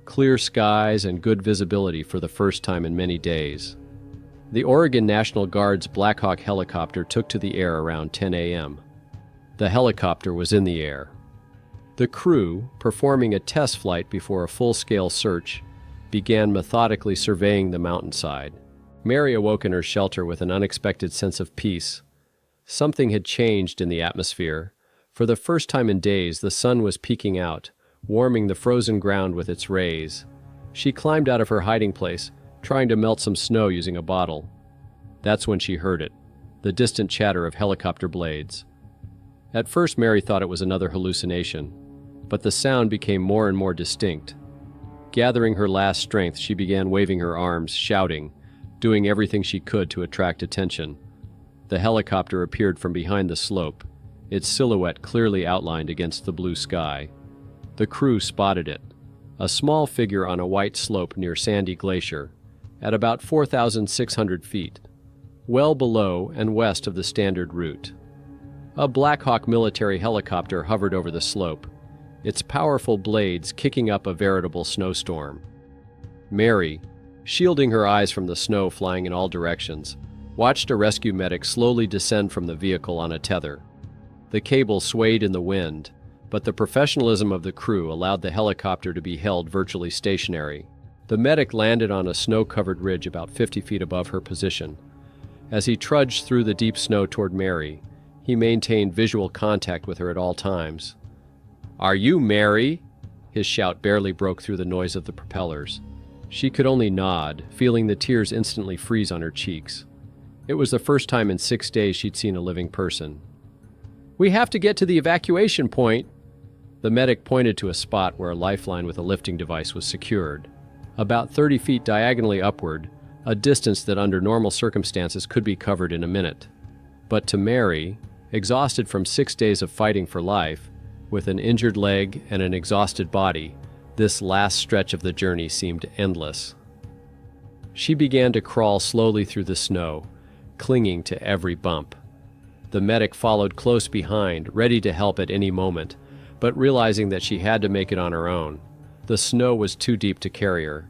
Clear skies and good visibility for the first time in many days. The Oregon National Guard's Black Hawk helicopter took to the air around 10 a.m. The helicopter was in the air. The crew, performing a test flight before a full-scale search, began methodically surveying the mountainside. Mary awoke in her shelter with an unexpected sense of peace. Something had changed in the atmosphere. For the first time in days, the sun was peeking out, warming the frozen ground with its rays. She climbed out of her hiding place, trying to melt some snow using a bottle. That's when she heard it, the distant chatter of helicopter blades. At first, Mary thought it was another hallucination, but the sound became more and more distinct. Gathering her last strength, she began waving her arms, shouting, doing everything she could to attract attention. The helicopter appeared from behind the slope, its silhouette clearly outlined against the blue sky. The crew spotted it, a small figure on a white slope near Sandy Glacier, at about 4,600 feet, well below and west of the standard route. A Black Hawk military helicopter hovered over the slope, its powerful blades kicking up a veritable snowstorm. Mary, shielding her eyes from the snow flying in all directions, watched a rescue medic slowly descend from the vehicle on a tether. The cable swayed in the wind, but the professionalism of the crew allowed the helicopter to be held virtually stationary. The medic landed on a snow-covered ridge about 50 feet above her position. As he trudged through the deep snow toward Mary, He maintained visual contact with her at all times. "Are you Mary?" His shout barely broke through the noise of the propellers. She could only nod, feeling the tears instantly freeze on her cheeks. It was the first time in 6 days she'd seen a living person. "We have to get to the evacuation point." The medic pointed to a spot where a lifeline with a lifting device was secured, about 30 feet diagonally upward, a distance that under normal circumstances could be covered in a minute. But to Mary, exhausted from 6 days of fighting for life, with an injured leg and an exhausted body, this last stretch of the journey seemed endless. She began to crawl slowly through the snow, clinging to every bump. The medic followed close behind, ready to help at any moment, but realizing that she had to make it on her own. The snow was too deep to carry her.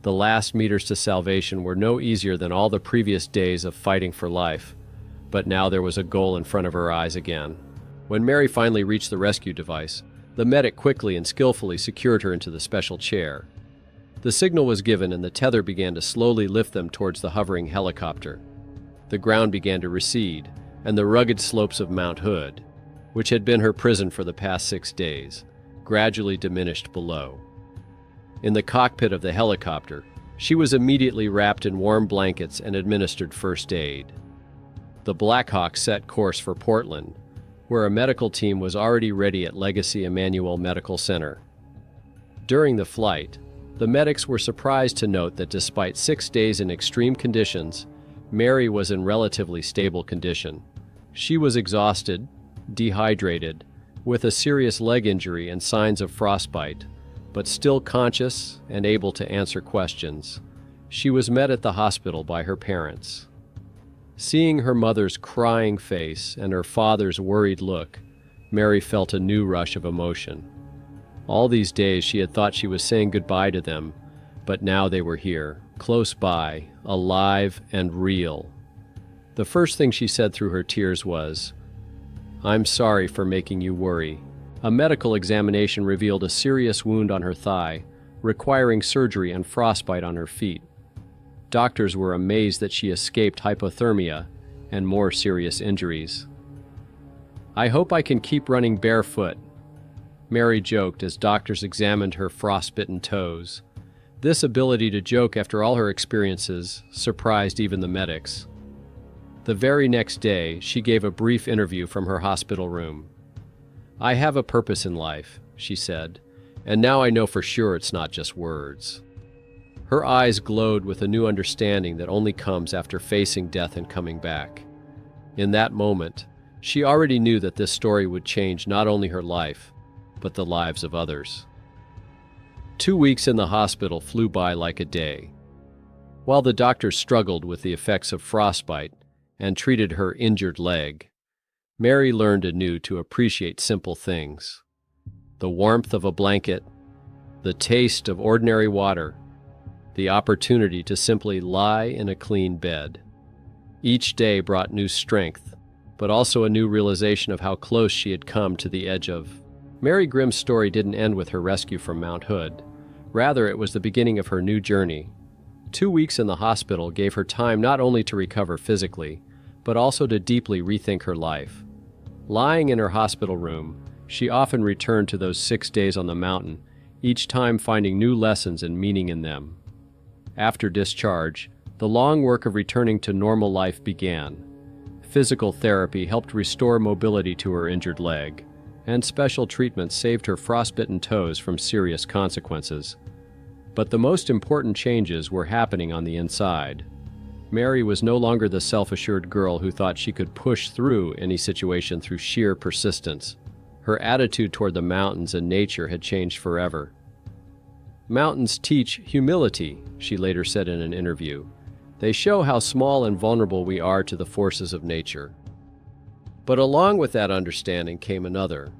The last meters to salvation were no easier than all the previous days of fighting for life, but now there was a goal in front of her eyes again. When Mary finally reached the rescue device, the medic quickly and skillfully secured her into the special chair. The signal was given and the tether began to slowly lift them towards the hovering helicopter. The ground began to recede, and the rugged slopes of Mount Hood, which had been her prison for the past 6 days, gradually diminished below. In the cockpit of the helicopter, she was immediately wrapped in warm blankets and administered first aid. The Blackhawk set course for Portland, where a medical team was already ready at Legacy Emmanuel Medical Center. During the flight, the medics were surprised to note that despite 6 days in extreme conditions, Mary was in relatively stable condition. She was exhausted, dehydrated, with a serious leg injury and signs of frostbite, but still conscious and able to answer questions. She was met at the hospital by her parents. Seeing her mother's crying face and her father's worried look, Mary felt a new rush of emotion. All these days she had thought she was saying goodbye to them, but now they were here, close by, alive and real. The first thing she said through her tears was, "I'm sorry for making you worry." A medical examination revealed a serious wound on her thigh, requiring surgery and frostbite on her feet. Doctors were amazed that she escaped hypothermia and more serious injuries. "I hope I can keep running barefoot," Mary joked as doctors examined her frostbitten toes. This ability to joke after all her experiences surprised even the medics. The very next day, she gave a brief interview from her hospital room. "I have a purpose in life," she said, "and now I know for sure it's not just words." Her eyes glowed with a new understanding that only comes after facing death and coming back. In that moment, she already knew that this story would change not only her life, but the lives of others. 2 weeks in the hospital flew by like a day. While the doctors struggled with the effects of frostbite and treated her injured leg, Mary learned anew to appreciate simple things. The warmth of a blanket, the taste of ordinary water, the opportunity to simply lie in a clean bed. Each day brought new strength, but also a new realization of how close she had come to the edge of. Mary Grimm's story didn't end with her rescue from Mount Hood. Rather, it was the beginning of her new journey. 2 weeks in the hospital gave her time not only to recover physically, but also to deeply rethink her life. Lying in her hospital room, she often returned to those 6 days on the mountain, each time finding new lessons and meaning in them. After discharge, the long work of returning to normal life began. Physical therapy helped restore mobility to her injured leg, and special treatments saved her frostbitten toes from serious consequences. But the most important changes were happening on the inside. Mary was no longer the self-assured girl who thought she could push through any situation through sheer persistence. Her attitude toward the mountains and nature had changed forever. "Mountains teach humility," she later said in an interview. "They show how small and vulnerable we are to the forces of nature." But along with that understanding came another,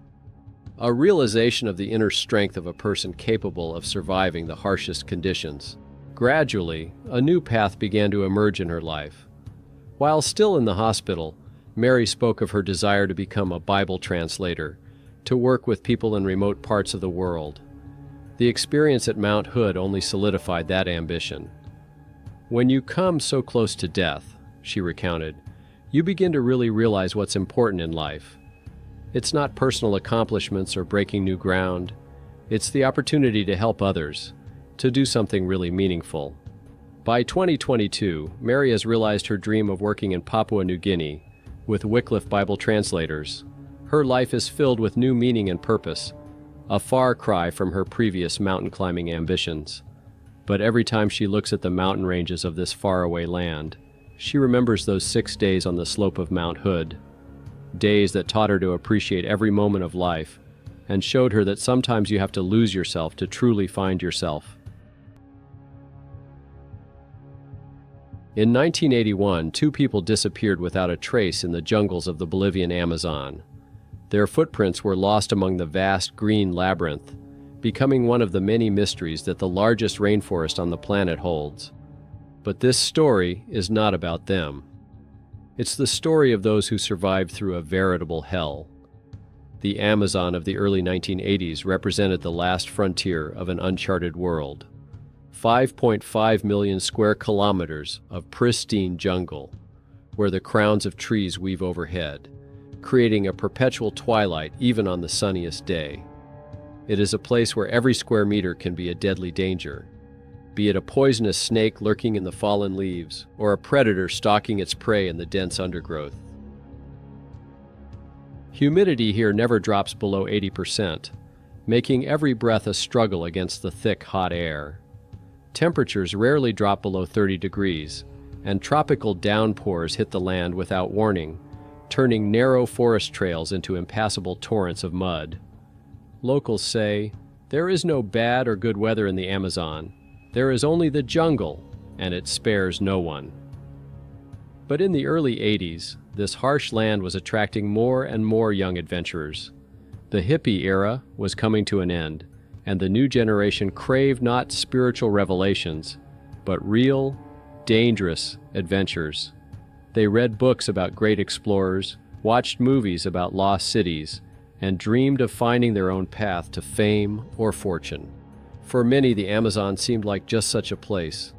a realization of the inner strength of a person capable of surviving the harshest conditions. Gradually, a new path began to emerge in her life. While still in the hospital, Mary spoke of her desire to become a Bible translator, to work with people in remote parts of the world. The experience at Mount Hood only solidified that ambition. "When you come so close to death," she recounted, you begin to really realize what's important in life. It's not personal accomplishments or breaking new ground. It's the opportunity to help others, to do something really meaningful. By 2022, Mary has realized her dream of working in Papua New Guinea with Wycliffe Bible translators. Her life is filled with new meaning and purpose, a far cry from her previous mountain climbing ambitions. But every time she looks at the mountain ranges of this faraway land, she remembers those 6 days on the slope of Mount Hood, days that taught her to appreciate every moment of life and showed her that sometimes you have to lose yourself to truly find yourself. In 1981, 2 people disappeared without a trace in the jungles of the Bolivian Amazon. Their footprints were lost among the vast green labyrinth, becoming one of the many mysteries that the largest rainforest on the planet holds. But this story is not about them. It's the story of those who survived through a veritable hell. The Amazon of the early 1980s represented the last frontier of an uncharted world. 5.5 million square kilometers of pristine jungle, where the crowns of trees weave overhead, creating a perpetual twilight even on the sunniest day. It is a place where every square meter can be a deadly danger, be it a poisonous snake lurking in the fallen leaves or a predator stalking its prey in the dense undergrowth. Humidity here never drops below 80%, making every breath a struggle against the thick, hot air. Temperatures rarely drop below 30 degrees, and tropical downpours hit the land without warning, turning narrow forest trails into impassable torrents of mud. Locals say, "There is no bad or good weather in the Amazon. There is only the jungle, and it spares no one." But in the early 80s, this harsh land was attracting more and more young adventurers. The hippie era was coming to an end, and the new generation craved not spiritual revelations, but real, dangerous adventures. They read books about great explorers, watched movies about lost cities, and dreamed of finding their own path to fame or fortune. For many, the Amazon seemed like just such a place,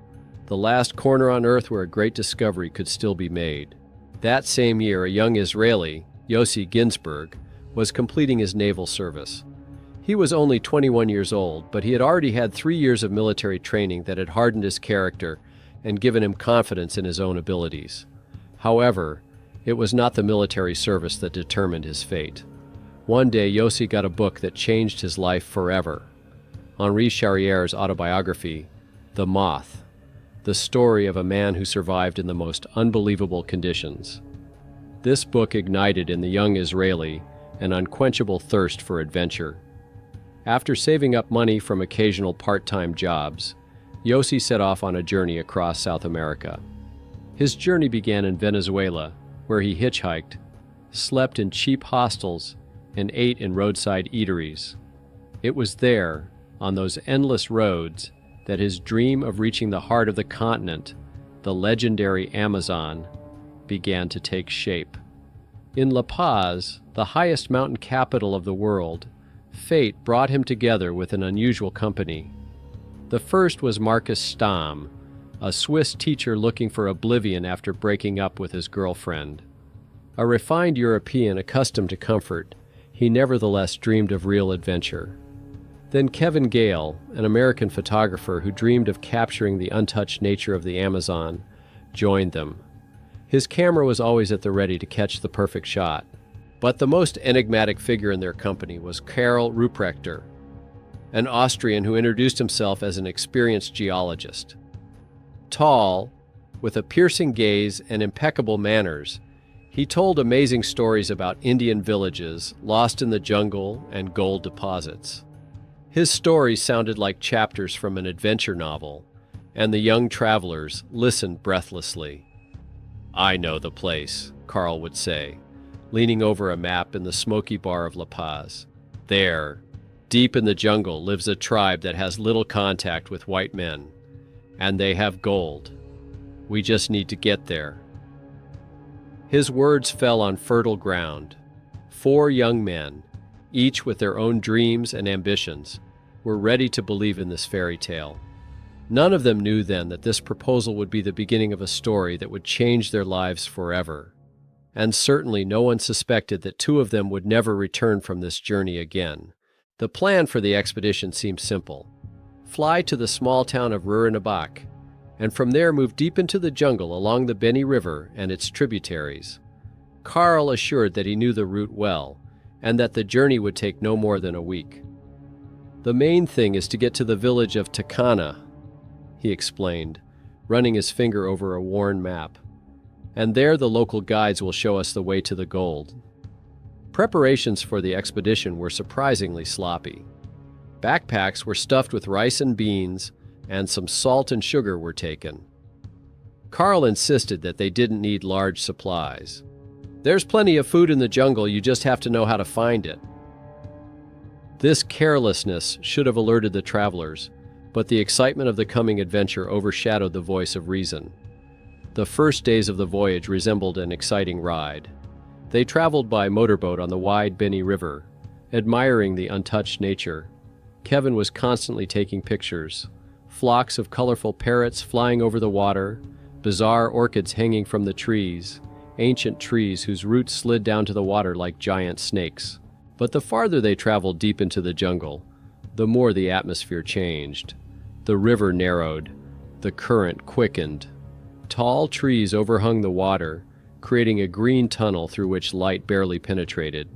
the last corner on earth where a great discovery could still be made. That same year, a young Israeli, Yossi Ginsburg, was completing his naval service. He was only 21 years old, but he had already had 3 years of military training that had hardened his character and given him confidence in his own abilities. However, it was not the military service that determined his fate. One day, Yossi got a book that changed his life forever. Henri Charrier's autobiography, The Moth, the story of a man who survived in the most unbelievable conditions. This book ignited in the young Israeli an unquenchable thirst for adventure. After saving up money from occasional part-time jobs, Yossi set off on a journey across South America. His journey began in Venezuela, where he hitchhiked, slept in cheap hostels, and ate in roadside eateries. It was there, on those endless roads, that his dream of reaching the heart of the continent, the legendary Amazon, began to take shape. In La Paz, the highest mountain capital of the world, fate brought him together with an unusual company. The first was Marcus Stamm, a Swiss teacher looking for oblivion after breaking up with his girlfriend. A refined European accustomed to comfort, he nevertheless dreamed of real adventure. Then Kevin Gale, an American photographer who dreamed of capturing the untouched nature of the Amazon, joined them. His camera was always at the ready to catch the perfect shot. But the most enigmatic figure in their company was Karl Ruprechter, an Austrian who introduced himself as an experienced geologist. Tall, with a piercing gaze and impeccable manners, he told amazing stories about Indian villages lost in the jungle and gold deposits. His stories sounded like chapters from an adventure novel, and the young travelers listened breathlessly. "I know the place," Karl would say, leaning over a map in the smoky bar of La Paz. "There, deep in the jungle, lives a tribe that has little contact with white men, and they have gold. We just need to get there." His words fell on fertile ground. 4 young men, each with their own dreams and ambitions, were ready to believe in this fairy tale. None of them knew then that this proposal would be the beginning of a story that would change their lives forever. And certainly no one suspected that two of them would never return from this journey again. The plan for the expedition seemed simple. Fly to the small town of Routeburn, and from there move deep into the jungle along the Beni River and its tributaries. Karl assured that he knew the route well, and that the journey would take no more than a week. "The main thing is to get to the village of Takana," he explained, running his finger over a worn map. "And there the local guides will show us the way to the gold." Preparations for the expedition were surprisingly sloppy. Backpacks were stuffed with rice and beans, and some salt and sugar were taken. Karl insisted that they didn't need large supplies. "There's plenty of food in the jungle, you just have to know how to find it." This carelessness should have alerted the travelers, but the excitement of the coming adventure overshadowed the voice of reason. The first days of the voyage resembled an exciting ride. They traveled by motorboat on the wide Beni River, admiring the untouched nature. Kevin was constantly taking pictures. Flocks of colorful parrots flying over the water, bizarre orchids hanging from the trees, ancient trees whose roots slid down to the water like giant snakes. But the farther they traveled deep into the jungle, the more the atmosphere changed. The river narrowed, the current quickened. Tall trees overhung the water, creating a green tunnel through which light barely penetrated.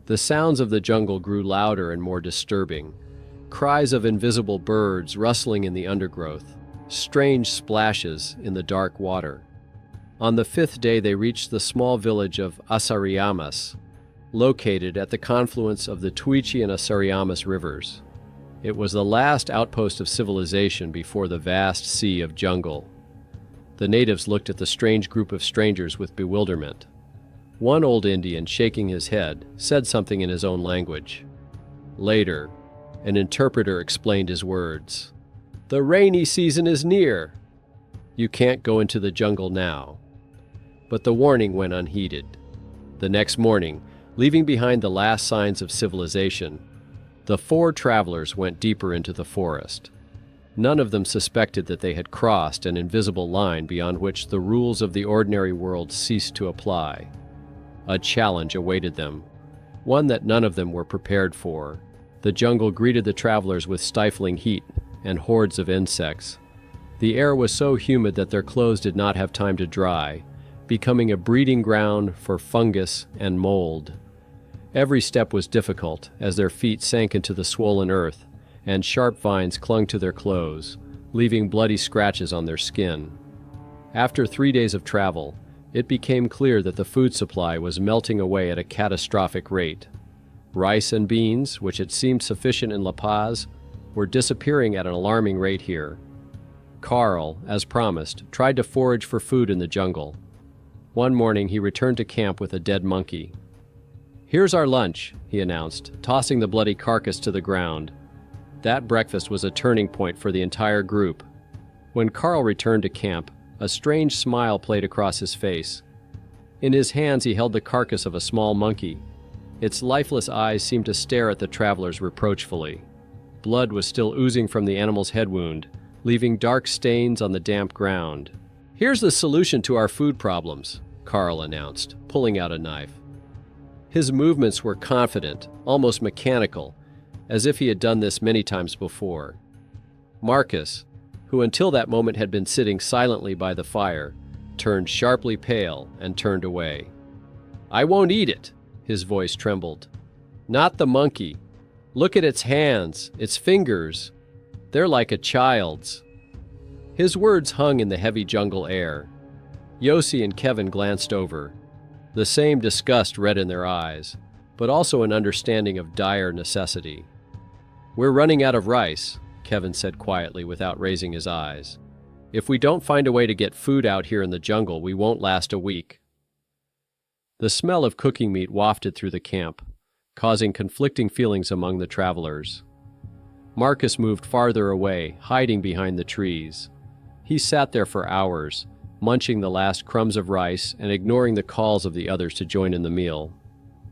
The sounds of the jungle grew louder and more disturbing. Cries of invisible birds rustling in the undergrowth, strange splashes in the dark water. On the fifth day they reached the small village of Asariamas, located at the confluence of the Tuichi and Asariamas rivers. It was the last outpost of civilization before the vast sea of jungle. The natives looked at the strange group of strangers with bewilderment. One old Indian, shaking his head, said something in his own language. Later, an interpreter explained his words. "The rainy season is near. You can't go into the jungle now." But the warning went unheeded. The next morning, leaving behind the last signs of civilization, the four travelers went deeper into the forest. None of them suspected that they had crossed an invisible line beyond which the rules of the ordinary world ceased to apply. A challenge awaited them, one that none of them were prepared for. The jungle greeted the travelers with stifling heat and hordes of insects. The air was so humid that their clothes did not have time to dry, becoming a breeding ground for fungus and mold. Every step was difficult as their feet sank into the swollen earth, and sharp vines clung to their clothes, leaving bloody scratches on their skin. After 3 days of travel, it became clear that the food supply was melting away at a catastrophic rate. Rice and beans, which had seemed sufficient in La Paz, were disappearing at an alarming rate here. Karl, as promised, tried to forage for food in the jungle. One morning he returned to camp with a dead monkey. "Here's our lunch," he announced, tossing the bloody carcass to the ground. That breakfast was a turning point for the entire group. When Karl returned to camp, a strange smile played across his face. In his hands he held the carcass of a small monkey. Its lifeless eyes seemed to stare at the travelers reproachfully. Blood was still oozing from the animal's head wound, leaving dark stains on the damp ground. "Here's the solution to our food problems," Karl announced, pulling out a knife. His movements were confident, almost mechanical, as if he had done this many times before. Marcus, who until that moment had been sitting silently by the fire, turned sharply pale and turned away. "I won't eat it," his voice trembled. "Not the monkey. Look at its hands, its fingers. They're like a child's." His words hung in the heavy jungle air. Yossi and Kevin glanced over. The same disgust read in their eyes, but also an understanding of dire necessity. "We're running out of rice," Kevin said quietly without raising his eyes. "If we don't find a way to get food out here in the jungle, we won't last a week." The smell of cooking meat wafted through the camp, causing conflicting feelings among the travelers. Marcus moved farther away, hiding behind the trees. He sat there for hours, munching the last crumbs of rice and ignoring the calls of the others to join in the meal.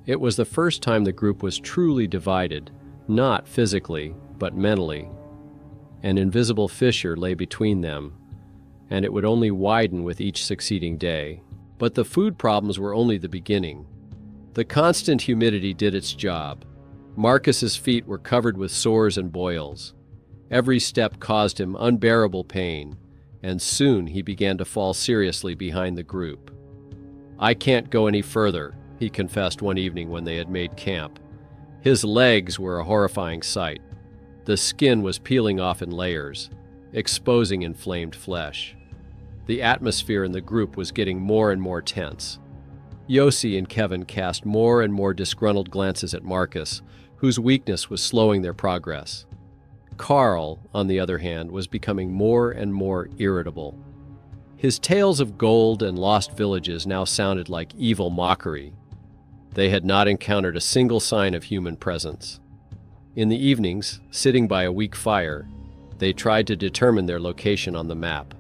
It was the first time the group was truly divided, not physically, but mentally. An invisible fissure lay between them, and it would only widen with each succeeding day. But the food problems were only the beginning. The constant humidity did its job. Marcus's feet were covered with sores and boils. Every step caused him unbearable pain, and soon he began to fall seriously behind the group. "I can't go any further," he confessed one evening when they had made camp. His legs were a horrifying sight. The skin was peeling off in layers, exposing inflamed flesh. The atmosphere in the group was getting more and more tense. Yossi and Kevin cast more and more disgruntled glances at Marcus, whose weakness was slowing their progress. Carl, on the other hand, was becoming more and more irritable. His tales of gold and lost villages now sounded like evil mockery. They had not encountered a single sign of human presence. In the evenings, sitting by a weak fire, they tried to determine their location on the map.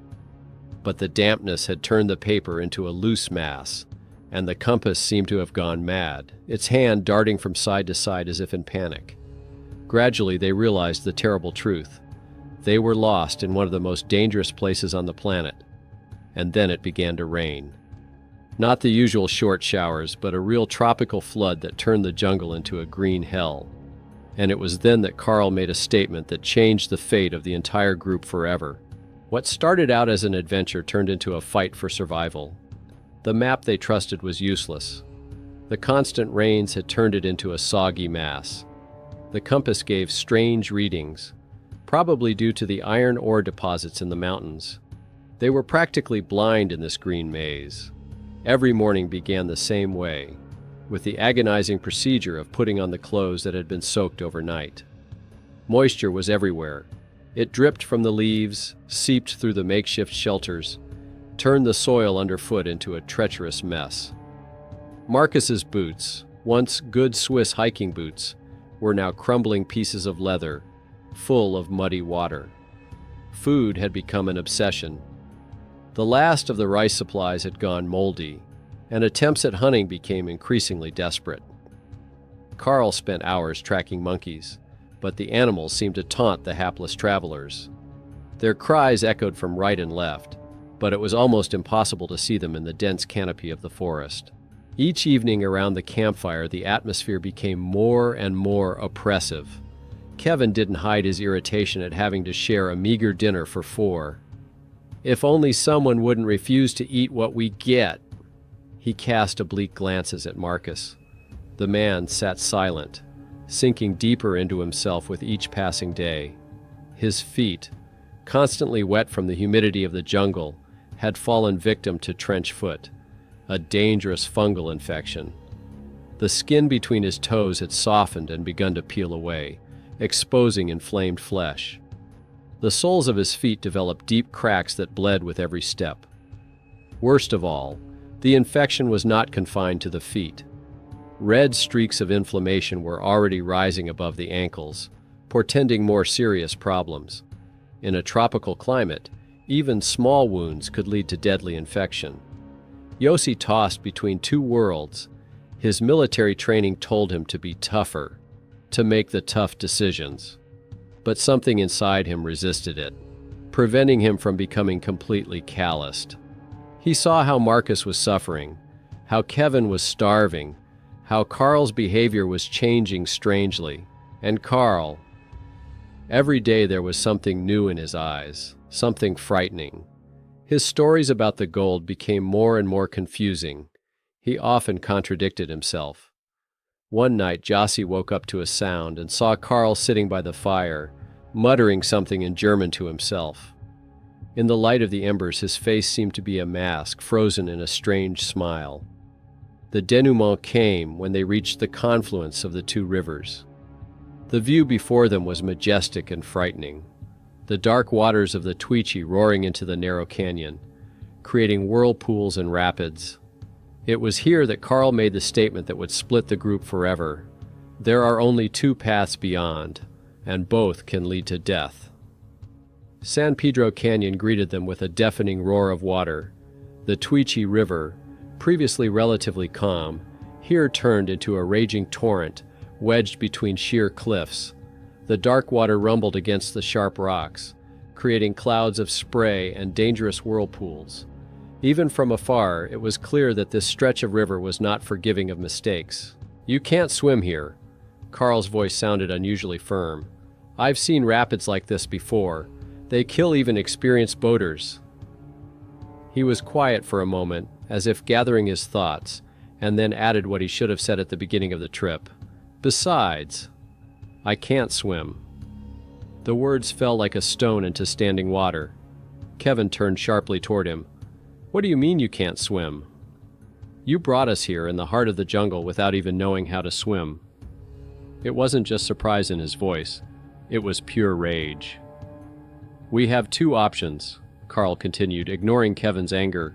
But the dampness had turned the paper into a loose mass, and the compass seemed to have gone mad, its hand darting from side to side as if in panic. Gradually, they realized the terrible truth. They were lost in one of the most dangerous places on the planet. And then it began to rain. Not the usual short showers, but a real tropical flood that turned the jungle into a green hell. And it was then that Carl made a statement that changed the fate of the entire group forever. What started out as an adventure turned into a fight for survival. The map they trusted was useless. The constant rains had turned it into a soggy mass. The compass gave strange readings, probably due to the iron ore deposits in the mountains. They were practically blind in this green maze. Every morning began the same way, with the agonizing procedure of putting on the clothes that had been soaked overnight. Moisture was everywhere. It dripped from the leaves, seeped through the makeshift shelters, turned the soil underfoot into a treacherous mess. Marcus's boots, once good Swiss hiking boots, were now crumbling pieces of leather, full of muddy water. Food had become an obsession. The last of the rice supplies had gone moldy, and attempts at hunting became increasingly desperate. Carl spent hours tracking monkeys, but the animals seemed to taunt the hapless travelers. Their cries echoed from right and left, but it was almost impossible to see them in the dense canopy of the forest. Each evening around the campfire, the atmosphere became more and more oppressive. Kevin didn't hide his irritation at having to share a meager dinner for 4. "If only someone wouldn't refuse to eat what we get." He cast oblique glances at Marcus. The man sat silent, sinking deeper into himself with each passing day. His feet, constantly wet from the humidity of the jungle, had fallen victim to trench foot, a dangerous fungal infection. The skin between his toes had softened and begun to peel away, exposing inflamed flesh. The soles of his feet developed deep cracks that bled with every step. Worst of all, the infection was not confined to the feet. Red streaks of inflammation were already rising above the ankles, portending more serious problems. In a tropical climate, even small wounds could lead to deadly infection. Yossi tossed between two worlds. His military training told him to be tougher, to make the tough decisions. But something inside him resisted it, preventing him from becoming completely calloused. He saw how Marcus was suffering, how Kevin was starving, how Carl's behavior was changing strangely. And Carl, every day there was something new in his eyes, something frightening. His stories about the gold became more and more confusing. He often contradicted himself. One night, Jossi woke up to a sound and saw Carl sitting by the fire, muttering something in German to himself. In the light of the embers, his face seemed to be a mask, frozen in a strange smile. The denouement came when they reached the confluence of the two rivers. The view before them was majestic and frightening. The dark waters of the Tuichi roaring into the narrow canyon, creating whirlpools and rapids. It was here that Carl made the statement that would split the group forever. There are only two paths beyond, and both can lead to death. San Pedro Canyon greeted them with a deafening roar of water. The Tuichi River, previously relatively calm, here turned into a raging torrent, wedged between sheer cliffs. The dark water rumbled against the sharp rocks, creating clouds of spray and dangerous whirlpools. Even from afar, it was clear that this stretch of river was not forgiving of mistakes. "You can't swim here." Carl's voice sounded unusually firm. "I've seen rapids like this before. They kill even experienced boaters." He was quiet for a moment, as if gathering his thoughts, and then added what he should have said at the beginning of the trip. "Besides, I can't swim." The words fell like a stone into standing water. Kevin turned sharply toward him. "What do you mean you can't swim? You brought us here in the heart of the jungle without even knowing how to swim." It wasn't just surprise in his voice. It was pure rage. "We have two options," Carl continued, ignoring Kevin's anger.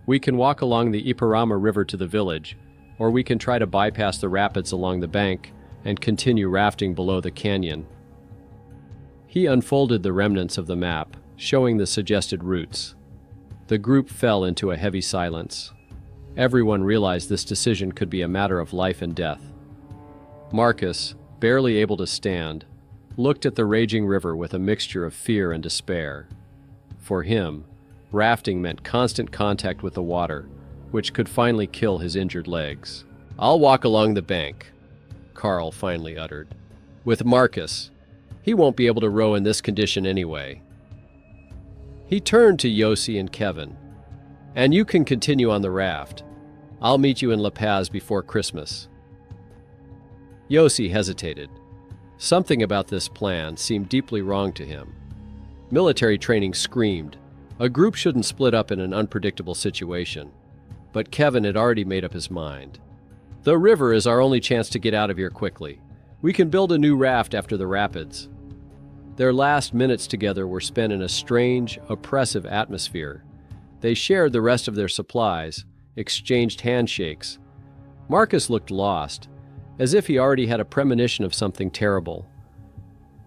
"We can walk along the Iparama River to the village, or we can try to bypass the rapids along the bank and continue rafting below the canyon." He unfolded the remnants of the map, showing the suggested routes. The group fell into a heavy silence. Everyone realized this decision could be a matter of life and death. Marcus, barely able to stand, looked at the raging river with a mixture of fear and despair. For him, rafting meant constant contact with the water, which could finally kill his injured legs. "I'll walk along the bank," Carl finally uttered. "With Marcus. He won't be able to row in this condition anyway." He turned to Yossi and Kevin. "And you can continue on the raft. I'll meet you in La Paz before Christmas." Yossi hesitated. Something about this plan seemed deeply wrong to him. Military training screamed, a group shouldn't split up in an unpredictable situation. But Kevin had already made up his mind. "The river is our only chance to get out of here quickly. We can build a new raft after the rapids." Their last minutes together were spent in a strange, oppressive atmosphere. They shared the rest of their supplies, exchanged handshakes. Marcus looked lost, as if he already had a premonition of something terrible.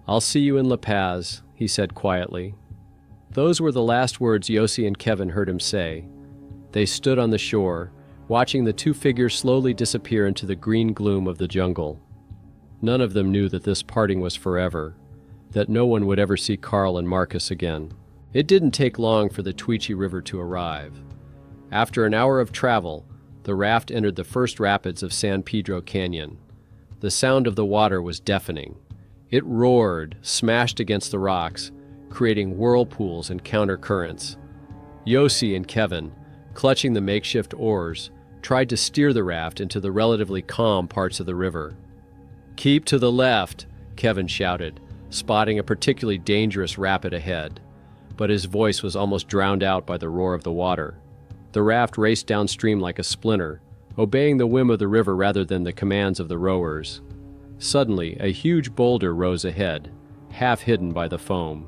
"I'll see you in La Paz," he said quietly. Those were the last words Yossi and Kevin heard him say. They stood on the shore, watching the two figures slowly disappear into the green gloom of the jungle. None of them knew that this parting was forever, that no one would ever see Carl and Marcus again. It didn't take long for the Tweetchie River to arrive. After an hour of travel, the raft entered the first rapids of San Pedro Canyon. The sound of the water was deafening. It roared, smashed against the rocks, creating whirlpools and countercurrents. Yossi and Kevin, clutching the makeshift oars, tried to steer the raft into the relatively calm parts of the river. "Keep to the left," Kevin shouted, spotting a particularly dangerous rapid ahead. But his voice was almost drowned out by the roar of the water. The raft raced downstream like a splinter, obeying the whim of the river rather than the commands of the rowers. Suddenly, a huge boulder rose ahead, half hidden by the foam.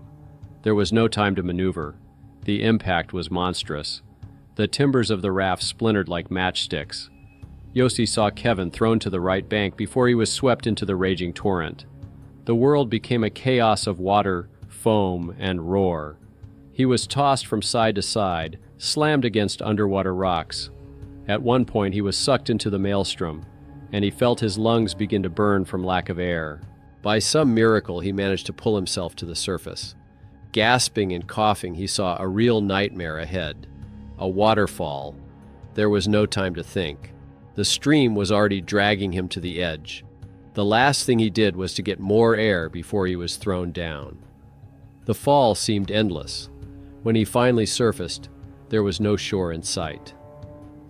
There was no time to maneuver. The impact was monstrous. The timbers of the raft splintered like matchsticks. Yossi saw Kevin thrown to the right bank before he was swept into the raging torrent. The world became a chaos of water, foam, and roar. He was tossed from side to side, slammed against underwater rocks. At one point he was sucked into the maelstrom, and he felt his lungs begin to burn from lack of air. By some miracle he managed to pull himself to the surface. Gasping and coughing, he saw a real nightmare ahead. A waterfall. There was no time to think. The stream was already dragging him to the edge. The last thing he did was to get more air before he was thrown down. The fall seemed endless. When he finally surfaced, there was no shore in sight.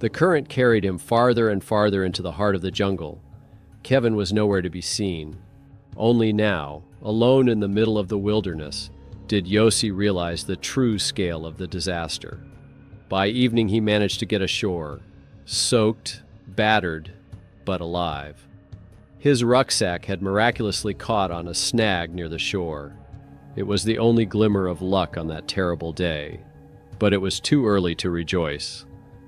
The current carried him farther and farther into the heart of the jungle. Kevin was nowhere to be seen. Only now, alone in the middle of the wilderness, did Yossi realize the true scale of the disaster. By evening he managed to get ashore, soaked, battered, but alive. His rucksack had miraculously caught on a snag near the shore. It was the only glimmer of luck on that terrible day. But it was too early to rejoice.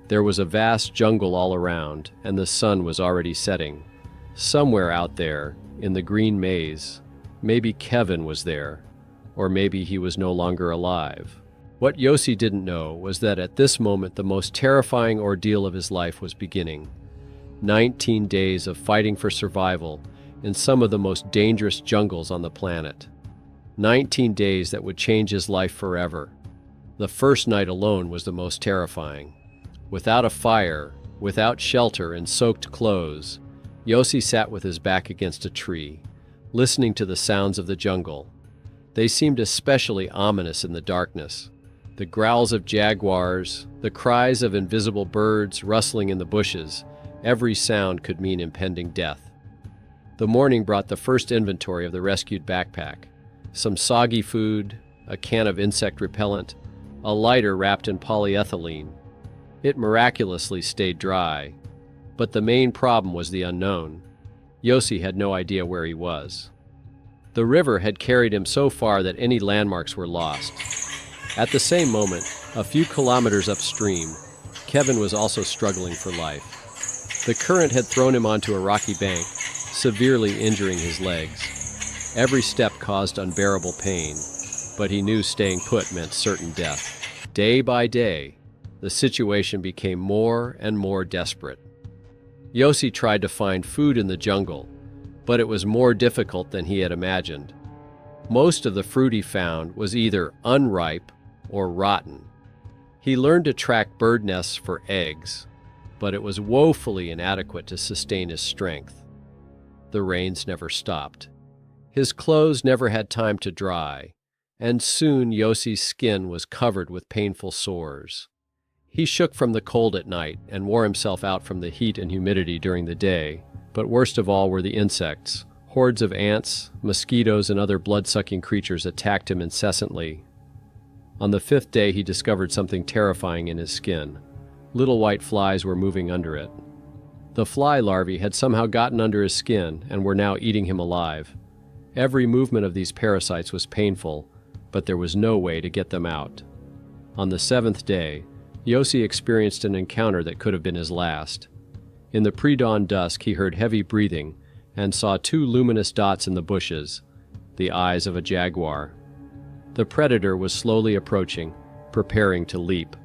There was a vast jungle all around, and the sun was already setting. Somewhere out there, in the green maze, maybe Kevin was there, or maybe he was no longer alive. What Yossi didn't know was that at this moment the most terrifying ordeal of his life was beginning. 19 days of fighting for survival in some of the most dangerous jungles on the planet. 19 days that would change his life forever. The first night alone was the most terrifying. Without a fire, without shelter, and soaked clothes, Yossi sat with his back against a tree, listening to the sounds of the jungle. They seemed especially ominous in the darkness. The growls of jaguars, the cries of invisible birds rustling in the bushes, every sound could mean impending death. The morning brought the first inventory of the rescued backpack. Some soggy food, a can of insect repellent, a lighter wrapped in polyethylene. It miraculously stayed dry. But the main problem was the unknown. Yossi had no idea where he was. The river had carried him so far that any landmarks were lost. At the same moment, a few kilometers upstream, Kevin was also struggling for life. The current had thrown him onto a rocky bank, severely injuring his legs. Every step caused unbearable pain, but he knew staying put meant certain death. Day by day, the situation became more and more desperate. Yossi tried to find food in the jungle, but it was more difficult than he had imagined. Most of the fruit he found was either unripe or rotten. He learned to track bird nests for eggs, but it was woefully inadequate to sustain his strength. The rains never stopped. His clothes never had time to dry, and soon Yossi's skin was covered with painful sores. He shook from the cold at night and wore himself out from the heat and humidity during the day, but worst of all were the insects. Hordes of ants, mosquitoes, and other blood-sucking creatures attacked him incessantly. On the 5th day, he discovered something terrifying in his skin. Little white flies were moving under it. The fly larvae had somehow gotten under his skin and were now eating him alive. Every movement of these parasites was painful, but there was no way to get them out. On the 7th day, Yossi experienced an encounter that could have been his last. In the pre-dawn dusk, he heard heavy breathing and saw 2 luminous dots in the bushes, the eyes of a jaguar. The predator was slowly approaching, preparing to leap.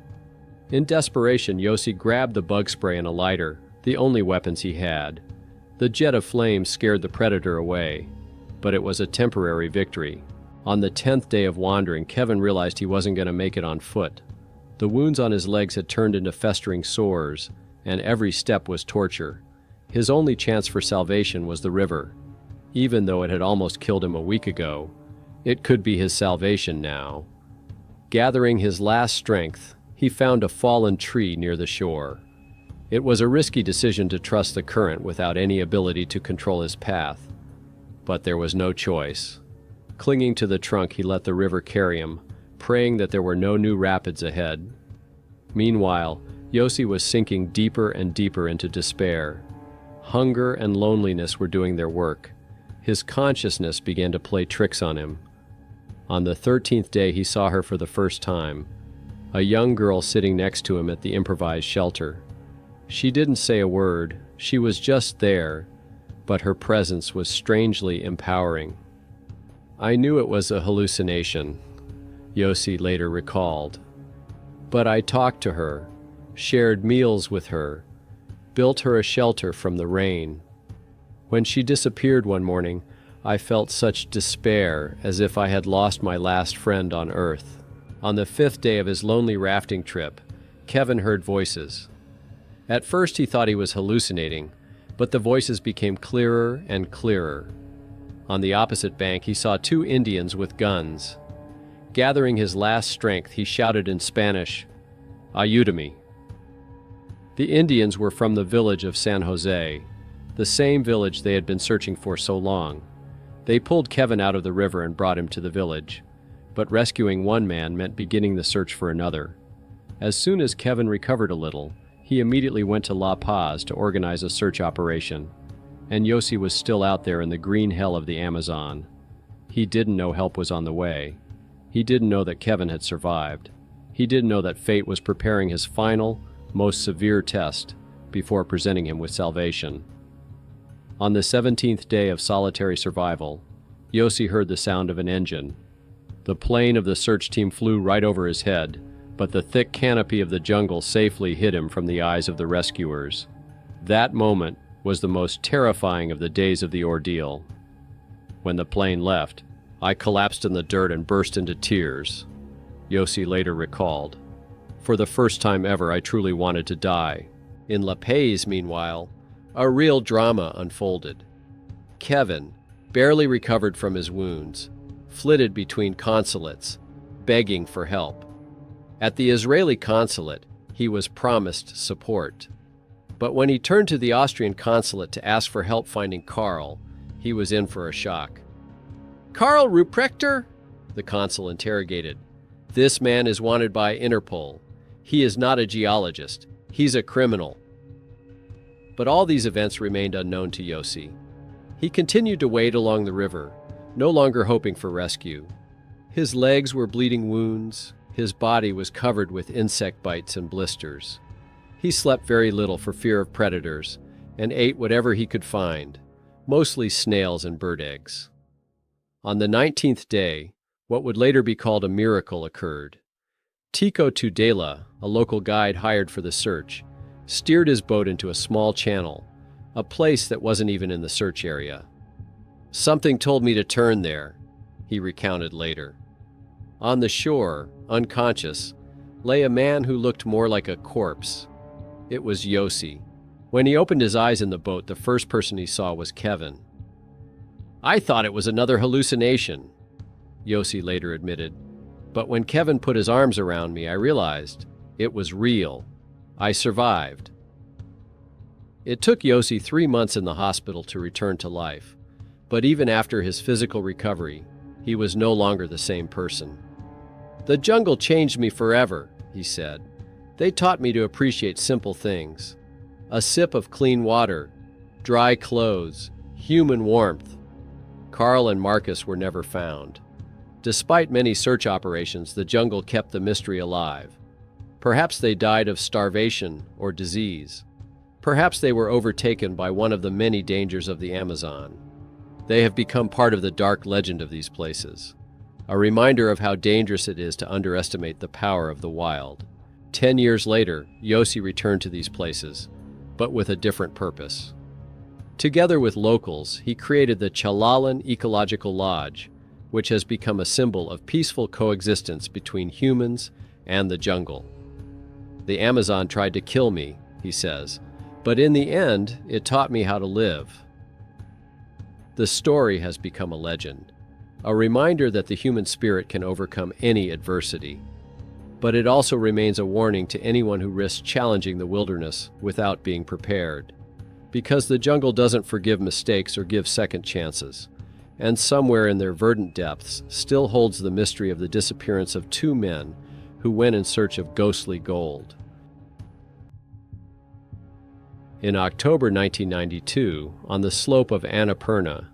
In desperation, Yossi grabbed the bug spray and a lighter, the only weapons he had. The jet of flame scared the predator away, but it was a temporary victory. On the 10th day of wandering, Kevin realized he wasn't going to make it on foot. The wounds on his legs had turned into festering sores, and every step was torture. His only chance for salvation was the river. Even though it had almost killed him a week ago, it could be his salvation now. Gathering his last strength, he found a fallen tree near the shore. It was a risky decision to trust the current without any ability to control his path. But there was no choice. Clinging to the trunk, he let the river carry him, praying that there were no new rapids ahead. Meanwhile, Yossi was sinking deeper and deeper into despair. Hunger and loneliness were doing their work. His consciousness began to play tricks on him. On the 13th day, he saw her for the first time, a young girl sitting next to him at the improvised shelter. She didn't say a word, she was just there, but her presence was strangely empowering. I knew it was a hallucination, Yossi later recalled. But I talked to her, shared meals with her, built her a shelter from the rain. When she disappeared one morning, I felt such despair, as if I had lost my last friend on Earth. On the 5th day of his lonely rafting trip, Kevin heard voices. At first he thought he was hallucinating, but the voices became clearer and clearer. On the opposite bank, he saw 2 Indians with guns. Gathering his last strength, he shouted in Spanish, "Ayúdame." The Indians were from the village of San Jose, the same village they had been searching for so long. They pulled Kevin out of the river and brought him to the village, but rescuing one man meant beginning the search for another. As soon as Kevin recovered a little, he immediately went to La Paz to organize a search operation, and Yossi was still out there in the green hell of the Amazon. He didn't know help was on the way. He didn't know that Kevin had survived. He didn't know that fate was preparing his final, most severe test before presenting him with salvation. On the 17th day of solitary survival, Yossi heard the sound of an engine. The plane of the search team flew right over his head, but the thick canopy of the jungle safely hid him from the eyes of the rescuers. That moment was the most terrifying of the days of the ordeal. When the plane left, I collapsed in the dirt and burst into tears. Yossi later recalled. For the first time ever, I truly wanted to die. In La Paz, meanwhile, a real drama unfolded. Kevin, barely recovered from his wounds, flitted between consulates, begging for help. At the Israeli consulate, he was promised support. But when he turned to the Austrian consulate to ask for help finding Karl, he was in for a shock. "Karl Ruprechter?" the consul interrogated. "This man is wanted by Interpol. He is not a geologist. He's a criminal." But all these events remained unknown to Yossi. He continued to wade along the river, no longer hoping for rescue. His legs were bleeding wounds. His body was covered with insect bites and blisters. He slept very little for fear of predators and ate whatever he could find, mostly snails and bird eggs. On the 19th day, what would later be called a miracle occurred. Tico Tudela, a local guide hired for the search, steered his boat into a small channel, a place that wasn't even in the search area. "Something told me to turn there," he recounted later. On the shore, unconscious, lay a man who looked more like a corpse. It was Yossi. When he opened his eyes in the boat, the first person he saw was Kevin. "I thought it was another hallucination," Yossi later admitted. "But when Kevin put his arms around me, I realized it was real. I survived." It took Yossi 3 months in the hospital to return to life, but even after his physical recovery, he was no longer the same person. "The jungle changed me forever," he said. "They taught me to appreciate simple things. A sip of clean water, dry clothes, human warmth." Karl and Marcus were never found. Despite many search operations, the jungle kept the mystery alive. Perhaps they died of starvation or disease. Perhaps they were overtaken by one of the many dangers of the Amazon. They have become part of the dark legend of these places, a reminder of how dangerous it is to underestimate the power of the wild. 10 years later, Yossi returned to these places, but with a different purpose. Together with locals, he created the Chalalan Ecological Lodge, which has become a symbol of peaceful coexistence between humans and the jungle. "The Amazon tried to kill me," he says, "but in the end, it taught me how to live." The story has become a legend, a reminder that the human spirit can overcome any adversity. But it also remains a warning to anyone who risks challenging the wilderness without being prepared. Because the jungle doesn't forgive mistakes or give second chances, and somewhere in their verdant depths still holds the mystery of the disappearance of 2 men who went in search of ghostly gold. In October 1992, on the slope of Annapurna,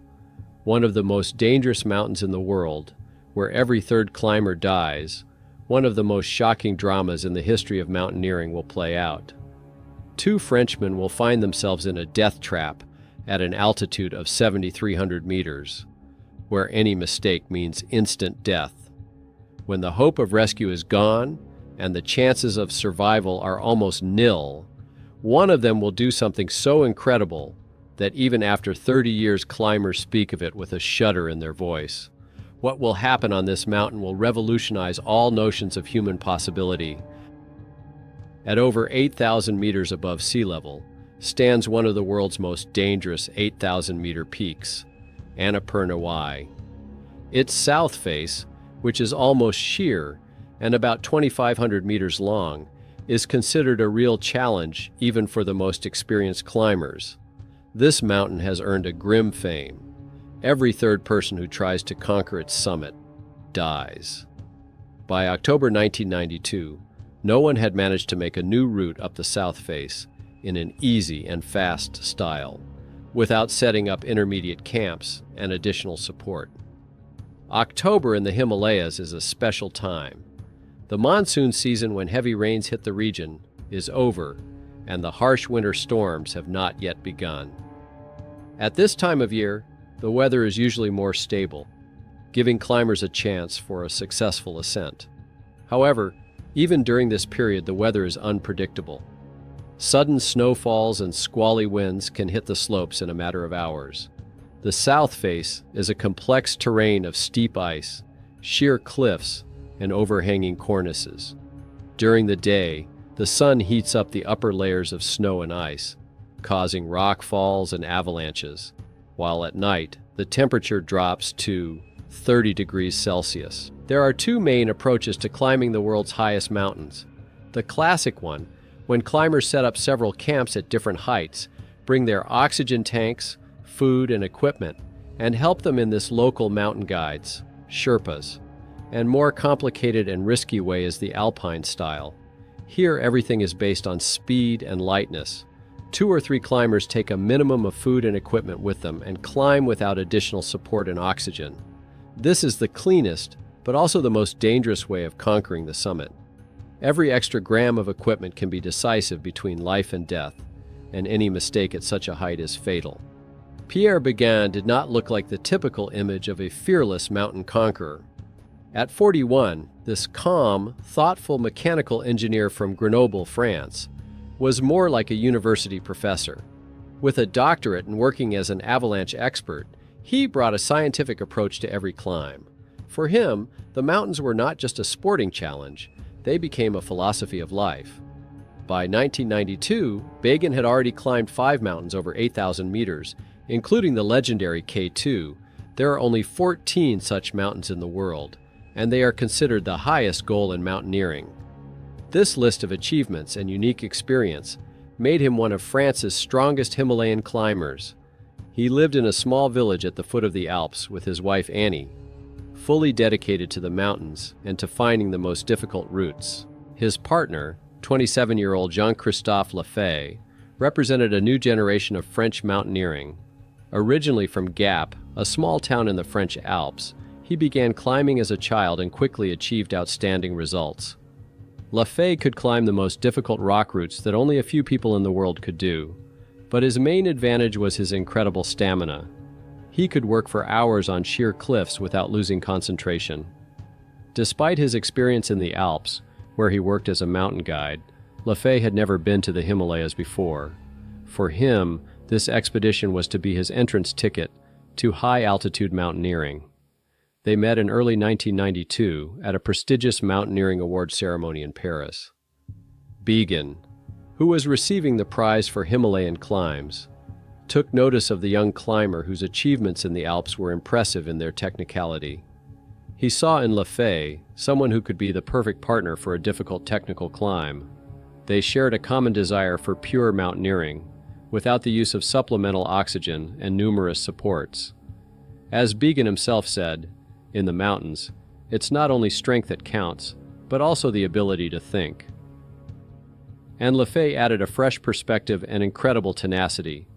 one of the most dangerous mountains in the world, where every third climber dies, one of the most shocking dramas in the history of mountaineering will play out. 2 Frenchmen will find themselves in a death trap at an altitude of 7,300 meters, where any mistake means instant death. When the hope of rescue is gone and the chances of survival are almost nil, one of them will do something so incredible that even after 30 years, climbers speak of it with a shudder in their voice. What will happen on this mountain will revolutionize all notions of human possibility. At over 8,000 meters above sea level stands one of the world's most dangerous 8,000-meter peaks, Annapurna Y. Its south face, which is almost sheer and about 2,500 meters long, is considered a real challenge even for the most experienced climbers. This mountain has earned a grim fame. Every third person who tries to conquer its summit dies. By October 1992, no one had managed to make a new route up the south face in an easy and fast style, without setting up intermediate camps and additional support. October in the Himalayas is a special time. The monsoon season, when heavy rains hit the region, is over, and the harsh winter storms have not yet begun. At this time of year, the weather is usually more stable, giving climbers a chance for a successful ascent. However, even during this period, the weather is unpredictable. Sudden snowfalls and squally winds can hit the slopes in a matter of hours. The south face is a complex terrain of steep ice, sheer cliffs, and overhanging cornices. During the day, the sun heats up the upper layers of snow and ice, causing rock falls and avalanches, while at night, the temperature drops to 30 degrees Celsius. There are two main approaches to climbing the world's highest mountains. The classic one, when climbers set up several camps at different heights, bring their oxygen tanks, food, and equipment, and help them in this local mountain guides, Sherpas. And more complicated and risky way is the alpine style. Here, everything is based on speed and lightness. 2 or 3 climbers take a minimum of food and equipment with them and climb without additional support and oxygen. This is the cleanest, but also the most dangerous way of conquering the summit. Every extra gram of equipment can be decisive between life and death, and any mistake at such a height is fatal. Pierre Biguin did not look like the typical image of a fearless mountain conqueror. At 41, this calm, thoughtful mechanical engineer from Grenoble, France, was more like a university professor. With a doctorate and working as an avalanche expert, he brought a scientific approach to every climb. For him, the mountains were not just a sporting challenge, they became a philosophy of life. By 1992, Biguin had already climbed 5 mountains over 8,000 meters, including the legendary K2. There are only 14 such mountains in the world, and they are considered the highest goal in mountaineering. This list of achievements and unique experience made him one of France's strongest Himalayan climbers. He lived in a small village at the foot of the Alps with his wife Annie, fully dedicated to the mountains and to finding the most difficult routes. His partner, 27-year-old Jean-Christophe Lafay, represented a new generation of French mountaineering. Originally from Gap, a small town in the French Alps, he began climbing as a child and quickly achieved outstanding results. Lafay could climb the most difficult rock routes that only a few people in the world could do, but his main advantage was his incredible stamina. He could work for hours on sheer cliffs without losing concentration. Despite his experience in the Alps, where he worked as a mountain guide, Lafay had never been to the Himalayas before. For him, this expedition was to be his entrance ticket to high-altitude mountaineering. They met in early 1992 at a prestigious mountaineering award ceremony in Paris. Biguin, who was receiving the prize for Himalayan climbs, took notice of the young climber whose achievements in the Alps were impressive in their technicality. He saw in Lafay someone who could be the perfect partner for a difficult technical climb. They shared a common desire for pure mountaineering, without the use of supplemental oxygen and numerous supports. As Biguin himself said, in the mountains, it's not only strength that counts, but also the ability to think. And Lafay added a fresh perspective and incredible tenacity.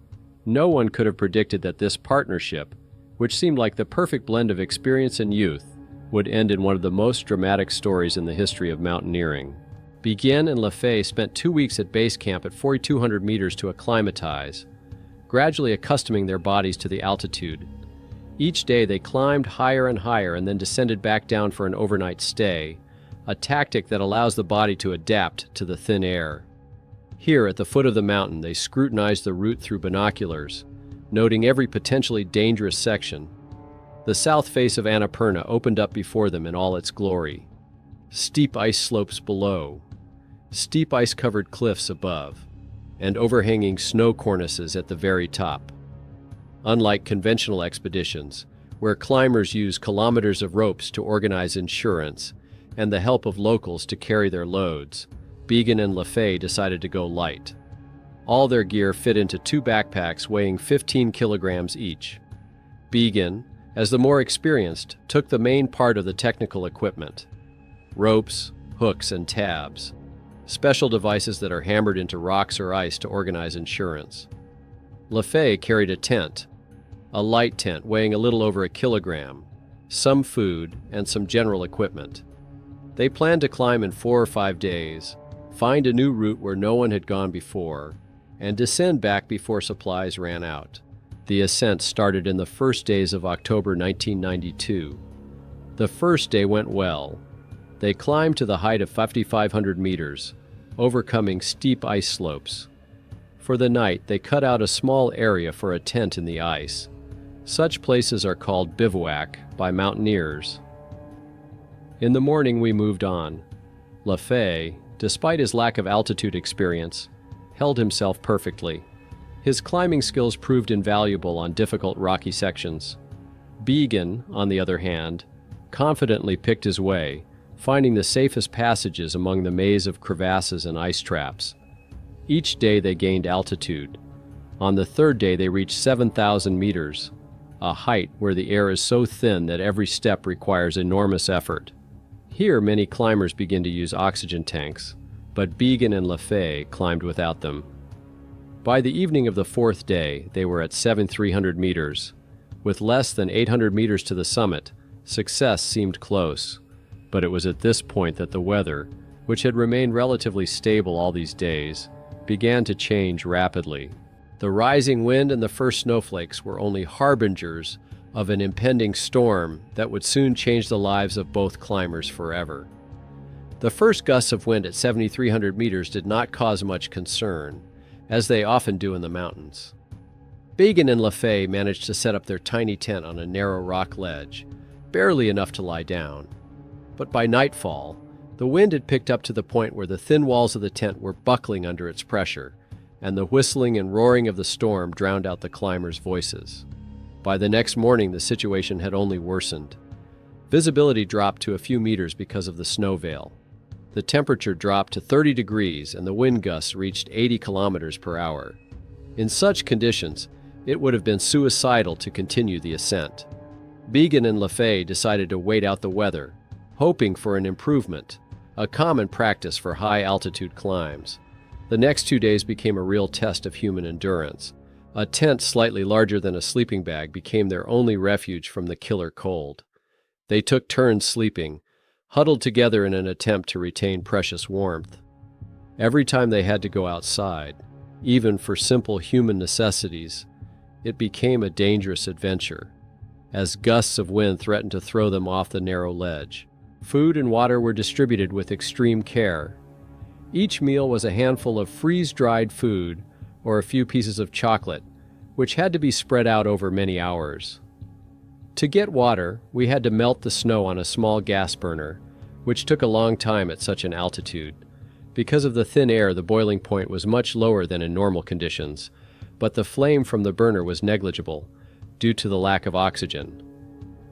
No one could have predicted that this partnership, which seemed like the perfect blend of experience and youth, would end in one of the most dramatic stories in the history of mountaineering. Biguin and Lafay spent 2 weeks at base camp at 4,200 meters to acclimatize, gradually accustoming their bodies to the altitude. Each day they climbed higher and higher and then descended back down for an overnight stay, a tactic that allows the body to adapt to the thin air. Here, at the foot of the mountain, they scrutinized the route through binoculars, noting every potentially dangerous section. The south face of Annapurna opened up before them in all its glory. Steep ice slopes below, steep ice-covered cliffs above, and overhanging snow cornices at the very top. Unlike conventional expeditions, where climbers use kilometers of ropes to organize insurance and the help of locals to carry their loads, Biguin and Lafay decided to go light. All their gear fit into 2 backpacks weighing 15 kilograms each. Biguin, as the more experienced, took the main part of the technical equipment: ropes, hooks, and tabs, special devices that are hammered into rocks or ice to organize insurance. Lafay carried a tent, a light tent weighing a little over 1 kilogram, some food, and some general equipment. They planned to climb in 4 or 5 days, find a new route where no one had gone before, and descend back before supplies ran out. The ascent started in the first days of October 1992. The first day went well. They climbed to the height of 5,500 meters, overcoming steep ice slopes. For the night, they cut out a small area for a tent in the ice. Such places are called bivouac by mountaineers. In the morning, we moved on. Lefay, despite his lack of altitude experience, held himself perfectly. His climbing skills proved invaluable on difficult rocky sections. Began, on the other hand, confidently picked his way, finding the safest passages among the maze of crevasses and ice traps. Each day they gained altitude. On the third day they reached 7,000 meters, a height where the air is so thin that every step requires enormous effort. Here many climbers begin to use oxygen tanks, but Began and Lefay climbed without them. By the evening of the fourth day, they were at 7,300 meters. With less than 800 meters to the summit, success seemed close. But it was at this point that the weather, which had remained relatively stable all these days, began to change rapidly. The rising wind and the first snowflakes were only harbingers of an impending storm that would soon change the lives of both climbers forever. The first gusts of wind at 7,300 meters did not cause much concern, as they often do in the mountains. Began and Lefay managed to set up their tiny tent on a narrow rock ledge, barely enough to lie down. But by nightfall, the wind had picked up to the point where the thin walls of the tent were buckling under its pressure, and the whistling and roaring of the storm drowned out the climbers' voices. By the next morning, the situation had only worsened. Visibility dropped to a few meters because of the snow veil. The temperature dropped to 30 degrees and the wind gusts reached 80 kilometers per hour. In such conditions, it would have been suicidal to continue the ascent. Began and Lefay decided to wait out the weather, hoping for an improvement, a common practice for high-altitude climbs. The next 2 days became a real test of human endurance. A tent slightly larger than a sleeping bag became their only refuge from the killer cold. They took turns sleeping, huddled together in an attempt to retain precious warmth. Every time they had to go outside, even for simple human necessities, it became a dangerous adventure, as gusts of wind threatened to throw them off the narrow ledge. Food and water were distributed with extreme care. Each meal was a handful of freeze-dried food or a few pieces of chocolate, which had to be spread out over many hours. To get water, we had to melt the snow on a small gas burner, which took a long time at such an altitude. Because of the thin air, the boiling point was much lower than in normal conditions, but the flame from the burner was negligible due to the lack of oxygen.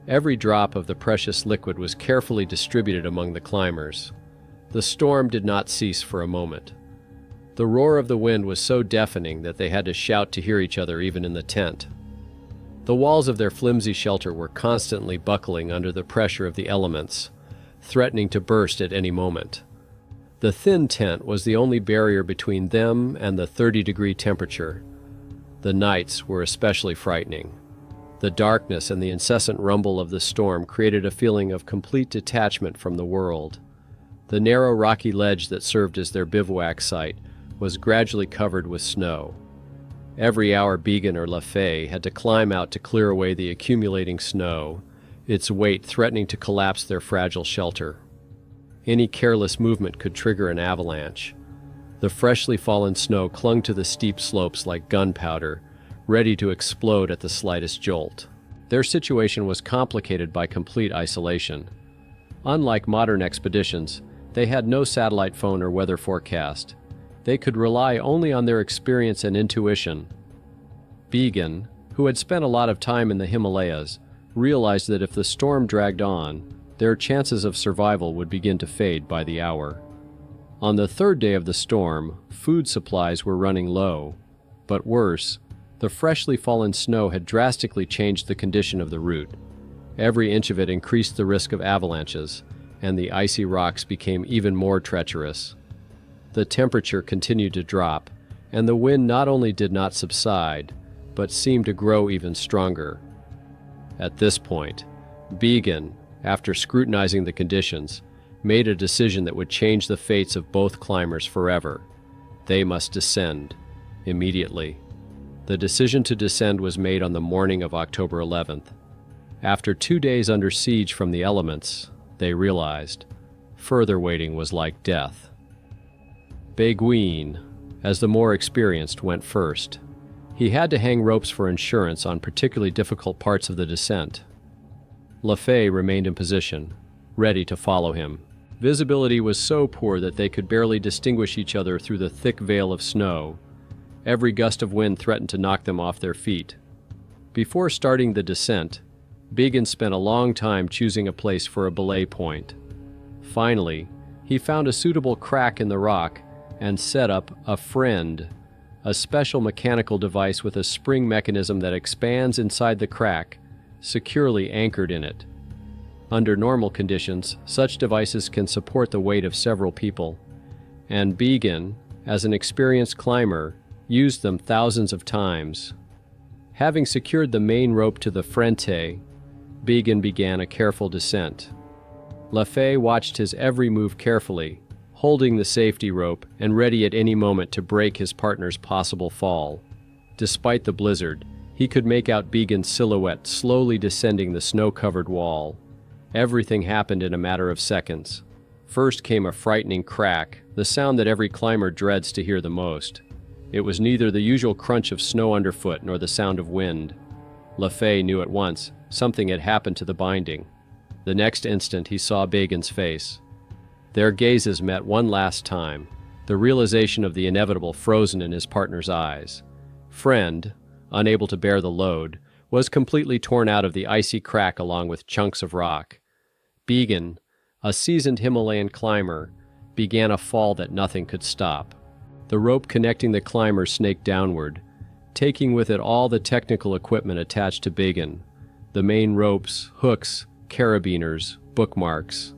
Every drop of the precious liquid was carefully distributed among the climbers. The storm did not cease for a moment. The roar of the wind was so deafening that they had to shout to hear each other even in the tent. The walls of their flimsy shelter were constantly buckling under the pressure of the elements, threatening to burst at any moment. The thin tent was the only barrier between them and the 30-degree temperature. The nights were especially frightening. The darkness and the incessant rumble of the storm created a feeling of complete detachment from the world. The narrow rocky ledge that served as their bivouac site was gradually covered with snow. Every hour Began or Lefay had to climb out to clear away the accumulating snow, its weight threatening to collapse their fragile shelter. Any careless movement could trigger an avalanche. The freshly fallen snow clung to the steep slopes like gunpowder, ready to explode at the slightest jolt. Their situation was complicated by complete isolation. Unlike modern expeditions, they had no satellite phone or weather forecast. They could rely only on their experience and intuition. Began, who had spent a lot of time in the Himalayas, realized that if the storm dragged on, their chances of survival would begin to fade by the hour. On the third day of the storm, food supplies were running low. But worse, the freshly fallen snow had drastically changed the condition of the route. Every inch of it increased the risk of avalanches, and the icy rocks became even more treacherous. The temperature continued to drop, and the wind not only did not subside, but seemed to grow even stronger. At this point, Began, after scrutinizing the conditions, made a decision that would change the fates of both climbers forever. They must descend, immediately. The decision to descend was made on the morning of October 11th. After 2 days under siege from the elements, they realized further waiting was like death. Beguine, as the more experienced, went first. He had to hang ropes for insurance on particularly difficult parts of the descent. Lefay remained in position, ready to follow him. Visibility was so poor that they could barely distinguish each other through the thick veil of snow. Every gust of wind threatened to knock them off their feet. Before starting the descent, Began spent a long time choosing a place for a belay point. Finally, he found a suitable crack in the rock and set up a friend, a special mechanical device with a spring mechanism that expands inside the crack, securely anchored in it. Under normal conditions, such devices can support the weight of several people, and Began, as an experienced climber, used them thousands of times. Having secured the main rope to the frente, Began began a careful descent. LaFay watched his every move carefully, holding the safety rope and ready at any moment to break his partner's possible fall. Despite the blizzard, he could make out Began's silhouette slowly descending the snow-covered wall. Everything happened in a matter of seconds. First came a frightening crack, the sound that every climber dreads to hear the most. It was neither the usual crunch of snow underfoot nor the sound of wind. LaFay knew at once something had happened to the binding. The next instant he saw Began's face. Their gazes met one last time, the realization of the inevitable frozen in his partner's eyes. Friend, unable to bear the load, was completely torn out of the icy crack along with chunks of rock. Began, a seasoned Himalayan climber, began a fall that nothing could stop. The rope connecting the climbers snaked downward, taking with it all the technical equipment attached to Began: the main ropes, hooks, carabiners, bookmarks.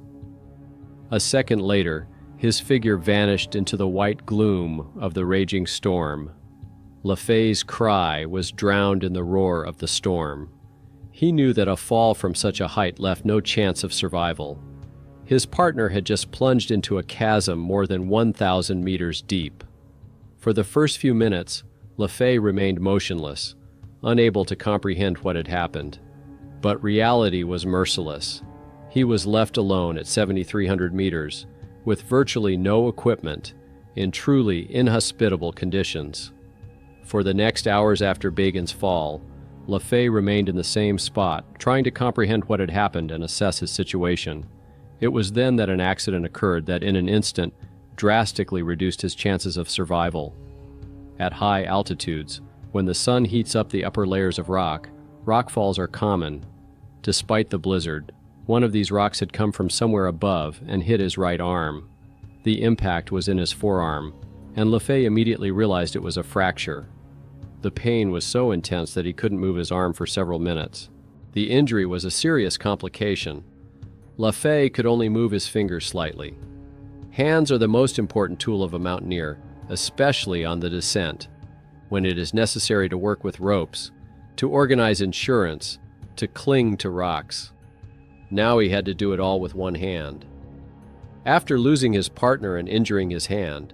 A second later, his figure vanished into the white gloom of the raging storm. LaFay's cry was drowned in the roar of the storm. He knew that a fall from such a height left no chance of survival. His partner had just plunged into a chasm more than 1,000 meters deep. For the first few minutes, LaFay remained motionless, unable to comprehend what had happened. But reality was merciless. He was left alone at 7,300 meters, with virtually no equipment, in truly inhospitable conditions. For the next hours after Began's fall, LaFay remained in the same spot, trying to comprehend what had happened and assess his situation. It was then that an accident occurred that in an instant drastically reduced his chances of survival. At high altitudes, when the sun heats up the upper layers of rock, rockfalls are common. Despite the blizzard, one of these rocks had come from somewhere above and hit his right arm. The impact was in his forearm, and LaFay immediately realized it was a fracture. The pain was so intense that he couldn't move his arm for several minutes. The injury was a serious complication. LaFay could only move his fingers slightly. Hands are the most important tool of a mountaineer, especially on the descent, when it is necessary to work with ropes, to organize insurance, to cling to rocks. Now he had to do it all with one hand. After losing his partner and injuring his hand,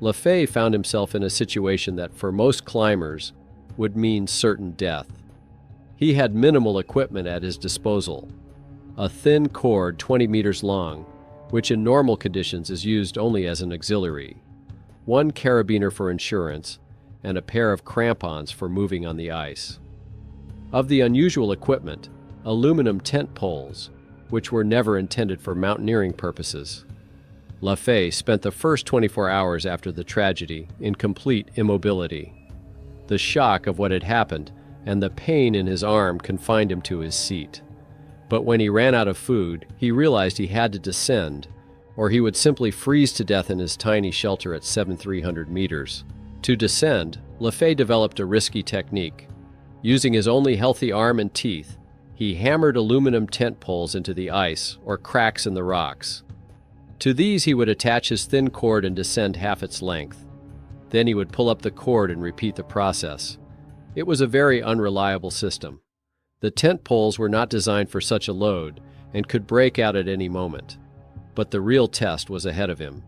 LaFay found himself in a situation that for most climbers would mean certain death. He had minimal equipment at his disposal: a thin cord 20 meters long, which in normal conditions is used only as an auxiliary, one carabiner for insurance, and a pair of crampons for moving on the ice. Of the unusual equipment, aluminum tent poles, which were never intended for mountaineering purposes. LaFay spent the first 24 hours after the tragedy in complete immobility. The shock of what had happened and the pain in his arm confined him to his seat. But when he ran out of food, he realized he had to descend, or he would simply freeze to death in his tiny shelter at 7,300 meters. To descend, LaFay developed a risky technique. Using his only healthy arm and teeth, he hammered aluminum tent poles into the ice or cracks in the rocks. To these he would attach his thin cord and descend half its length. Then he would pull up the cord and repeat the process. It was a very unreliable system. The tent poles were not designed for such a load and could break out at any moment. But the real test was ahead of him.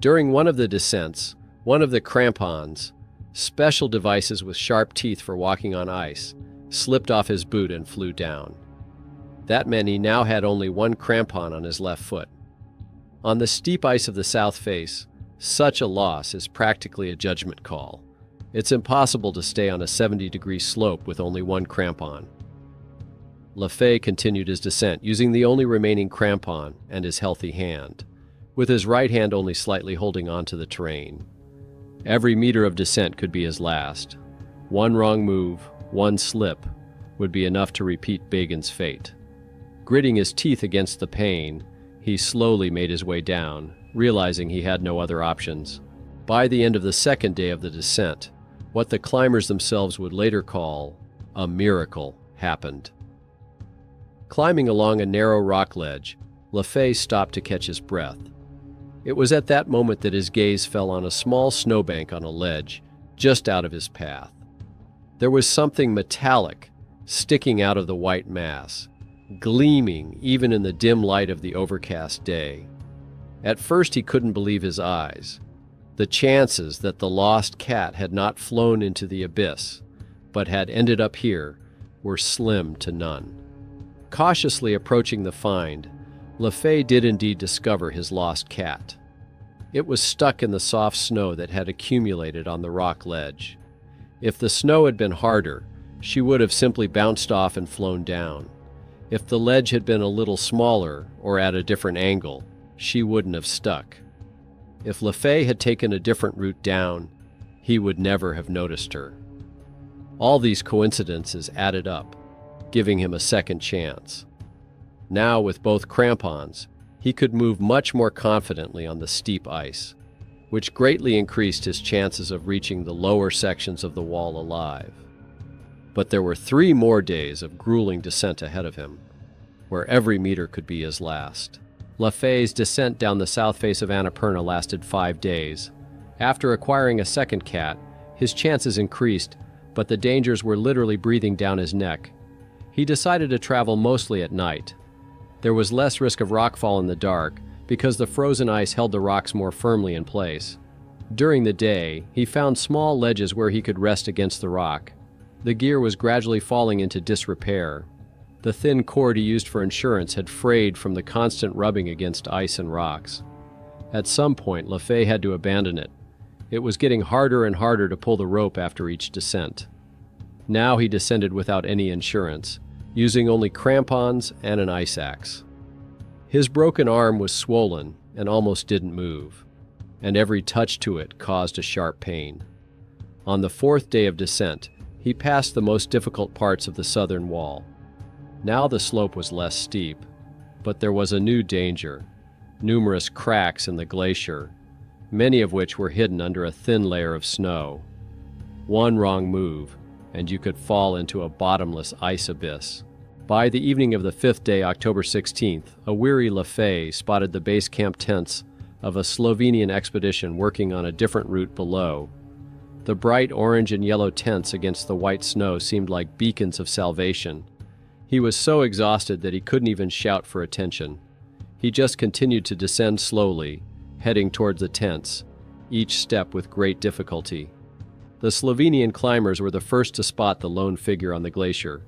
During one of the descents, one of the crampons, special devices with sharp teeth for walking on ice, slipped off his boot and flew down. That meant he now had only one crampon on his left foot. On the steep ice of the south face, such a loss is practically a judgment call. It's impossible to stay on a 70-degree slope with only one crampon. Lefay continued his descent using the only remaining crampon and his healthy hand, with his right hand only slightly holding onto the terrain. Every meter of descent could be his last. One wrong move, one slip, would be enough to repeat Bagan's fate. Gritting his teeth against the pain, he slowly made his way down, realizing he had no other options. By the end of the second day of the descent, what the climbers themselves would later call a miracle happened. Climbing along a narrow rock ledge, Lefay stopped to catch his breath. It was at that moment that his gaze fell on a small snowbank on a ledge just out of his path. There was something metallic sticking out of the white mass, gleaming even in the dim light of the overcast day. At first he couldn't believe his eyes. The chances that the lost cat had not flown into the abyss, but had ended up here, were slim to none. Cautiously approaching the find, Lefay did indeed discover his lost cat. It was stuck in the soft snow that had accumulated on the rock ledge. If the snow had been harder, she would have simply bounced off and flown down. If the ledge had been a little smaller or at a different angle, she wouldn't have stuck. If Lefay had taken a different route down, he would never have noticed her. All these coincidences added up, giving him a second chance. Now, with both crampons, he could move much more confidently on the steep ice, which greatly increased his chances of reaching the lower sections of the wall alive. But there were 3 more days of grueling descent ahead of him, where every meter could be his last. Lefay's descent down the south face of Annapurna lasted 5 days. After acquiring a second cat, his chances increased, but the dangers were literally breathing down his neck. He decided to travel mostly at night. There was less risk of rockfall in the dark because the frozen ice held the rocks more firmly in place. During the day, he found small ledges where he could rest against the rock. The gear was gradually falling into disrepair. The thin cord he used for insurance had frayed from the constant rubbing against ice and rocks. At some point, Lefay had to abandon it. It was getting harder and harder to pull the rope after each descent. Now he descended without any insurance, using only crampons and an ice axe. His broken arm was swollen and almost didn't move, and every touch to it caused a sharp pain. On the 4th day of descent, he passed the most difficult parts of the southern wall. Now the slope was less steep, but there was a new danger: numerous cracks in the glacier, many of which were hidden under a thin layer of snow. One wrong move, and you could fall into a bottomless ice abyss. By the evening of the 5th day, October 16th, a weary Lefay spotted the base camp tents of a Slovenian expedition working on a different route below. The bright orange and yellow tents against the white snow seemed like beacons of salvation. He was so exhausted that he couldn't even shout for attention. He just continued to descend slowly, heading towards the tents, each step with great difficulty. The Slovenian climbers were the first to spot the lone figure on the glacier.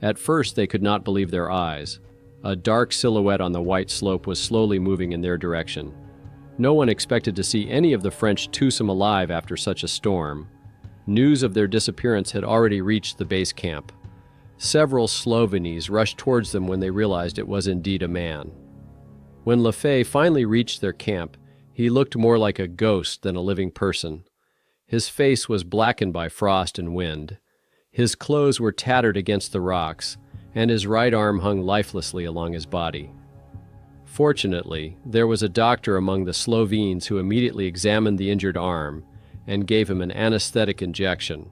At first, they could not believe their eyes. A dark silhouette on the white slope was slowly moving in their direction. No one expected to see any of the French twosome alive after such a storm. News of their disappearance had already reached the base camp. Several Slovenes rushed towards them when they realized it was indeed a man. When Lefay finally reached their camp, he looked more like a ghost than a living person. His face was blackened by frost and wind. His clothes were tattered against the rocks, and his right arm hung lifelessly along his body. Fortunately, there was a doctor among the Slovenes who immediately examined the injured arm and gave him an anesthetic injection.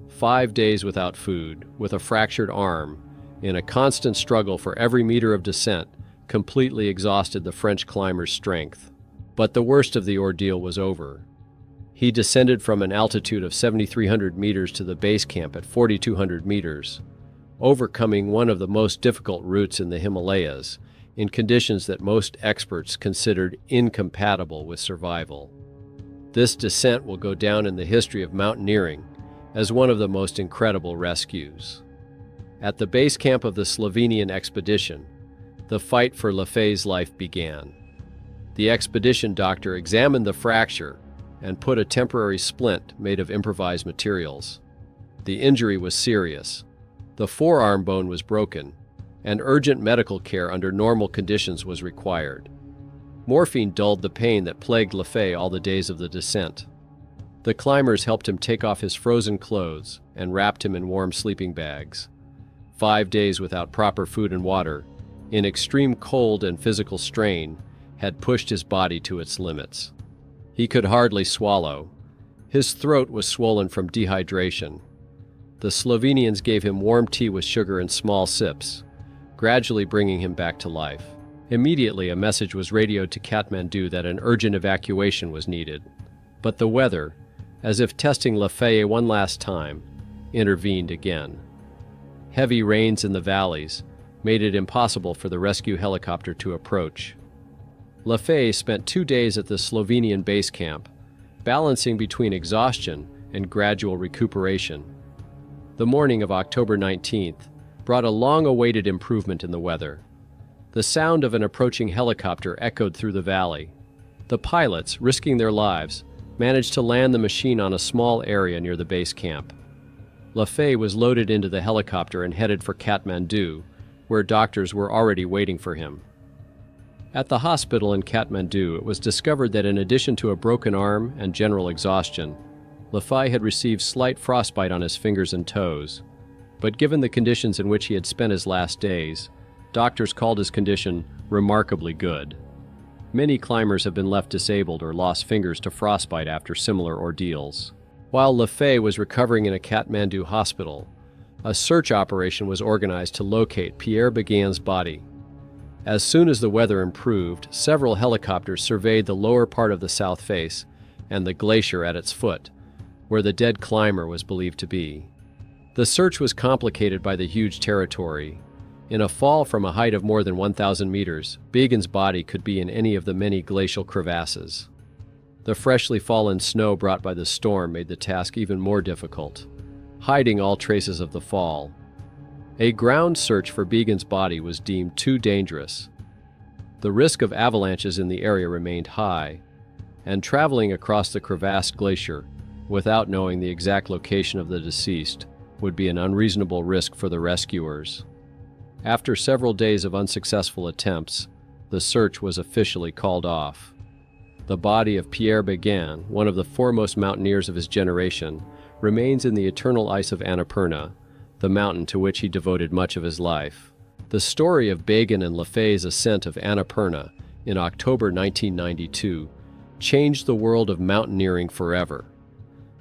5 days without food, with a fractured arm, in a constant struggle for every meter of descent, completely exhausted the French climber's strength. But the worst of the ordeal was over. He descended from an altitude of 7,300 meters to the base camp at 4,200 meters, overcoming one of the most difficult routes in the Himalayas, in conditions that most experts considered incompatible with survival. This descent will go down in the history of mountaineering as one of the most incredible rescues. At the base camp of the Slovenian expedition, the fight for Lefay's life began. The expedition doctor examined the fracture and put a temporary splint made of improvised materials. The injury was serious. The forearm bone was broken, and urgent medical care under normal conditions was required. Morphine dulled the pain that plagued Lefay all the days of the descent. The climbers helped him take off his frozen clothes and wrapped him in warm sleeping bags. 5 days without proper food and water, in extreme cold and physical strain, had pushed his body to its limits. He could hardly swallow. His throat was swollen from dehydration. The Slovenians gave him warm tea with sugar in small sips, gradually bringing him back to life. Immediately, a message was radioed to Kathmandu that an urgent evacuation was needed. But the weather, as if testing Lefay one last time, intervened again. Heavy rains in the valleys made it impossible for the rescue helicopter to approach. Lefay spent 2 days at the Slovenian base camp, balancing between exhaustion and gradual recuperation. The morning of October 19th brought a long-awaited improvement in the weather. The sound of an approaching helicopter echoed through the valley. The pilots, risking their lives, managed to land the machine on a small area near the base camp. Lefay was loaded into the helicopter and headed for Kathmandu, where doctors were already waiting for him. At the hospital in Kathmandu, it was discovered that in addition to a broken arm and general exhaustion, Lefay had received slight frostbite on his fingers and toes. But given the conditions in which he had spent his last days, doctors called his condition remarkably good. Many climbers have been left disabled or lost fingers to frostbite after similar ordeals. While Lefay was recovering in a Kathmandu hospital, a search operation was organized to locate Pierre Béguin's body. As soon as the weather improved, several helicopters surveyed the lower part of the south face and the glacier at its foot, where the dead climber was believed to be. The search was complicated by the huge territory. In a fall from a height of more than 1,000 meters, Béguin's body could be in any of the many glacial crevasses. The freshly fallen snow brought by the storm made the task even more difficult, hiding all traces of the fall. A ground search for Béguin's body was deemed too dangerous. The risk of avalanches in the area remained high, and traveling across the crevassed glacier without knowing the exact location of the deceased would be an unreasonable risk for the rescuers. After several days of unsuccessful attempts, the search was officially called off. The body of Pierre Béguin, one of the foremost mountaineers of his generation, remains in the eternal ice of Annapurna, the mountain to which he devoted much of his life. The story of Béguin and Lefay's ascent of Annapurna in October 1992 changed the world of mountaineering forever.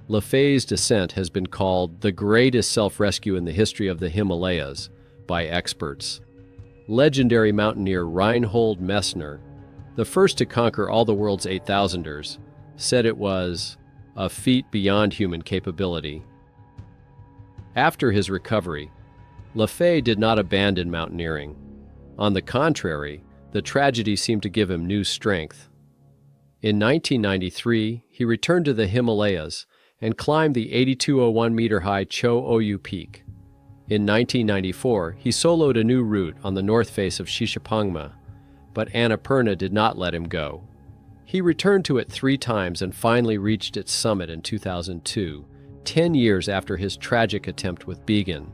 Lefay's descent has been called the greatest self-rescue in the history of the Himalayas by experts. Legendary mountaineer Reinhold Messner, the first to conquer all the world's 8,000ers, said it was a feat beyond human capability. After his recovery, Lefay did not abandon mountaineering. On the contrary, the tragedy seemed to give him new strength. In 1993, he returned to the Himalayas and climbed the 8,201-meter-high Cho Oyu Peak. In 1994, he soloed a new route on the north face of Shishapangma, but Annapurna did not let him go. He returned to it 3 times and finally reached its summit in 2002, 10 years after his tragic attempt with Béguin.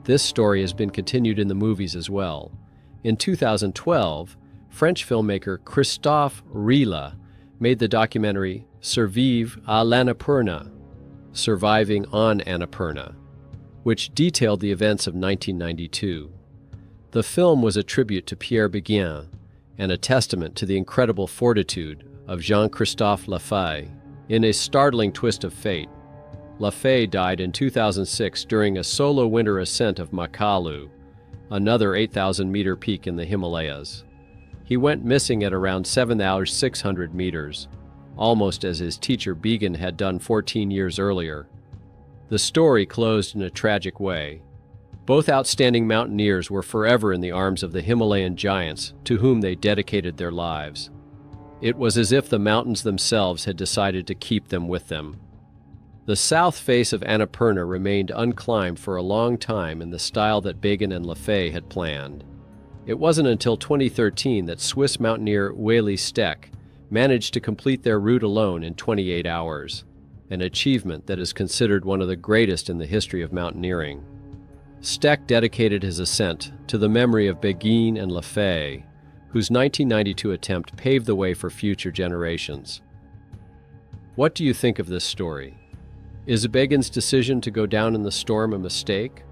This story has been continued in the movies as well. In 2012, French filmmaker Christophe Rilla made the documentary Survivre à l'Annapurna, Surviving on Annapurna, which detailed the events of 1992. The film was a tribute to Pierre Béguin and a testament to the incredible fortitude of Jean-Christophe Lefay. In a startling twist of fate, Lefay died in 2006 during a solo winter ascent of Makalu, another 8,000-meter peak in the Himalayas. He went missing at around 7,600 meters, almost as his teacher Béguin had done 14 years earlier. The story closed in a tragic way. Both outstanding mountaineers were forever in the arms of the Himalayan giants to whom they dedicated their lives. It was as if the mountains themselves had decided to keep them with them. The south face of Annapurna remained unclimbed for a long time in the style that Béguin and Lefay had planned. It wasn't until 2013 that Swiss mountaineer Willy Steck managed to complete their route alone in 28 hours, an achievement that is considered one of the greatest in the history of mountaineering. Steck dedicated his Ascent to the memory of Begin and LaFay, whose 1992 attempt paved the way for future generations. What do you think of this story? Is Begin's decision to go down in the storm a mistake?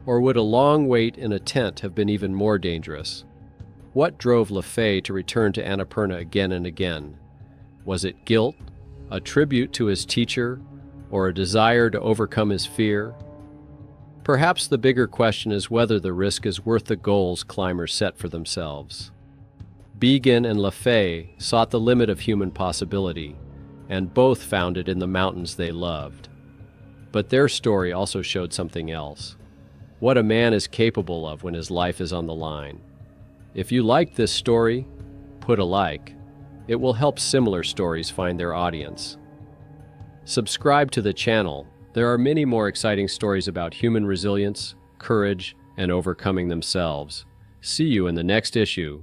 Or would a long wait in a tent have been even more dangerous? What drove LaFay to return to Annapurna again and again? Was it guilt, a tribute to his teacher, or a desire to overcome his fear? Perhaps the bigger question is whether the risk is worth the goals climbers set for themselves. Begin and LaFay sought the limit of human possibility, and both found it in the mountains they loved. But their story also showed something else: what a man is capable of when his life is on the line. If you liked this story, put a like. It will help similar stories find their audience. Subscribe to the channel. There are many more exciting stories about human resilience, courage, and overcoming themselves. See you in the next issue.